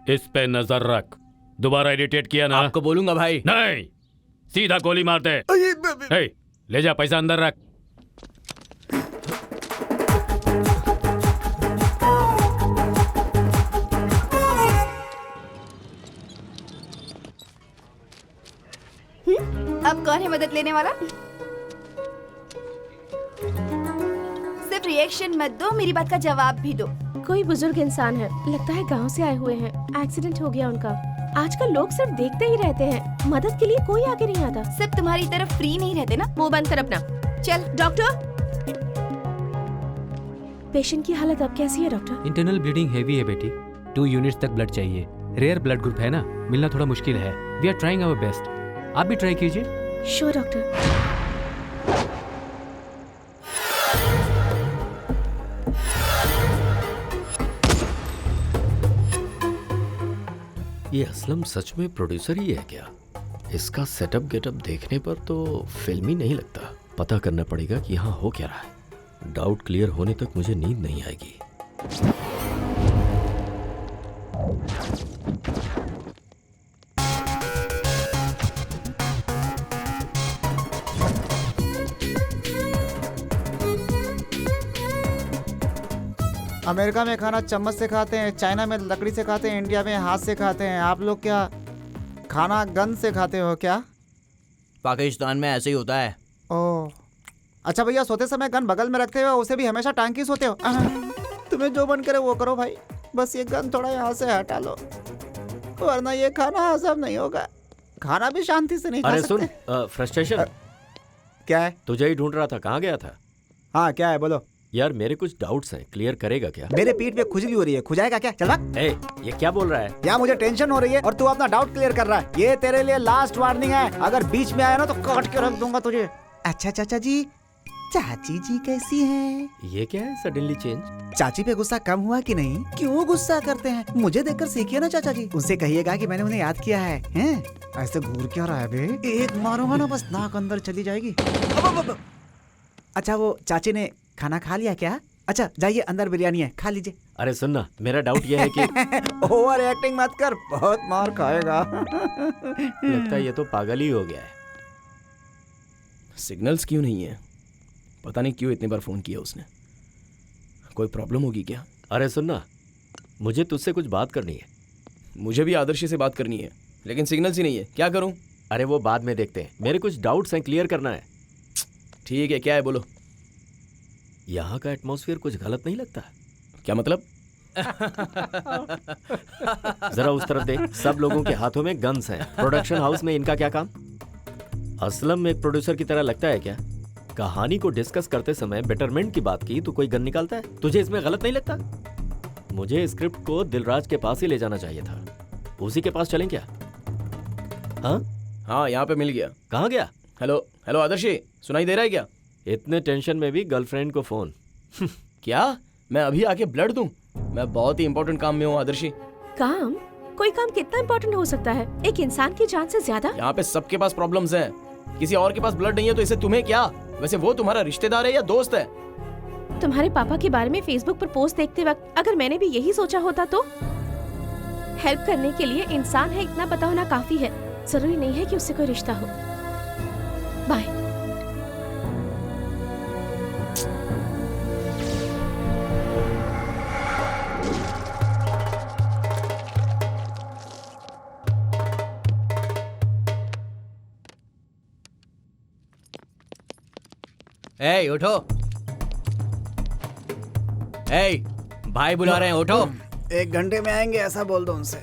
M: इस पे नजर रख। दोबारा इरिटेट किया ना
D: आपको बोलूंगा भाई।
M: नहीं, सीधा गोली मार दे। ए, ले जा पैसा अंदर रख।
E: अब कौन है मदद लेने वाला? सिर्फ रिएक्शन मत दो, मेरी बात का जवाब भी दो।
C: कोई बुजुर्ग इंसान है, लगता है गांव से आए हुए हैं। एक्सीडेंट हो गया उनका। आजकल लोग सिर्फ देखते ही रहते हैं, मदद के लिए कोई आगे नहीं आता।
E: सिर्फ तुम्हारी तरफ फ्री नहीं रहते ना।
C: मुंह बंद कर अपना।
E: चल
C: डॉक्टर, पेशेंट की हालत अब कैसी है डॉक्टर?
N: इंटरनल ब्लीडिंग हेवी है बेटी। 2 यूनिट्स तक ब्लड चाहिए। रेयर ब्लड ग्रुप है ना, मिलना थोड़ा मुश्किल है। We are trying our best. आप भी ट्राई कीजिए।
C: Sure doctor.
A: ये असलम सच में प्रोड्यूसर ही है क्या? इसका सेटअप गेटअप देखने पर तो फिल्मी नहीं लगता। पता करना पड़ेगा कि यहाँ हो क्या रहा है। डाउट क्लियर होने तक मुझे नींद नहीं आएगी।
G: अमेरिका में खाना चम्मच से खाते हैं, चाइना में लकड़ी से खाते हैं, इंडिया में हाथ से खाते हैं। आप लोग क्या खाना गन से खाते हो क्या?
L: पाकिस्तान में ऐसे ही होता है।
G: ओह अच्छा भैया, सोते समय गन बगल में रखते हो, उसे भी हमेशा टांग के सोते हो? तुम्हें जो मन करे वो करो भाई, बस ये गन थोड़ा यहाँ से हटा लो, वरना ये खाना हजम नहीं होगा। खाना भी शांति से नहीं खा
A: अरे
G: सकते।
A: सुन, फ्रस्ट्रेशन
G: क्या है?
A: तुझे ही ढूंढ रहा था, कहाँ गया था?
G: हाँ क्या है बोलो।
A: यार मेरे कुछ डाउट्स हैं, क्लियर करेगा क्या?
G: मेरे पीठ पे खुजली हो रही है, खुजाएगा क्या? चल भाग।
A: ए, ये क्या बोल रहा है?
G: यहाँ मुझे टेंशन हो रही है और तू अपना डाउट क्लियर कर रहा है। ये तेरे लिए लास्ट वार्निंग है, अगर बीच में आया ना तो काट के रख दूंगा तुझे। अच्छा चाचा जी, चाची जी कैसी हैं?
A: ये क्या है सडनली चेंज?
G: चाची पे गुस्सा कम हुआ कि नहीं? क्यों गुस्सा करते हैं? मुझे देखकर सीखिए ना चाचा जी। उनसे कहिएगा कि मैंने उन्हें याद किया है। हैं? ऐसे घूर क्या रहा है बे? एक मारूंगा ना बस नाक अंदर चली जाएगी। अब। अच्छा वो चाची ने खाना खा लिया क्या? अच्छा जाइए, अंदर बिरयानी है, खा लीजिए।
A: अरे सुनना, मेरा डाउट ये है कि
G: ओवर एक्टिंग मत कर, बहुत मार खाएगा।
A: लगता है ये तो पागल ही हो गया है।
D: सिग्नल्स क्यों नहीं है? पता नहीं क्यों इतनी बार फोन किया उसने। कोई प्रॉब्लम होगी क्या?
A: अरे सुनना, मुझे तुझसे कुछ बात करनी है।
D: मुझे भी आदर्श से बात करनी है, लेकिन सिग्नल्स ही नहीं है। क्या करूं?
A: अरे वो बाद में देखते हैं, मेरे कुछ डाउट्स हैं, क्लियर करना है।
D: ठीक है, क्या है बोलो।
A: यहाँ का एटमॉस्फेयर कुछ गलत नहीं लगता?
D: क्या मतलब?
A: जरा उस तरफ देख, सब लोगों के हाथों में गन्स हैं। प्रोडक्शन हाउस में इनका क्या काम? असलम एक प्रोड्यूसर की तरह लगता है क्या? कहानी को डिस्कस करते समय बेटरमेंट की बात की तो कोई गन निकालता है? तुझे इसमें गलत नहीं लगता? मुझे स्क्रिप्ट को दिलराज के पास ही ले जाना चाहिए था। उसी के पास चलें क्या?
D: हाँ यहाँ पे मिल गया।
A: कहाँ गया?
D: हेलो हेलो आदर्शी, सुनाई दे रहा है क्या?
A: इतने टेंशन में भी गर्लफ्रेंड को फोन?
D: क्या मैं अभी आके ब्लड दूं? मैं बहुत ही इंपॉर्टेंट काम में हूँ आदर्शी।
C: काम? कोई काम कितना इम्पोर्टेंट हो सकता है एक इंसान की जान से ज्यादा?
D: यहाँ पे सबके पास प्रॉब्लम्स हैं। किसी और के पास ब्लड नहीं है तो इसे तुम्हें क्या? वैसे वो तुम्हारा रिश्तेदार है या दोस्त है?
C: तुम्हारे पापा के बारे में फेसबुक पर पोस्ट देखते वक्त अगर मैंने भी यही सोचा होता तो? हेल्प करने के लिए इंसान है इतना पता होना काफी है, जरूरी नहीं है कि उससे कोई रिश्ता हो। बाय।
L: ए उठो। ए भाई बुला रहे हैं, उठो।
G: 1 घंटे में आएंगे ऐसा बोल दो उनसे।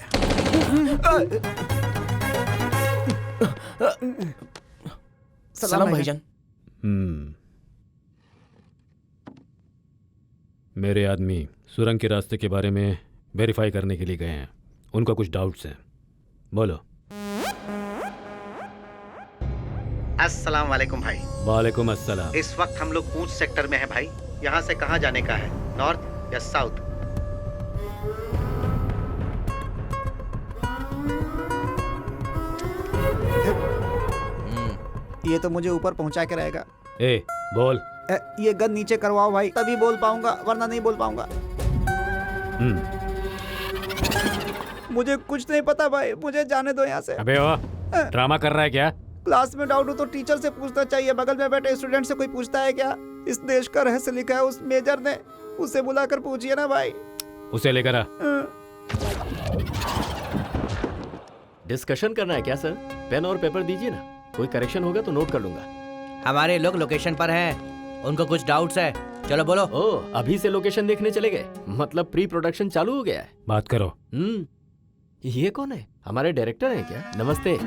D: सलाम भाईजान।
F: मेरे आदमी सुरंग के रास्ते के बारे में वेरीफाई करने के लिए गए हैं। उनका कुछ डाउट्स हैं, बोलो।
J: अस्सलाम वालेकुम भाई।
F: वालेकुम अस्सलाम।
J: इस वक्त हम लोग पूंछ सेक्टर में हैं भाई। यहाँ से कहाँ जाने का है, नॉर्थ या साउथ?
G: ये तो मुझे ऊपर पहुंचा के रहेगा।
F: ए बोल।
G: ये गन नीचे करवाओ भाई, तभी बोल पाऊंगा, वरना नहीं बोल पाऊंगा। मुझे कुछ नहीं पता भाई, मुझे जाने दो यहाँ से।
F: अबे ओ, ड्रामा कर रहा है क्या?
G: क्लास में डाउट हो तो टीचर से पूछना चाहिए, बगल में बैठे स्टूडेंट से कोई पूछता है क्या? इस देश का रहस्य लिखा है उस मेजर ने, उसे बुलाकर पूछिए ना भाई।
F: उसे लेकर आ।
A: डिस्कशन करना है क्या सर? पेन और पेपर दीजिए ना, कोई करेक्शन होगा तो नोट कर लूंगा।
L: हमारे लोग लोकेशन पर हैं, उनको कुछ डाउट्स है, चलो बोलो।
A: ओ, अभी से लोकेशन देखने चले गए, मतलब प्री प्रोडक्शन चालू हो गया है।
F: बात करो।
A: ये कौन है? हमारे डायरेक्टर हैं क्या? नमस्ते।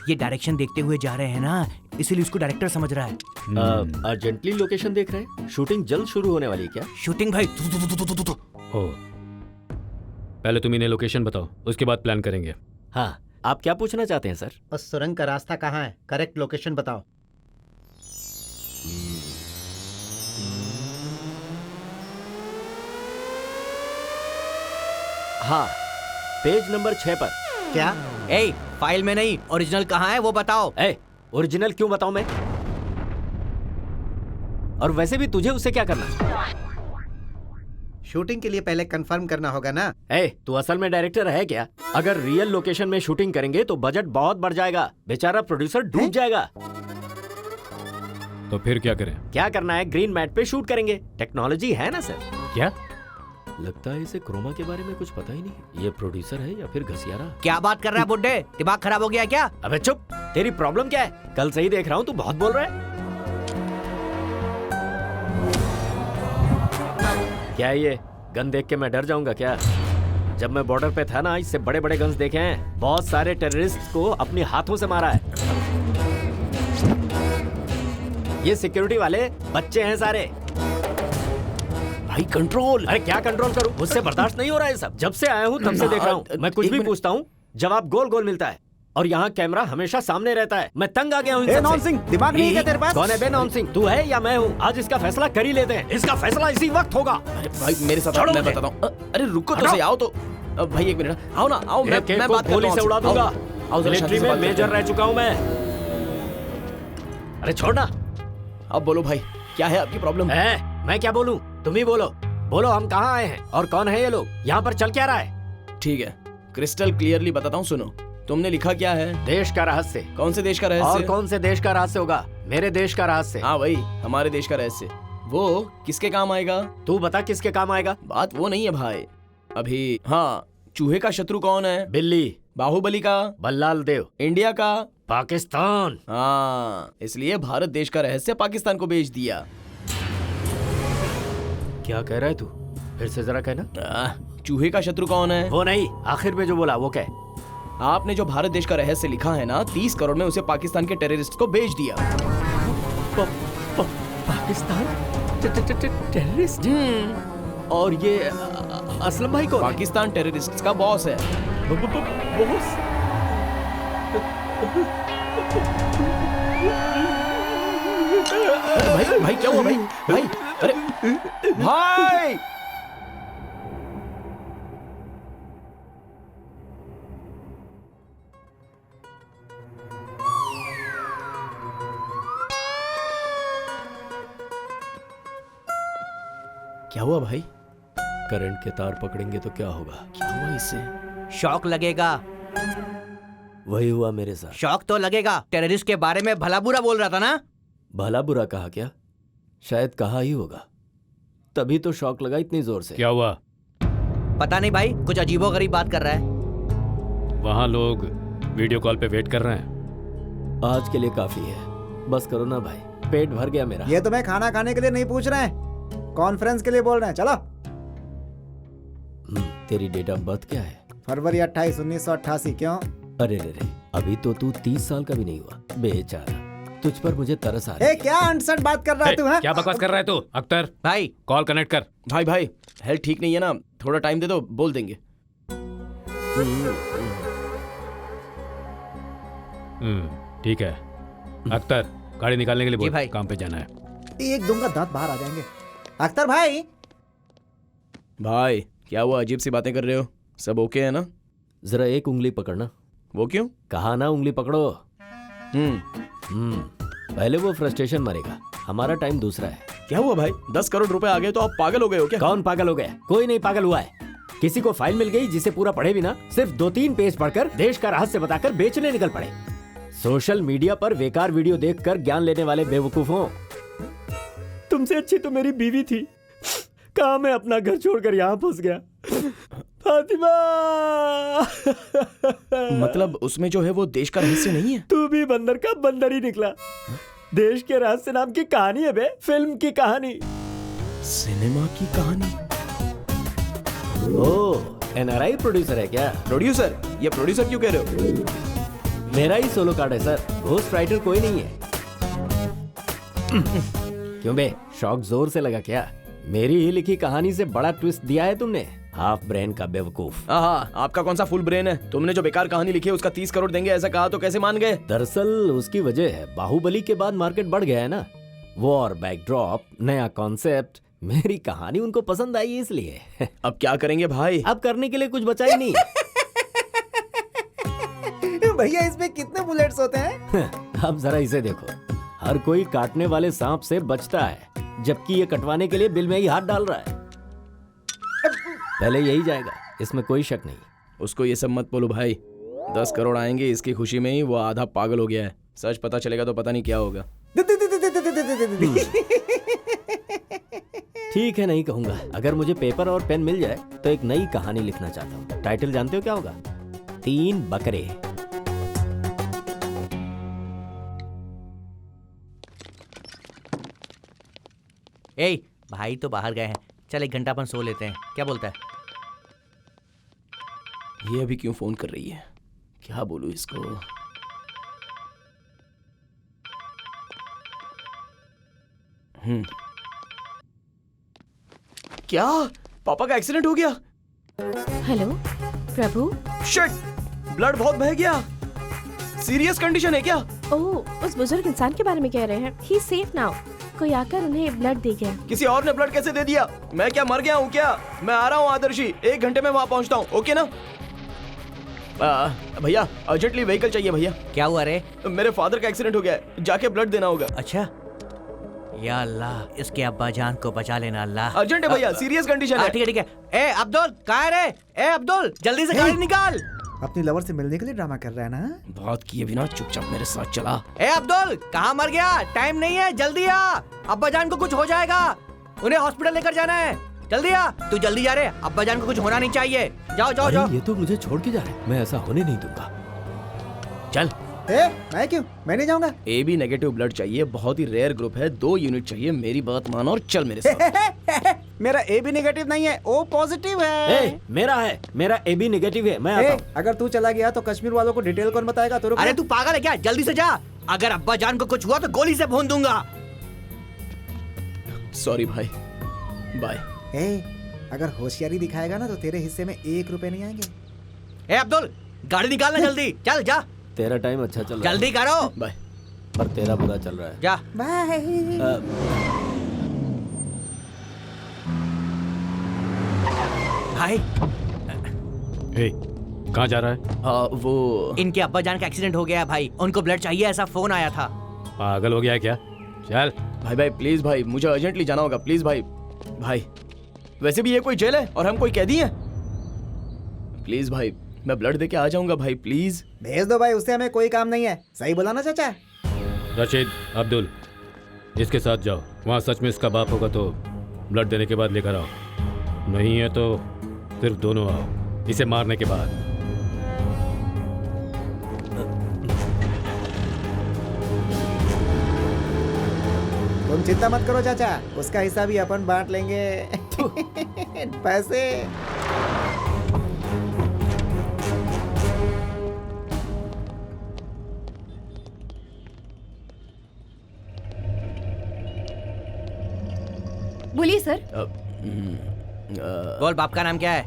L: ये डायरेक्शन देखते हुए जा रहे हैं ना, इसीलिए उसको डायरेक्टर समझ रहा है।
A: अर्जेंटली लोकेशन देख रहे हैं? शूटिंग जल्द शुरू होने वाली है क्या?
L: शूटिंग भाई
F: हो, पहले तुम इन्हें लोकेशन बताओ, उसके बाद प्लान करेंगे।
A: हाँ, आप क्या पूछना चाहते हैं सर?
J: उस सुरंग का रास्ता कहाँ है? करेक्ट लोकेशन बताओ।
A: हाँ, पेज नंबर 6 पर।
J: क्या?
L: ए, फाइल में नहीं, ओरिजिनल कहाँ है वो बताओ।
A: ए, ओरिजिनल क्यों बताऊं मैं? और वैसे भी तुझे उसे क्या करना?
J: शूटिंग के लिए पहले कंफर्म करना होगा ना।
A: ए, तू असल में डायरेक्टर है क्या? अगर रियल लोकेशन में शूटिंग करेंगे तो बजट बहुत बढ़ जाएगा, बेचारा प्रोड्यूसर डूब जाएगा।
F: तो फिर क्या करें?
A: क्या करना है, ग्रीन मैट पे शूट करेंगे, टेक्नोलॉजी है ना सर।
F: क्या?
A: लगता है इसे क्रोमा के बारे में कुछ पता ही नहीं। ये प्रोड्यूसर है या फिर घसियारा?
L: क्या बात कर रहा है बुड्ढे, दिमाग खराब हो गया क्या?
A: अबे चुप, तेरी प्रॉब्लम क्या है? कल से ही देख रहा हूँ तू बहुत बोल रहा है। क्या है ये? गन देख के मैं डर जाऊंगा क्या? जब मैं बॉर्डर पे था ना, इससे बड़े बड़े गन्स देखे हैं। बहुत सारे टेररिस्ट को अपने हाथों से मारा है। ये सिक्योरिटी वाले बच्चे हैं सारे। भाई कंट्रोल। अरे क्या कंट्रोल करूं? मुझसे बर्दाश्त नहीं हो रहा है सब। जब से आया हूं तब से देख रहा हूं। मैं कुछ भी पूछता हूं, जवाब गोल गोल मिलता है, और यहाँ कैमरा हमेशा सामने रहता है। मैं तंग आ गया हूँ।
G: नॉन सिंह, दिमाग नहीं है तेरे पास?
A: कौन है बे नॉन सिंह? तू है या मैं हूँ? आज इसका फैसला कर ही लेते हैं। इसका फैसला इसी वक्त होगा।
D: अरे भाई मेरे साथ मैं बताता हूँ। अरे रुको तो सही, आओ तो। भाई एक मिनट, आओ ना, आओ। मैं बात
A: गोली से उड़ा दूंगा। मिलिट्री में मेजर रह चुका हूँ मैं। अरे छोड़ना।
D: अब बोलो भाई, क्या है आपकी प्रॉब्लम?
A: मैं क्या बोलूं? तुम ही बोलो। बोलो, हम कहाँ आए हैं और कौन है ये लोग? यहाँ पर चल क्या रहा है?
D: ठीक है, क्रिस्टल क्लियरली बताता हूँ, सुनो। तुमने लिखा क्या है?
A: देश का रहस्य।
D: कौन से देश का रहस्य?
A: और कौन से देश का रहस्य होगा? मेरे देश का रहस्य।
D: हाँ भाई, हमारे देश का रहस्य। वो किसके काम आएगा?
A: तू बता किसके काम आएगा?
D: बात वो नहीं है भाई अभी। हाँ, चूहे का शत्रु कौन है?
A: बिल्ली।
D: बाहुबली का?
A: बल्लाल देव।
D: इंडिया का?
A: पाकिस्तान।
D: हाँ, इसलिए भारत देश का रहस्य पाकिस्तान को बेच दिया।
A: क्या कह रहा है तू? फिर से जरा कहना।
D: चूहे का शत्रु कौन है?
A: वो नहीं, आखिर में जो बोला वो कह।
D: आपने जो भारत देश का रहस्य लिखा है ना, 30 करोड़ में उसे पाकिस्तान के टेररिस्ट को बेच दिया।
A: पाकिस्तान टेररिस्ट? और ये असलम भाई को?
D: पाकिस्तान टेररिस्ट का बॉस है।
A: बॉस?
D: भाई भाई क्या हुआ भाई? भाई अरे भाई क्या हुआ भाई?
A: करंट के तार पकड़ेंगे तो क्या होगा?
D: क्या हुआ इससे?
L: शॉक लगेगा।
A: वही हुआ मेरे साथ।
L: शॉक तो लगेगा। टेररिस्ट के बारे में भला बुरा बोल रहा था ना?
A: भला बुरा कहा क्या? शायद कहा ही होगा, तभी तो शॉक लगा इतनी जोर से।
F: क्या हुआ?
L: पता नहीं भाई, कुछ अजीबोगरीब बात कर रहा है।
F: वहाँ लोग वीडियो कॉल पे वेट कर रहे हैं।
A: आज के लिए काफी है, बस करो ना भाई, पेट भर गया मेरा।
G: ये तुम्हें खाना खाने के लिए नहीं पूछ रहे हैं, कॉन्फ्रेंस के लिए बोल रहे हैं। चलो।
A: तेरी डेट ऑफ बर्थ क्या है?
G: फरवरी 28, 1988। क्यों?
A: अरे रे, अभी तो तू 30 साल का भी नहीं हुआ। बेचारा, तुझ पर मुझे तरस आ रहा है।
G: क्या अनसट बात कर रहा है तू?
F: क्या बकवास कर रहा है तू? अख्तर
L: भाई
F: कॉल कनेक्ट कर।
D: भाई हेल्थ ठीक नहीं है ना, थोड़ा टाइम दे दो, बोल देंगे।
F: ठीक है अख्तर, गाड़ी निकालने के लिए बोल,
L: भाई।
F: काम पे जाना है।
G: एक दूंगा दांत बाहर आ जाएंगे। अख्तर भाई।
D: भाई क्या हुआ, अजीब सी बातें कर रहे हो? सब ओके है ना?
A: जरा एक उंगली पकड़ना।
D: वो क्यों?
A: कहा ना उंगली पकड़ो। पहले वो फ्रस्ट्रेशन मरेगा, हमारा टाइम दूसरा है।
D: क्या हुआ भाई? 10 करोड़ रुपए आ गए तो आप पागल हो गए हो क्या?
A: कौन पागल हो गया? कोई नहीं पागल हुआ है। किसी को फाइल मिल गई जिसे पूरा पढ़े बिना सिर्फ 2-3 पेज पढ़कर देश का रहस्य बताकर बेचने निकल पड़े। सोशल मीडिया पर बेकार वीडियो देखकर ज्ञान लेने वाले बेवकूफों। तुमसे अच्छी तो मेरी बीवी थी, कहाँ मैं अपना घर छोड़कर यहाँ फंस गया। फातिमा
D: मतलब उसमें जो है वो देश का रहस्य नहीं है।
A: तू भी बंदर का बंदर ही निकला। देश के रहस्य नाम की कहानी है बे, फिल्म की कहानी,
D: सिनेमा की कहानी।
A: ओह, एनआरआई प्रोड्यूसर है क्या?
D: प्रोड्यूसर? ये प्रोड्यूसर क्यों कह रहे हो?
A: मेरा ही सोलो कार्ड है सर, घोस्ट राइटर कोई नहीं है। क्यों बे, शौक जोर से लगा क्या? मेरी ही लिखी कहानी से बड़ा ट्विस्ट दिया है तुमने, हाफ ब्रेन का बेवकूफ।
D: हाँ, आपका कौन सा फुल ब्रेन है? तुमने जो बेकार कहानी लिखी है उसका 30 करोड़ देंगे ऐसा कहा तो कैसे मान गए?
A: दरअसल उसकी वजह है बाहुबली के बाद मार्केट बढ़ गया है ना, वॉर बैकड्रॉप, नया कॉन्सेप्ट, मेरी कहानी उनको पसंद आई इसलिए।
D: अब क्या करेंगे भाई?
A: अब करने के लिए कुछ बचा ही नहीं।
G: भैया इसमें कितने बुलेट्स होते हैं?
A: अब जरा इसे देखो, हर कोई काटने वाले सांप से बचता है, जबकि ये कटवाने के लिए बिल में ही हाथ डाल रहा है। पहले यही जाएगा, इसमें कोई शक नहीं।
D: उसको ये सब मत बोलो भाई, 10 करोड़ आएंगे इसकी खुशी में ही वो आधा पागल हो गया है। सच पता चलेगा तो पता नहीं क्या होगा।
A: ठीक है, नहीं कहूंगा। अगर मुझे पेपर और पेन मिल जाए तो एक नई कहानी लिखना चाहता हूँ। टाइटल जानते हो क्या होगा? 3 बकरे।
L: ए भाई तो बाहर गए हैं, चल 1 घंटा अपन सो लेते हैं, क्या बोलता है?
D: ये अभी क्यों फोन कर रही है? क्या बोलूं इसको? क्या पापा का एक्सीडेंट हो गया?
C: हेलो प्रभु।
D: शिट, ब्लड बहुत बह गया। सीरियस कंडीशन है क्या?
C: ओह, उस बुजुर्ग इंसान के बारे में कह रहे हैं। ही सेफ नाउ। कोई आकर उन्हें ब्लड दे गया।
D: किसी और ने ब्लड कैसे दे दिया? मैं क्या मर गया हूँ क्या? मैं आ रहा हूँ आदर्शी, 1 घंटे में वहाँ पहुँचता हूँ, ओके ना? भैया अर्जेंटली व्हीकल चाहिए भैया।
L: क्या हुआ रे?
D: मेरे फादर का एक्सीडेंट हो गया है, जाके ब्लड देना होगा।
L: अच्छा, या अल्लाह, इसके अब्बा जान को बचा लेना अल्लाह।
D: अर्जेंट है भैया, सीरियस कंडीशन है।
L: ठीक है ठीक है। ए अब्दुल, कहाँ है रे? ए अब्दुल, जल्दी से गाड़ी निकाल।
G: अपनी लवर से मिलने के लिए ड्रामा कर रहा है ना?
D: बात किए बिना चुपचाप मेरे साथ चला।
L: ए अब्दुल, कहाँ मर गया? टाइम नहीं है, जल्दी आ। अब्बा जान को कुछ हो जाएगा, उन्हें हॉस्पिटल लेकर जाना है। जल्दी आ, तू जल्दी जा रे, अब्बा जान को कुछ होना नहीं चाहिए। जाओ जाओ जाओ।
A: ये तो मुझे छोड़ के जा रहे हैं, मैं ऐसा होने नहीं दूंगा। चल।
G: मैं क्यों? मैं नहीं जाऊंगा।
D: AB नेगेटिव ब्लड चाहिए, बहुत ही रेयर ग्रुप है, 2 यूनिट चाहिए। मेरी बात मान और चल मेरे साथ।
G: मेरा AB नेगेटिव नहीं है, O पॉजिटिव है।
A: मेरा है, मेरा AB नेगेटिव है, मैं आता हूं।
G: अगर तू चला गया तो कश्मीर वालों को डिटेल कौन बताएगा? तो
L: अरे तू पागल है क्या? जल्दी से जा, अगर अब्बा जान को कुछ हुआ तो गोली से भून दूंगा।
D: सॉरी भाई, बाय।
G: अगर होशियारी दिखाएगा ना तो तेरे हिस्से में 1 रुपए नहीं आएंगे।
L: ए अब्दुल, गाड़ी निकालना जल्दी, चल जा।
A: तेरा टाइम अच्छा चल रहा है,
L: जल्दी करो।
D: बाय।
A: पर तेरा बुरा चल रहा है।
L: जा
G: बाय।
L: भाई
F: कहाँ जा रहा है?
D: वो
L: इनके अब्बा जान का एक्सीडेंट हो गया है भाई, उनको ब्लड चाहिए, ऐसा फोन आया था।
F: पागल हो गया है क्या? चल
D: भाई प्लीज भाई, मुझे अर्जेंटली जाना होगा, प्लीज भाई। भाई वैसे भी ये कोई जेल है और हम कोई कैदी हैं। प्लीज भाई, मैं ब्लड दे के आ जाऊंगा भाई, प्लीज
G: भेज दो भाई, उससे हमें कोई काम नहीं है। सही बोला ना चाचा?
F: रशीद, अब्दुल, इसके साथ जाओ, वहाँ सच में इसका बाप होगा तो ब्लड देने के बाद लेकर आओ, नहीं है तो सिर्फ दोनों आओ, इसे मारने के बाद।
G: तुम चिंता मत करो चाचा, उसका हिस्सा भी अपन बांट लेंगे। पैसे
E: बोलिए सर।
L: बोल, बाप का नाम क्या है?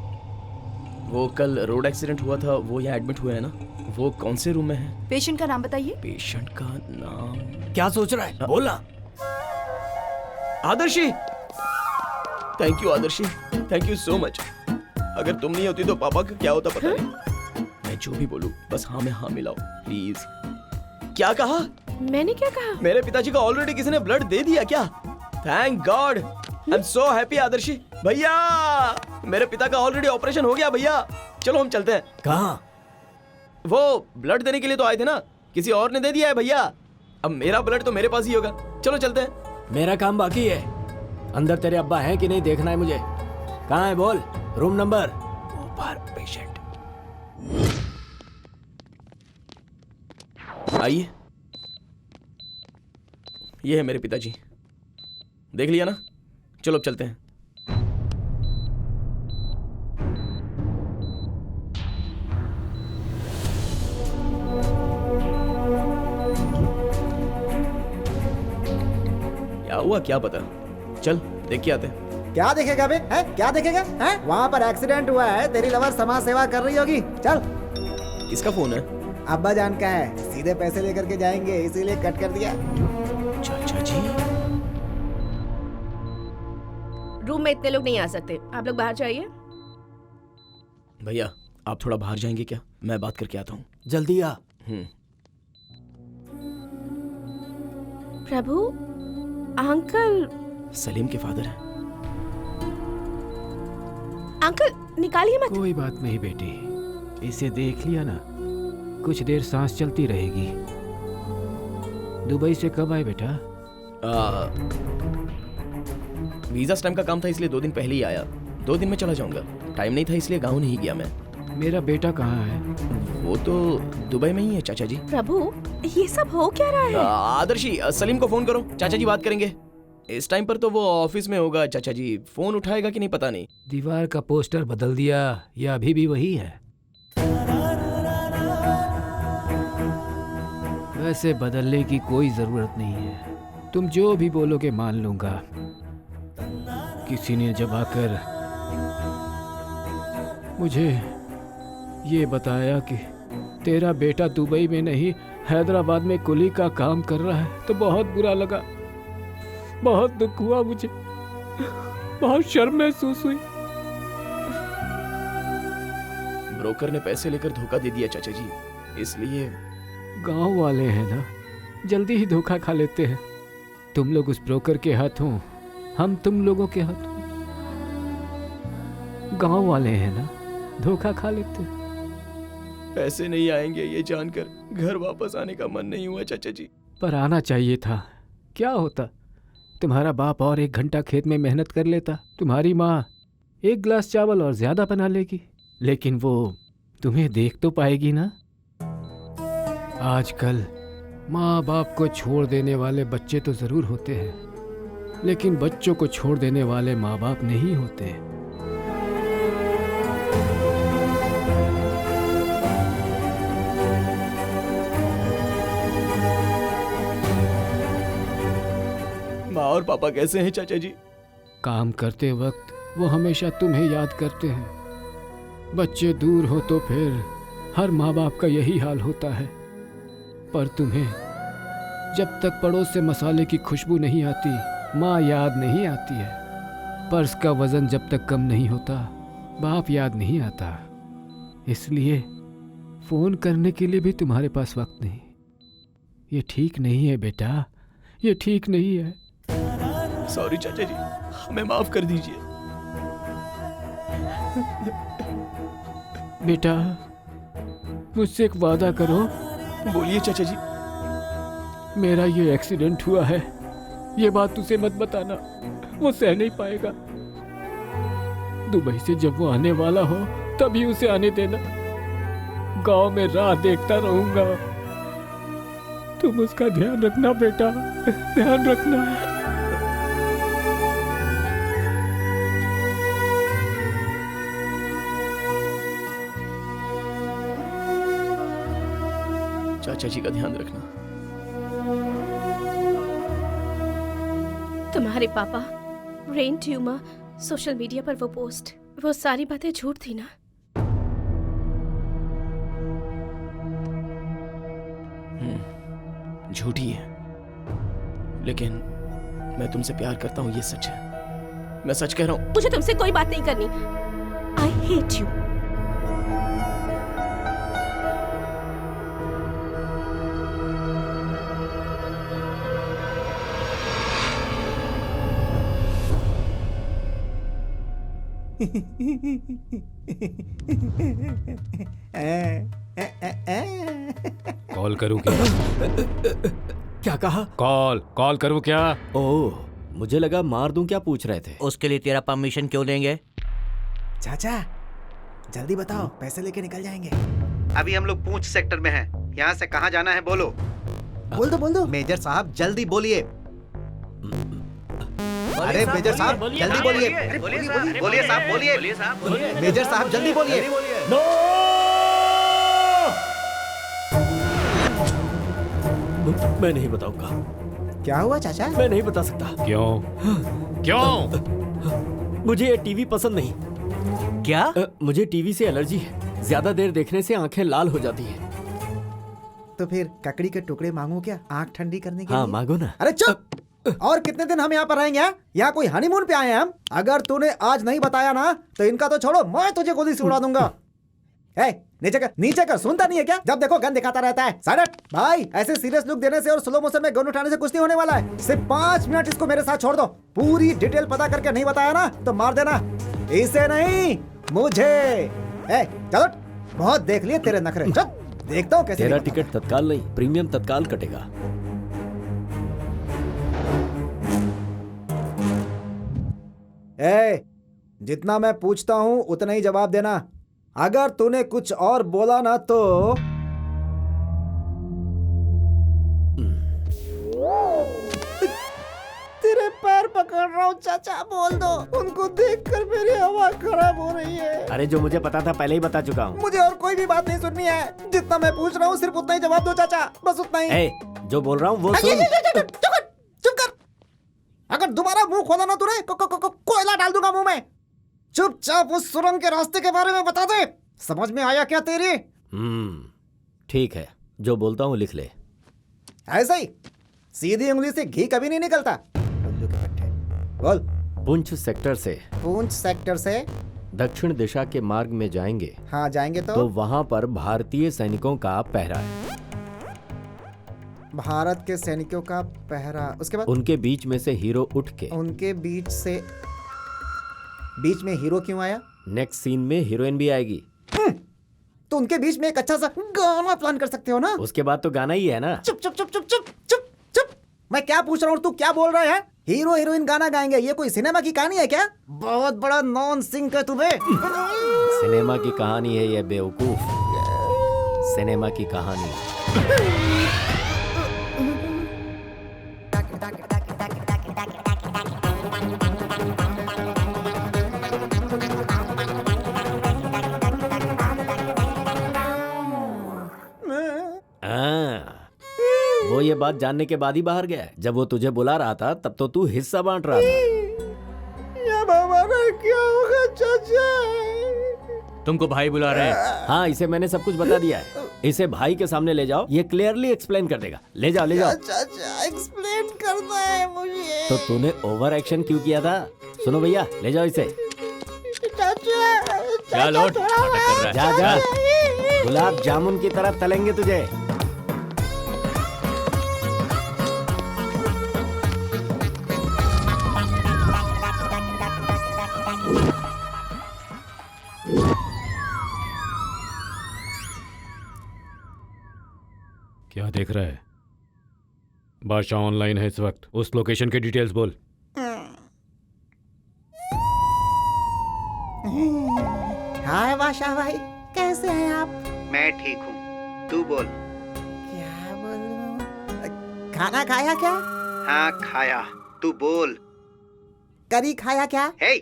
D: वो कल रोड एक्सीडेंट हुआ था, वो यहाँ एडमिट हुए हैं ना, वो कौन से रूम में है?
E: पेशेंट का नाम बताइए।
D: पेशेंट का नाम
A: क्या सोच रहा है? बोलना।
D: Adarshi. Thank you Adarshi, thank you so much. अगर तुम नहीं होती तो पापा का क्या होता पता नहीं। मैं जो भी बोलूं बस हाँ में हाँ मिलाओ प्लीज। क्या कहा?
C: मैंने क्या कहा?
D: मेरे पिताजी को ऑलरेडी किसी ने ब्लड दे दिया क्या? Thank God, I am so happy Adarshi. भैया मेरे पिता का ऑलरेडी ऑपरेशन हो गया भैया, चलो हम चलते हैं।
A: कहाँ?
D: वो ब्लड देने के लिए तो आए थे ना, किसी और ने दे दिया है भैया। अब मेरा ब्लड तो मेरे पास ही होगा, चलो चलते हैं।
A: मेरा काम बाकी है। अंदर तेरे अब्बा हैं कि नहीं देखना है मुझे। कहाँ है बोल? Room number.
D: ऊपर पेशेंट। आइए, ये है मेरे पिताजी, देख लिया ना, चलो अब चलते हैं। क्या हुआ क्या पता, चल देख के आते हैं।
G: क्या देखेगा बे? हैं? क्या देखेगा? हैं? वहाँ पर एक्सीडेंट हुआ है, तेरी लवर समाज सेवा कर रही होगी। चल।
D: किसका फोन है?
G: अब्बा जान का है, सीधे पैसे लेकर के जाएंगे, इसीलिए कट कर दिया।
D: चाचा जी,
C: रूम में इतने लोग नहीं आ सकते, आप लोग बाहर जाइए।
D: भैया आप थोड़ा बाहर जाएंगे क्या? मैं बात करके आता हूँ।
A: जल्दी आ।
C: प्रभु, अंकल।
D: सलीम के फादर हैं।
C: अंकल निकालिए मत।
N: कोई बात नहीं बेटी, इसे देख लिया ना, कुछ देर सांस चलती रहेगी। दुबई से कब आए बेटा?
D: वीजा स्टैम्प का काम था इसलिए 2 दिन पहले ही आया। 2 दिन में चला जाऊंगा, टाइम नहीं था इसलिए गाँव नहीं गया मैं।
N: मेरा बेटा कहाँ है?
D: वो तो दुबई में ही है चाचा जी।
C: प्रभु, ये सब हो क्या रहा है?
D: आदर्शी, सलीम को फोन करो, चाचा जी बात करेंगे। इस टाइम पर तो वो ऑफिस में होगा चाचा जी, फोन उठाएगा कि नहीं पता नहीं।
N: दीवार का पोस्टर बदल दिया या अभी भी वही है? वैसे बदलने की कोई जरूरत नहीं है, तुम जो भी बोलोगे मान लूंगा। किसी ने जब आकर मुझे ये बताया कि तेरा बेटा दुबई में नहीं हैदराबाद में कुली का काम कर रहा है तो बहुत बुरा लगा, बहुत दुख हुआ मुझे, बहुत शर्म महसूस हुई।
D: ब्रोकर ने पैसे लेकर धोखा दे दिया चाचा जी, इसलिए।
N: गांव वाले हैं ना, जल्दी ही धोखा खा लेते हैं। तुम लोग उस ब्रोकर के हाथों, हम तुम लोगों के हाथों। गांव वाले हैं ना, धोखा खा लेते हैं।
D: पैसे नहीं आएंगे ये जानकर घर वापस आने का मन नहीं हुआ चाचा जी।
N: पर आना चाहिए था, क्या होता तुम्हारा बाप और 1 घंटा खेत में मेहनत कर लेता, तुम्हारी माँ 1 गिलास चावल और ज्यादा बना लेगी, लेकिन वो तुम्हें देख तो पाएगी ना। आजकल माँ बाप को छोड़ देने वाले बच्चे तो जरूर होते हैं, लेकिन बच्चों को छोड़ देने वाले माँ बाप नहीं होते।
D: माँ और पापा कैसे हैं चाचा जी?
N: काम करते वक्त वो हमेशा तुम्हें याद करते हैं। बच्चे दूर हो तो फिर हर माँ बाप का यही हाल होता है। पर तुम्हें जब तक पड़ोस से मसाले की खुशबू नहीं आती, माँ याद नहीं आती है। पर्स का वजन जब तक कम नहीं होता, बाप याद नहीं आता। इसलिए फोन करने के लिए भी तुम्हारे पास वक्त नहीं। ये ठीक नहीं है बेटा, ये ठीक नहीं है।
D: सॉरी चाचा जी, हमें माफ कर दीजिए।
N: बेटा मुझसे एक वादा करो।
D: बोलिए चाचा जी।
N: मेरा ये एक्सीडेंट हुआ है, ये बात उसे मत बताना, वो सह नहीं पाएगा। दुबई से जब वो आने वाला हो तभी उसे आने देना। गांव में राह देखता रहूंगा। तुम उसका ध्यान रखना बेटा, ध्यान रखना।
D: चाचा जी का ध्यान रखना।
C: तुम्हारे पापा, ब्रेन ट्यूमर, सोशल मीडिया पर वो पोस्ट, वो सारी बातें झूठ थी ना?
D: झूठी है, लेकिन मैं तुमसे प्यार करता हूँ, ये सच है। मैं सच कह रहा हूँ।
C: मुझे तुमसे कोई बात नहीं करनी। I hate you.
F: कॉल करूं क्या?
A: क्या कहा?
F: कॉल करूं क्या?
A: ओह, मुझे लगा मार दूं क्या पूछ रहे थे।
L: उसके लिए तेरा परमिशन क्यों लेंगे?
G: चाचा जल्दी बताओ, पैसे लेके निकल जाएंगे।
J: अभी हम लोग पूंछ सेक्टर में हैं। यहाँ से कहाँ जाना है बोलो।
G: बोल दो।
J: मेजर साहब जल्दी बोलिए। अरे मेजर साहब जल्दी बोलिए। बोलिए साहब, बोलिए। मेजर साहब जल्दी बोलिए।
A: मैं नहीं बताऊंगा।
G: क्या हुआ चाचा?
A: मैं नहीं बता सकता।
F: क्यों?
A: मुझे ये टीवी पसंद नहीं।
L: क्या?
A: मुझे टीवी से एलर्जी है। ज्यादा देर देखने से आंखें लाल हो जाती हैं।
G: तो फिर ककड़ी के टुकड़े मांगू क्या, आंख ठंडी करने के
A: हाँ
G: लिए?
A: मांगो ना।
G: अरे चुप। और कितने दिन हम यहाँ पर रहेंगे? यहाँ कोई हनीमून पे आए हैं हम? अगर तूने आज नहीं बताया ना तो इनका तो छोड़ो, मैं तुझे गोली से उड़ा दूंगा। नीचे कर, सुनता नहीं है क्या? जब देखो गन दिखाता रहता है। साइलेंट भाई, ऐसे सीरियस लुक देने से और स्लो मोशन में गन उठाने से कुछ नहीं होने वाला है। सिर्फ 5 मिनट इसको मेरे साथ छोड़ दो। पूरी डिटेल पता करके नहीं बताया ना तो मार देना। इसे नहीं, मुझे। चलो, बहुत देख लिए तेरे नखरे। चल देखता हूँ कैसे।
A: तेरा टिकट तत्काल नहीं, प्रीमियम तत्काल कटेगा।
G: जितना मैं पूछता हूँ उतना ही जवाब देना। अगर तूने कुछ और बोला ना तो तेरे पैर पकड़ रहा हूँ चाचा, बोल दो। उनको देखकर मेरी हवा खराब हो रही है।
A: अरे जो मुझे पता था पहले ही बता चुका हूँ।
G: मुझे और कोई भी बात नहीं सुननी है। जितना मैं पूछ रहा हूँ सिर्फ उतना ही जवाब दो चाचा, बस उतना ही।
A: जो बोल रहा हूँ वो सुन।
G: चुप कर। अगर दोबारा मुंह खोला ना तूने कोयला डाल दूंगा मुंह में। चुपचाप उस सुरंग के रास्ते के बारे में बता दे। समझ में आया क्या तेरी?
A: ठीक है, जो बोलता हूँ लिख ले।
G: ऐसा ही सीधी उंगली से घी कभी नहीं निकलता। उल्लू के पट्टे। बोल।
A: पुंछ सेक्टर से।
G: पुंछ सेक्टर से
A: दक्षिण दिशा के मार्ग में जाएंगे।
G: हाँ जाएंगे तो
A: वहाँ पर भारतीय सैनिकों का पहरा है।
G: भारत के सैनिकों का पहरा। उसके बाद
A: उनके बीच में से हीरो उठ के।
G: उनके बीच में हीरो क्यों आया?
A: नेक्स्ट सीन में हीरोइन भी आएगी।
G: तो उनके बीच में एक अच्छा सा गाना प्लान कर सकते हो ना?
A: उसके बाद तो गाना ही है ना।
G: चुप चुप चुप चुप चुप चुप चुप। मैं क्या पूछ रहा हूँ, तू क्या बोल रहा है? हीरो हीरोइन गाना गाएंगे, ये कोई सिनेमा की कहानी है क्या? बहुत बड़ा नॉन सिंक है तुम्हें।
A: सिनेमा की कहानी है ये बेवकूफ। सिनेमा की कहानी। वो ये बात जानने के बाद ही बाहर गया है। जब वो तुझे बुला रहा था तब तो तू हिस्सा बांट रहा था।
G: अब हमारा क्या होगा चाचा?
D: तुमको भाई बुला रहे हैं।
A: हाँ, इसे मैंने सब कुछ बता दिया है। इसे भाई के सामने ले जाओ, ये क्लियरली एक्सप्लेन कर देगा। ले जाओ ले जाओ।
G: चाचा एक्सप्लेन करना है मुझे।
A: तो तूने ओवर एक्शन क्यों किया था? सुनो भैया, ले जाओ इसे।
D: क्या लोट
A: जा जा, गुलाब जामुन की तरफ तलेंगे तुझे।
F: क्या देख रहा है? बादशाह ऑनलाइन है इस वक्त। उस लोकेशन के डिटेल्स बोल।
G: हाय बादशाह भाई, कैसे हैं आप?
J: मैं ठीक हूँ, तू बोल।
G: क्या बोलूं? खाना खाया क्या?
J: हाँ खाया, तू बोल।
G: करी खाया क्या?
J: हे,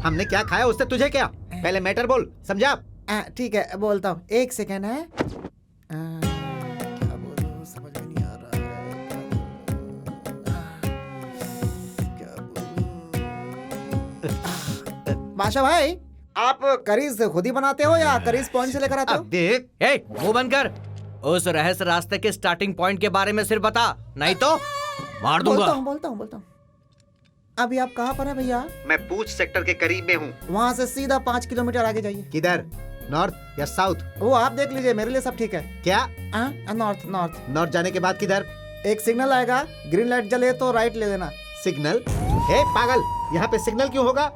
J: हमने क्या खाया उससे तुझे क्या? पहले मैटर बोल, समझा?
G: ठीक है बोलता हूँ, 1 सेकेंड है। क्या बोलूं, समझ में नहीं आ रहा है। क्या बोलूं? बादशाह भाई, आप करीज खुद ही बनाते हो या करीज पॉइंट से लेकर आते हो?
J: देख,
L: मुंह बंद कर। उस रहस्य रास्ते के स्टार्टिंग पॉइंट के बारे में सिर्फ बता, नहीं तो मार दूंगा।
G: बोलता हूँ। अभी आप कहाँ पर हैं भैया?
J: मैं पूंछ सेक्टर के करीब में हूँ।
G: वहाँ से सीधा 5 किलोमीटर आगे जाइए।
J: किधर? नॉर्थ या साउथ?
G: वो आप देख लीजिए, मेरे लिए सब ठीक है।
J: क्या?
G: नॉर्थ।
J: नॉर्थ जाने के बाद किधर?
G: एक सिग्नल आएगा, ग्रीन लाइट जले तो राइट ले लेना।
J: सिग्नल? हे पागल, यहाँ पे सिग्नल क्यों होगा?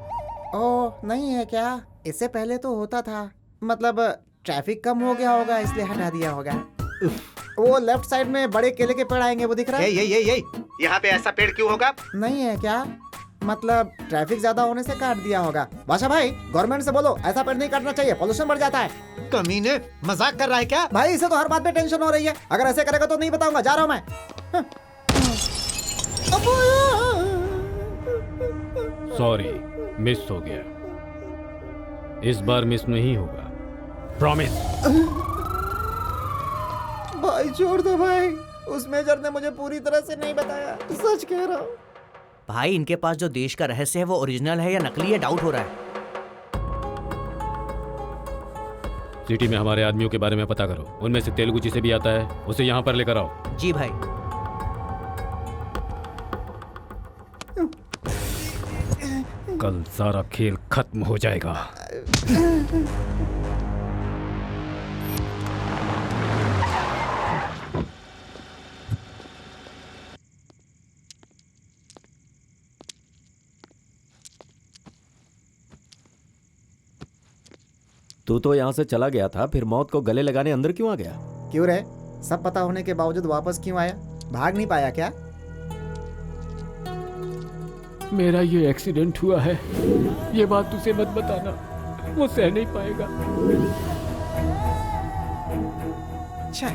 G: ओह नहीं है क्या? इससे पहले तो होता था, मतलब ट्रैफिक कम हो गया होगा इसलिए हटा दिया होगा। वो लेफ्ट साइड में बड़े केले के पेड़ आएंगे, वो दिख रहा है?
J: ये यहाँ पे ऐसा पेड़ क्यों होगा?
G: नहीं है क्या? मतलब ट्रैफिक ज्यादा होने से काट दिया होगा। बादशाह भाई, गवर्नमेंट से बोलो ऐसा पेड़ नहीं काटना चाहिए, पोल्यूशन बढ़ जाता है।
J: कमीने, मजाक कर रहा है क्या?
G: भाई इसे तो हर बात पे टेंशन हो रही है, अगर ऐसे करेगा तो नहीं बताऊंगा, जा रहा हूँ मैं।
F: सॉरी, मिस हो गया। इस बार मिस नहीं होगा, प्रॉमिस।
G: भाई छोड़ दो भाई, उस मेजर ने मुझे पूरी तरह से नहीं बताया, सच कह रहा हूँ।
L: भाई इनके पास जो देश का रहस्य है वो ओरिजिनल है या नकली है, डाउट हो रहा है।
F: सिटी में हमारे आदमियों के बारे में पता करो, उनमें से तेलुगु जिसे भी आता है उसे यहाँ पर लेकर आओ।
L: जी भाई।
F: कल सारा खेल खत्म हो जाएगा।
A: तू तो यहाँ से चला गया था, फिर मौत को गले लगाने अंदर क्यों आ गया?
G: क्यों रे, सब पता होने के बावजूद वापस क्यों आया? भाग नहीं पाया क्या?
N: मेरा ये एक्सीडेंट हुआ है, ये बात तुझे मत बताना, वो सह नहीं पाएगा।
G: अच्छा,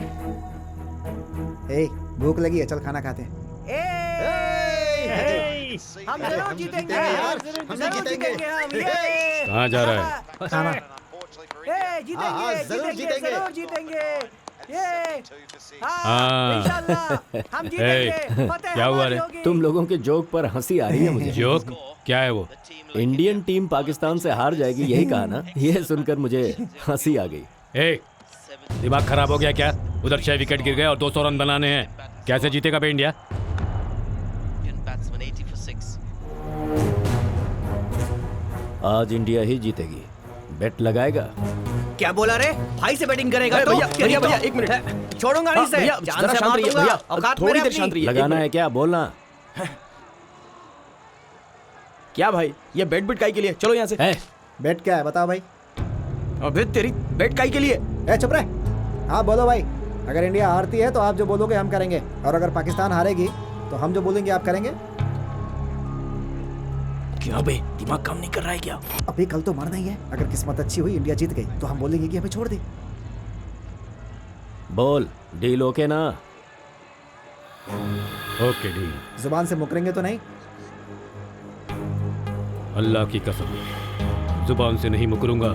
G: भूख लगी है, चल खाना खाते हैं।
L: हम जरूर जीतेंगे यार, हम जरूर जीतेंगे हम। ये
F: कहाँ जा रहा है?
G: खाना।
L: जरूर जीतेंगे ये।
F: हाँ।
L: इंशाल्लाह हम जीतेंगे।
A: क्या हुआ रे? तुम लोगों के जोक पर हंसी आ रही है मुझे।
F: जोक क्या है वो?
A: इंडियन टीम पाकिस्तान से हार जाएगी, यही कहा ना? ये सुनकर मुझे हंसी आ गई।
F: दिमाग खराब हो गया क्या? उधर 6 विकेट गिर गए और 200 रन बनाने हैं, कैसे जीतेगा बे इंडिया?
A: आज इंडिया ही जीतेगी, बेट लगाएगा?
L: क्या बोला रे? भाई से बैटिंग करेगा तो?
D: भैया एक मिनट,
L: छोड़ूंगा नहीं से, जान से मार दूंगा। औकात
D: थोड़ी
L: मेरे
D: देर शांत
L: अपनी।
D: रहिए।
A: लगाना है क्या? बोलना।
D: क्या भाई, ये बेट बिट काई के लिए? चलो यहाँ से।
G: बेट क्या है बताओ भाई?
D: अबे तेरी बेट काई के लिए?
G: चुप रहे। हाँ बोलो भाई, अगर इंडिया हारती है तो आप जो बोलोगे हम करेंगे, और अगर पाकिस्तान हारेगी तो हम जो बोलेंगे आप करेंगे।
L: क्या बे, दिमाग काम नहीं कर रहा है क्या?
G: अभी कल तो मरना ही है, अगर किस्मत अच्छी हुई इंडिया जीत गई तो हम बोलेंगे कि हमें छोड़ दे।
A: बोल, डील ओके ना?
F: Okay deal.
G: जुबान से मुकरेंगे तो नहीं?
F: अल्लाह की कसम, जुबान से नहीं मुकरूंगा।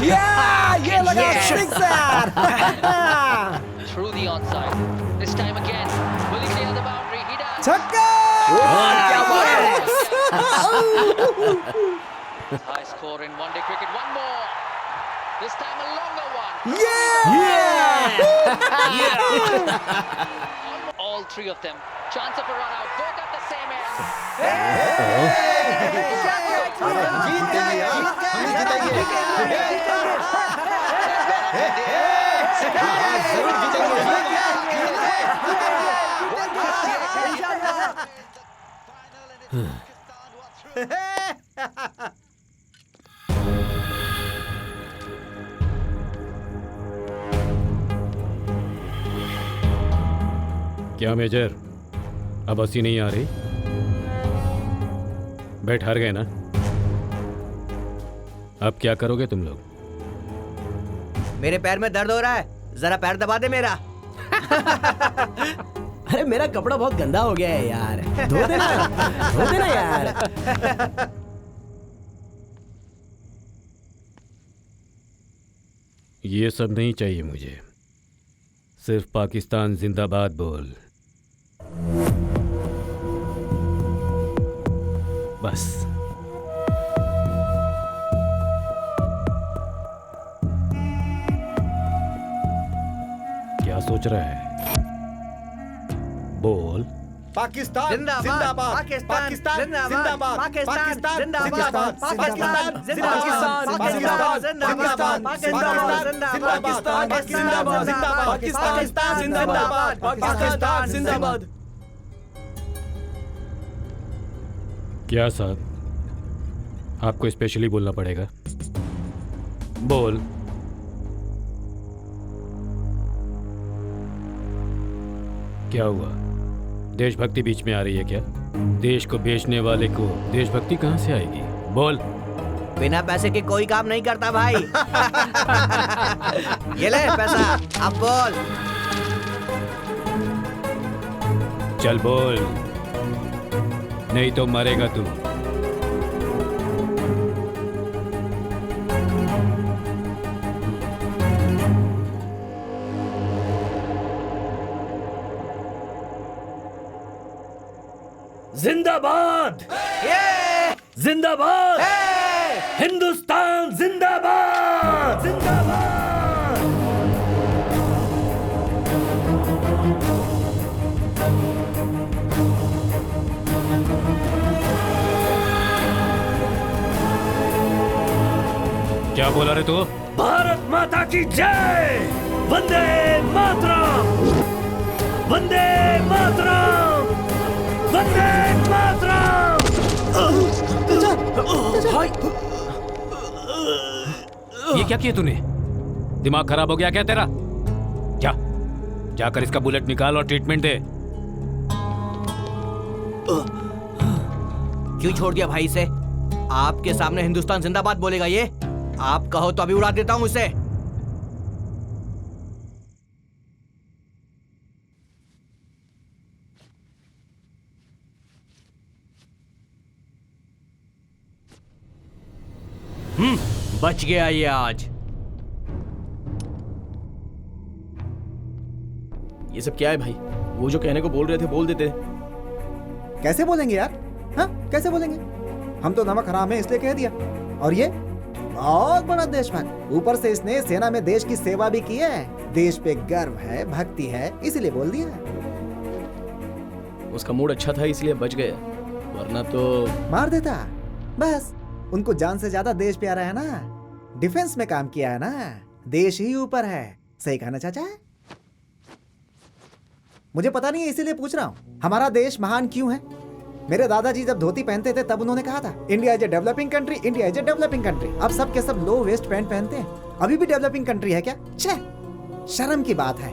G: ये लगा sixer.
O: Through the onside. This time again. Will he clear the boundary? He does.
G: छक्का!
O: क्या बात है? High score in one-day cricket. One more. This time a longer one. All three of them. Chance of a run out. Both at the same end.
F: क्या major, अब हंसी नहीं आ रही? बैठ हार गए ना? अब क्या करोगे तुम लोग?
L: मेरे पैर में दर्द हो रहा है, जरा पैर दबा दे मेरा।
D: अरे मेरा कपड़ा बहुत गंदा हो गया है यार, धो देना यार।
F: ये सब नहीं चाहिए मुझे, सिर्फ पाकिस्तान जिंदाबाद बोल, बस। क्या सोच रहा है? बोल।
J: पाकिस्तान
L: जिंदाबाद,
J: जिंदाबाद,
L: पाकिस्तान
J: पाकिस्तान
L: जिंदाबाद,
J: जिंदाबाद,
L: पाकिस्तान
J: पाकिस्तान
L: जिंदाबाद,
J: पाकिस्तान
L: पाकिस्तान जिंदाबाद,
D: पाकिस्तान जिंदाबाद, पाकिस्तान जिंदाबाद।
F: क्या साहब, आपको स्पेशली बोलना पड़ेगा? बोल। क्या हुआ? देशभक्ति बीच में आ रही है क्या? देश को बेचने वाले को देशभक्ति कहां से आएगी? बोल।
L: बिना पैसे के कोई काम नहीं करता भाई। ये ले पैसा, अब बोल।
F: चल बोल, नहीं तो मरेगा तू।
M: जिंदाबाद, जिंदाबाद, हिंदुस्तान जिंदाबाद, जिंदाबाद।
F: क्या बोला रे तू?
M: भारत माता की जय, वंदे मातरम, वंदे मातरम, वंदे मातरम।
F: ये क्या किया तूने? दिमाग खराब हो गया क्या तेरा? जा, जाकर इसका बुलेट निकाल और ट्रीटमेंट दे।
L: क्यों छोड़ दिया भाई इसे? आपके सामने हिंदुस्तान जिंदाबाद बोलेगा ये? आप कहो तो अभी उड़ा देता हूं उसे। बच गया ये आज।
D: ये सब क्या है भाई? वो जो कहने को बोल रहे थे बोल देते।
G: कैसे बोलेंगे यार? हाँ, कैसे बोलेंगे? हम तो नमक हराम है इसलिए कह दिया। और ये बहुत बड़ा देशभक्त, ऊपर से इसने सेना में देश की सेवा भी की है। देश पे गर्व है, भक्ति है, इसीलिए बोल दिया।
D: उसका मूड अच्छा था इसलिए बच गया, वरना तो
G: मार देता। बस उनको जान से ज्यादा देश प्यारा है ना, डिफेंस में काम किया है ना, देश ही ऊपर है। सही कहा ना चाचा? मुझे पता नहीं है इसीलिए पूछ रहा हूँ, हमारा देश महान क्यों है? मेरे दादाजी जब धोती पहनते थे तब उन्होंने कहा था India is a developing country, India is a developing country. अब सब के सब लो वेस्ट पैंट पहनते हैं। अभी भी डेवलपिंग कंट्री है क्या? छे, शर्म की बात है।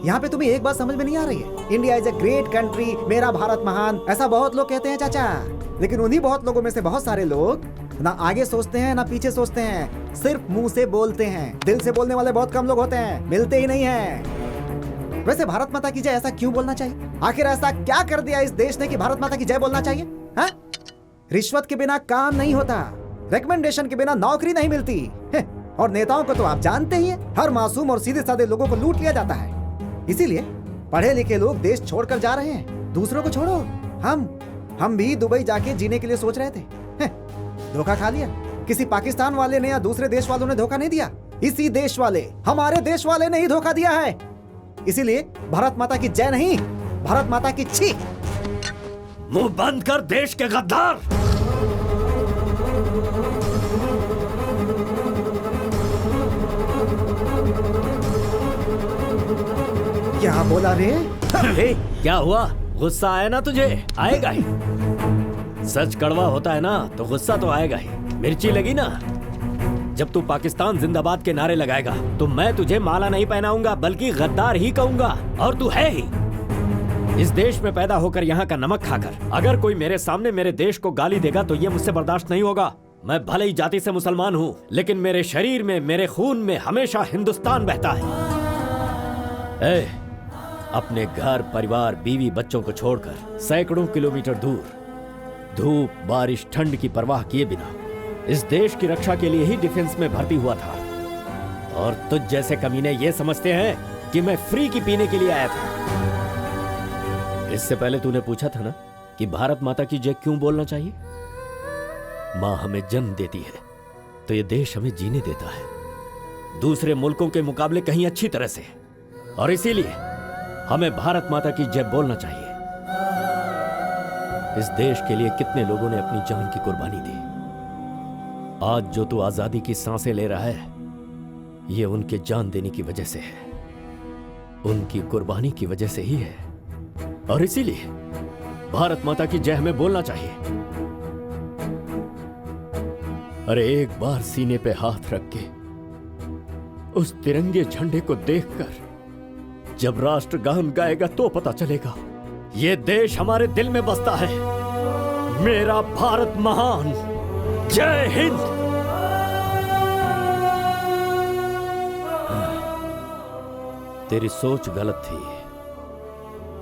G: यहाँ पे तुम्हें एक बात समझ में नहीं आ रही है? India is a great country, मेरा भारत महान, ऐसा बहुत लोग कहते हैं चाचा। लेकिन उन्हीं बहुत लोगों में से बहुत सारे लोग ना आगे सोचते हैं ना पीछे सोचते हैं, सिर्फ मुंह से बोलते हैं। दिल से बोलने वाले बहुत कम लोग होते हैं, मिलते ही नहीं हैं। वैसे भारत माता की जय ऐसा क्यों बोलना चाहिए? आखिर ऐसा क्या कर दिया इस देश ने कि भारत माता की जय बोलना चाहिए? हाँ? रिश्वत के बिना काम नहीं होता, रिकमेंडेशन के बिना नौकरी नहीं मिलती, और नेताओं को तो आप जानते ही हैं, हर मासूम और सीधे साधे लोगों को लूट लिया जाता है। इसीलिए पढ़े लिखे लोग देश छोड़कर जा रहे हैं। दूसरों को छोड़ो, हम भी दुबई जाके जीने के लिए सोच रहे थे, धोखा खा लिया। किसी पाकिस्तान वाले ने या दूसरे देश वालों ने धोखा नहीं दिया, इसी देश वाले, हमारे देश वाले ने ही धोखा दिया है। इसीलिए भारत माता की जय नहीं, भारत माता की छी।
M: मुंह बंद कर देश के गद्दार।
G: क्या बोला रे?
A: क्या हुआ? गुस्सा आया ना तुझे? आएगा ही। सच कड़वा होता है ना तो गुस्सा तो आएगा ही। मिर्ची लगी ना? जब तू पाकिस्तान जिंदाबाद के नारे लगाएगा तो मैं तुझे माला नहीं पहनाऊंगा बल्कि गद्दार ही कहूंगा, और तू है ही। इस देश में पैदा होकर यहाँ का नमक खाकर अगर कोई मेरे सामने मेरे देश को गाली देगा तो ये मुझसे बर्दाश्त नहीं होगा। मैं भले ही जाति से मुसलमान हूँ, लेकिन मेरे शरीर में, मेरे खून में हमेशा हिंदुस्तान बहता है। अपने घर, परिवार, बीवी, बच्चों को छोड़कर सैकड़ों किलोमीटर दूर, धूप, बारिश, ठंड की परवाह किए बिना इस देश की रक्षा के लिए ही डिफेंस में भर्ती हुआ था। और तुझ जैसे कमीने ये समझते हैं कि मैं फ्री की पीने के लिए आया था। इससे पहले तूने पूछा था ना कि भारत माता की जय क्यों बोलना चाहिए? माँ हमें जन्म देती है तो ये देश हमें जीने देता है, दूसरे मुल्कों के मुकाबले कहीं अच्छी तरह से, और इसीलिए हमें भारत माता की जय बोलना चाहिए। इस देश के लिए कितने लोगों ने अपनी जान की कुर्बानी दी। आज जो तू आजादी की सांसें ले रहा है, ये उनके जान देने की वजह से है, उनकी कुर्बानी की वजह से ही है। और इसीलिए भारत माता की जय हमें बोलना चाहिए। अरे एक बार सीने पे हाथ रख के उस तिरंगे झंडे को देखकर जब राष्ट्रगान गाएगा तो पता चलेगा ये देश हमारे दिल में बसता है। मेरा भारत महान, जय हिंद। तेरी सोच गलत थी।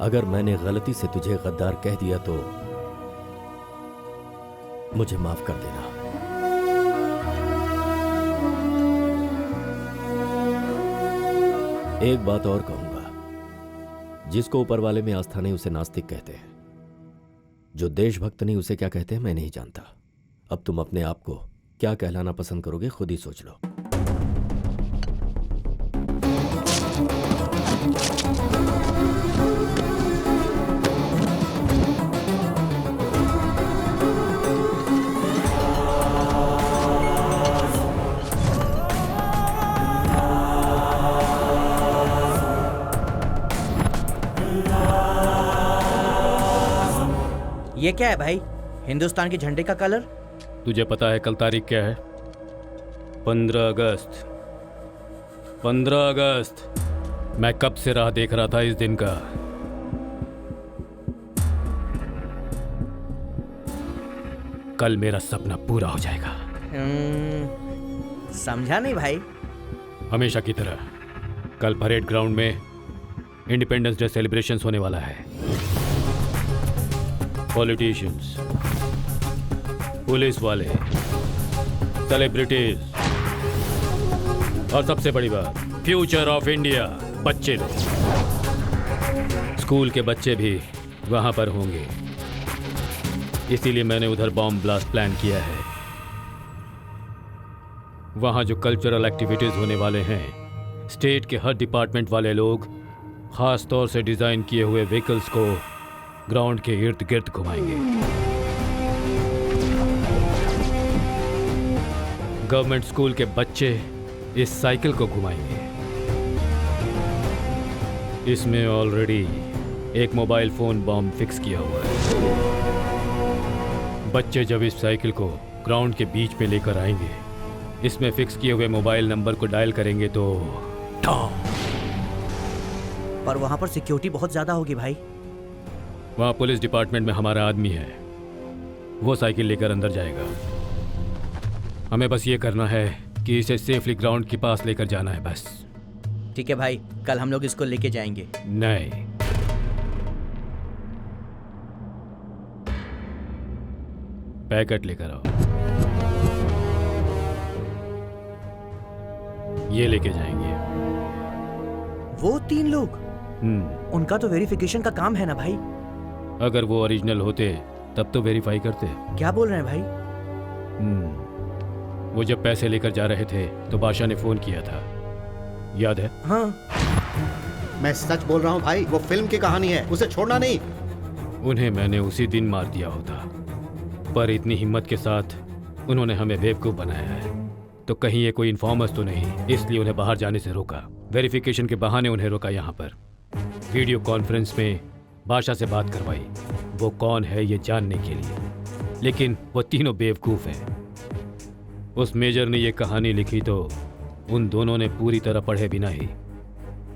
A: अगर मैंने गलती से तुझे गद्दार कह दिया तो मुझे माफ कर देना। एक बात और कहूंगा, जिसको ऊपर वाले में आस्था नहीं उसे नास्तिक कहते हैं, जो देशभक्त नहीं उसे क्या कहते हैं मैं नहीं जानता। अब तुम अपने आप को क्या कहलाना पसंद करोगे खुद ही सोच लो।
L: ये क्या है भाई? हिंदुस्तान के झंडे का कलर?
F: तुझे पता है कल तारीख क्या है? 15 अगस्त। 15 अगस्त। मैं कब से राह देख रहा था इस दिन का। कल मेरा सपना पूरा हो जाएगा।
L: समझा नहीं भाई।
F: हमेशा की तरह कल परेड ग्राउंड में इंडिपेंडेंस डे सेलिब्रेशंस होने वाला है। पॉलिटिशियंस, पुलिस वाले, सेलिब्रिटीज और सबसे बड़ी बात फ्यूचर ऑफ इंडिया, बच्चे लोग। स्कूल के बच्चे भी वहां पर होंगे, इसीलिए मैंने उधर बॉम्ब ब्लास्ट प्लान किया है। वहां जो कल्चरल एक्टिविटीज होने वाले हैं, स्टेट के हर डिपार्टमेंट वाले लोग खास तौर से डिजाइन किए हुए व्हीकल्स को ग्राउंड के इर्द गिर्द घुमाएंगे। गवर्नमेंट स्कूल के बच्चे इस साइकिल को घुमाएंगे। इसमें ऑलरेडी एक मोबाइल फोन बॉम्ब फिक्स किया हुआ है। बच्चे जब इस साइकिल को ग्राउंड के बीच में लेकर आएंगे, इसमें फिक्स किए हुए मोबाइल नंबर को डायल करेंगे तो
L: पर वहां पर सिक्योरिटी बहुत ज्यादा होगी भाई।
F: वहां पुलिस डिपार्टमेंट में हमारा आदमी है, वो साइकिल लेकर अंदर जाएगा। हमें बस ये करना है कि इसे सेफली ग्राउंड के पास लेकर जाना है बस।
L: ठीक है भाई, कल हम लोग इसको लेके जाएंगे।
F: नहीं, पैकेट लेकर आओ। ये लेके जाएंगे।
L: वो 3 लोग? उनका तो वेरिफिकेशन का काम है ना भाई।
F: अगर वो ओरिजिनल होते तब तो वेरीफाई करते।
L: क्या बोल रहे हैं भाई?
F: वो जब पैसे लेकर जा रहे थे तो बादशाह ने फोन किया था, याद है?
L: हाँ।
J: मैं सच बोल रहा हूँ भाई, वो फिल्म की कहानी है, उसे छोड़ना नहीं।
F: उन्हें मैंने उसी दिन मार दिया होता, पर इतनी हिम्मत के साथ उन्होंने हमें बेवकूफ बनाया है। तो कहीं ये कोई इन्फॉर्मर्स तो नहीं, इसलिए उन्हें बाहर जाने से रोका। वेरिफिकेशन के बहाने उन्हें रोका यहाँ पर। वीडियो कॉन्फ्रेंस में बादशाह से बात करवाई, वो कौन है ये जानने के लिए। लेकिन वो तीनों बेवकूफ हैं। उस मेजर ने ये कहानी लिखी तो उन दोनों ने पूरी तरह पढ़े बिना ही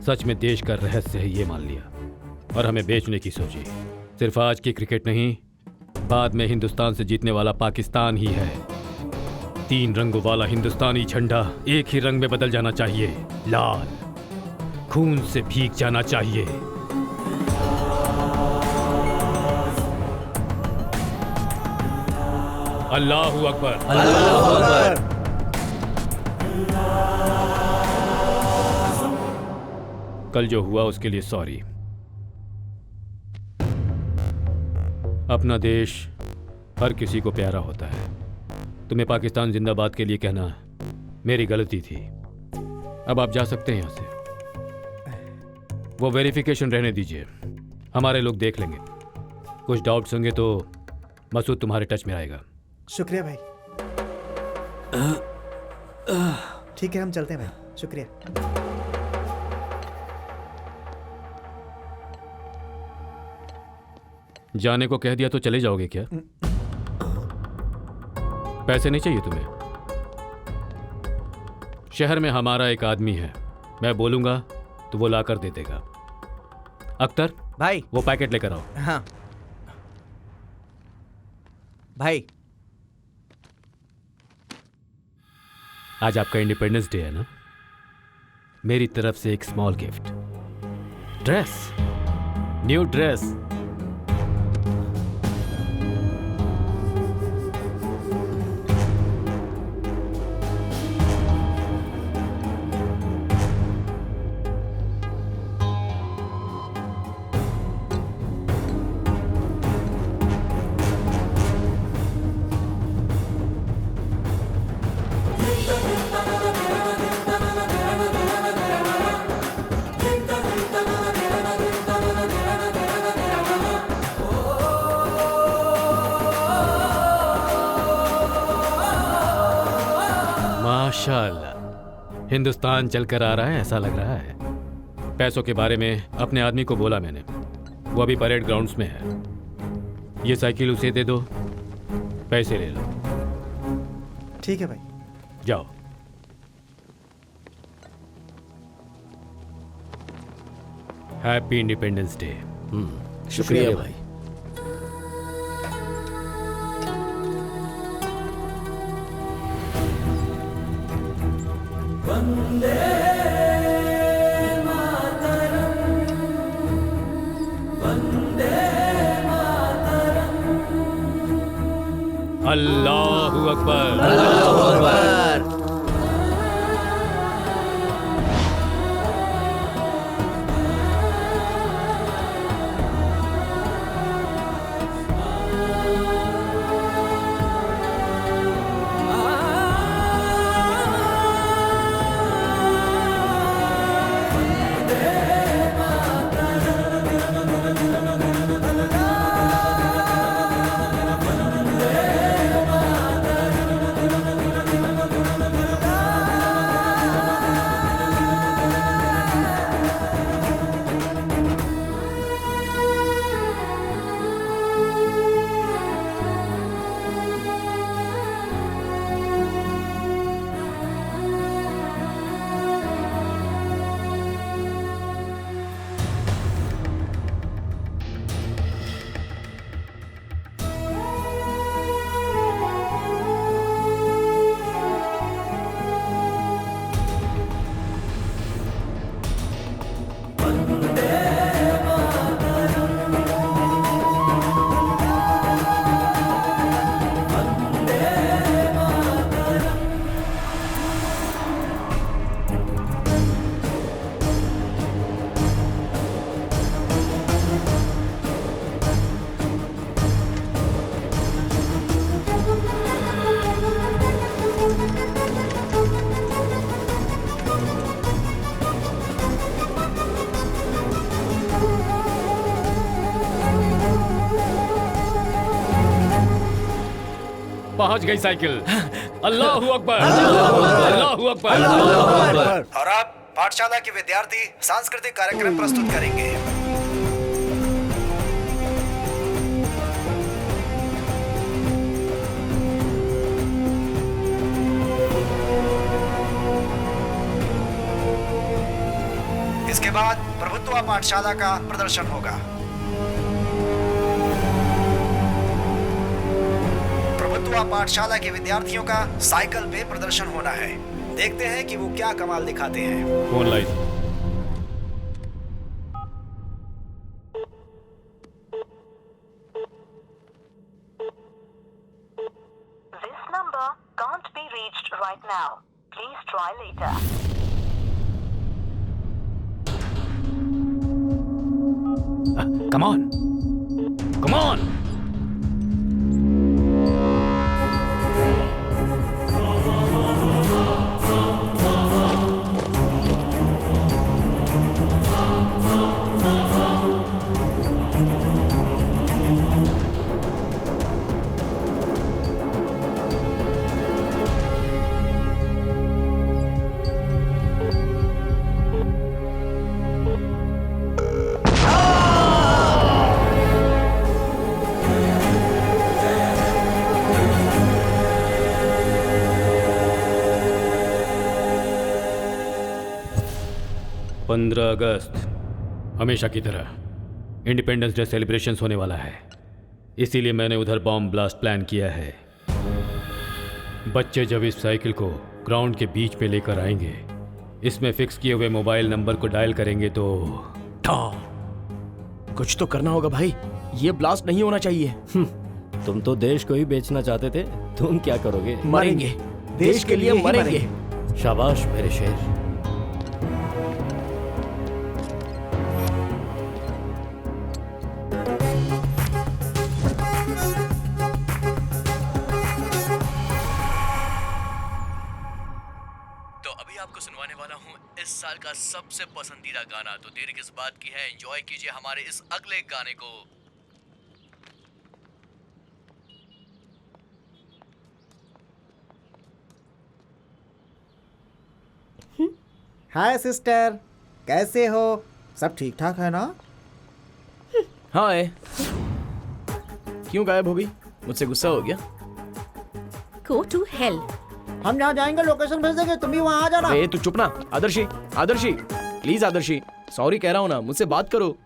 F: सच में देश का रहस्य है ये मान लिया और हमें बेचने की सोची। सिर्फ आज की क्रिकेट नहीं, बाद में हिंदुस्तान से जीतने वाला पाकिस्तान ही है। 3 रंगों वाला हिंदुस्तानी झंडा एक ही रंग में बदल जाना चाहिए, लाल, खून से भीग जाना चाहिए। अल्लाहू अकबर।
L: अल्लाहू अकबर।
F: कल जो हुआ उसके लिए सॉरी। अपना देश हर किसी को प्यारा होता है। तुम्हें पाकिस्तान जिंदाबाद के लिए कहना मेरी गलती थी। अब आप जा सकते हैं यहां से। वो वेरिफिकेशन रहने दीजिए, हमारे लोग देख लेंगे। कुछ डाउट्स होंगे तो मसूद तुम्हारे टच में आएगा।
G: शुक्रिया भाई। ठीक है, हम चलते हैं भाई। शुक्रिया।
F: जाने को कह दिया तो चले जाओगे क्या? पैसे नहीं चाहिए तुम्हें? शहर में हमारा एक आदमी है, मैं बोलूंगा तो वो लाकर दे देगा। अख्तर
L: भाई,
F: वो पैकेट लेकर आओ।
L: हाँ भाई।
F: आज आपका इंडिपेंडेंस डे है ना? मेरी तरफ से एक small gift, dress, new dress. माशाअल्लाह, हिंदुस्तान चलकर आ रहा है ऐसा लग रहा है। पैसों के बारे में अपने आदमी को बोला मैंने, वो अभी परेड ग्राउंड्स में है। ये साइकिल उसे दे दो, पैसे ले लो।
G: ठीक है भाई,
F: जाओ। Happy independence day.
A: शुक्रिया भाई।
F: अल्लाहु अकबर।
L: अल्लाहु अकबर।
F: पहुंच गई साइकिल। अल्लाहु अकबर, अल्लाहु अकबर।
B: और अब पाठशाला के विद्यार्थी सांस्कृतिक कार्यक्रम प्रस्तुत करेंगे। इसके बाद प्रभुत्व पाठशाला का प्रदर्शन होगा। प्रभुत्व पाठशाला के विद्यार्थियों का साइकिल पे प्रदर्शन होना है। देखते हैं कि वो क्या कमाल दिखाते हैं।
F: Phone light.
P: This number can't be reached right now. Please try later.
F: Come on. Come on. 15 अगस्त हमेशा की तरह इंडिपेंडेंस डे सेलिब्रेशंस होने वाला है, इसीलिए मैंने उधर बॉम्ब ब्लास्ट प्लान किया है। बच्चे जब इस साइकिल को ग्राउंड के बीच पे लेकर आएंगे, इसमें फिक्स किए हुए मोबाइल नंबर को डायल करेंगे तो
D: कुछ तो करना होगा भाई, ये ब्लास्ट नहीं होना चाहिए।
A: तुम तो देश को ही बेचना चाहते थे, तुम क्या करोगे?
D: मरेंगे, देश के लिए मरेंगे।
A: शाबाश मेरे शेर।
Q: सुनवाने वाला हूँ इस साल का सबसे पसंदीदा गाना। तो देर किस बात की है, एंजॉय कीजिए हमारे इस अगले गाने को।
G: हाय सिस्टर, कैसे हो? सब ठीक ठाक है ना?
D: हाय। क्यों गायब हो गई? मुझसे गुस्सा हो गया?
C: Go to hell.
G: हम जहाँ जाएंगे लोकेशन भेज देंगे, तुम भी वहाँ आ जाना।
D: ए तू चुप ना। आदर्शी, आदर्शी प्लीज आदर्शी, सॉरी कह रहा हूँ ना, मुझसे बात करो।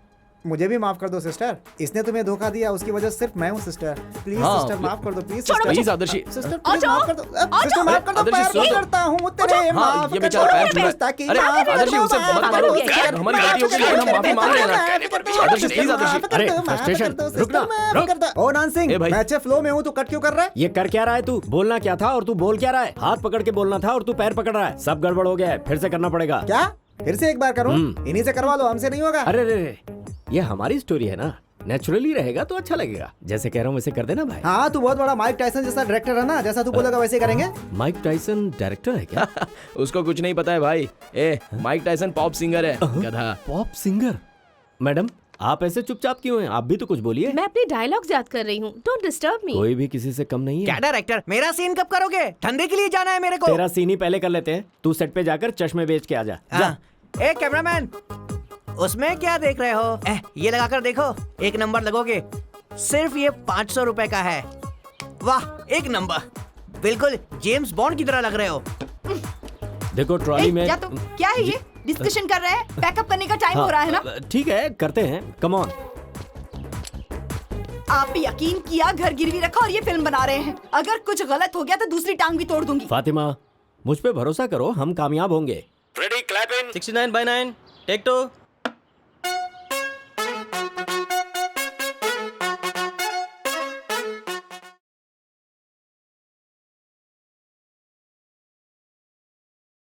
G: मुझे भी माफ कर दो सिस्टर, इसने तुम्हें धोखा दिया, उसकी वजह सिर्फ मैं हूँ सिस्टर। प्लीज
D: हाँ,
G: सिस्टर माफ कर दो, please
D: sister. Please Adarshi.
G: Sister please माफ कर दो, सिस्टर माफ कर दो, पैर पकड़ता हूँ तेरे, माफ
D: ये
G: कर
D: बेचारा पैर छू
G: दो,
D: रहा है।
G: ताकि
D: अरे आदर्शी उसे मत मारो, हमारी गलती हो गई, लेकिन हम माफी मांग रहे हैं ना। आदर्शी प्लीज आदर्शी।
A: अरे फ्रस्ट्रेशन, रुक ना, रुक।
G: ओ नान सिंह, मैं अच्छे फ्लो में हूँ, तू कट क्यों कर रहा है?
A: ये कर क्या रहा है तू? बोलना क्या था और तू बोल क्या रहा है? हाथ पकड़ के बोलना था और तू पैर पकड़ रहा है। सब गड़बड़ हो गया है, फिर से करना पड़ेगा।
G: क्या? फिर से एक बार करूँ? इन्हीं से करवा लो, हमसे नहीं होगा।
A: अरे रे, ये हमारी स्टोरी है ना, नेचुरली रहेगा तो अच्छा लगेगा। जैसे कह रहा हूँ वैसे कर देना भाई।
G: हाँ, तू बहुत बड़ा माइक टायसन जैसा डायरेक्टर है ना, जैसा तू बोलेगा वैसे करेंगे।
A: माइक टायसन डायरेक्टर है क्या?
D: उसको कुछ नहीं पता है भाई। ए माइक टायसन पॉप सिंगर है, गधा।
A: Pop singer? मैडम आप ऐसे चुपचाप क्यों हैं? आप भी तो कुछ बोलिए।
C: मैं अपने डायलॉग्स याद कर रही हूँ, डोंट डिस्टर्ब मी।
A: कोई भी किसी से कम नहीं है।
L: क्या डायरेक्टर, मेरा सीन कब करोगे? ठंडे के लिए जाना है मेरे को।
A: तेरा सीन ही पहले कर लेते हैं, तू सेट पे जाकर चश्मे बेच के आ जा।
L: ए कैमरामैन, उसमें क्या देख रहे हो? ये लगाकर देखो, एक नंबर लगोगे। सिर्फ ये 500 रुपए का है। वाह, एक नंबर, बिल्कुल जेम्स बॉन्ड की तरह लग रहे हो।
A: देखो ट्रॉली में
E: या तो क्या है ये? डिस्कशन कर रहे हैं, पैकअप करने का टाइम हो रहा है ना?
A: ठीक है करते हैं, कम ऑन।
E: आप भी यकीन किया, घर गिरवी रखा और ये फिल्म बना रहे हैं। अगर कुछ गलत हो गया तो दूसरी टांग भी तोड़ दूंगी।
A: फातिमा मुझ पे भरोसा करो, हम कामयाब होंगे।
M: Ready, clap in. 69/9. Take 2.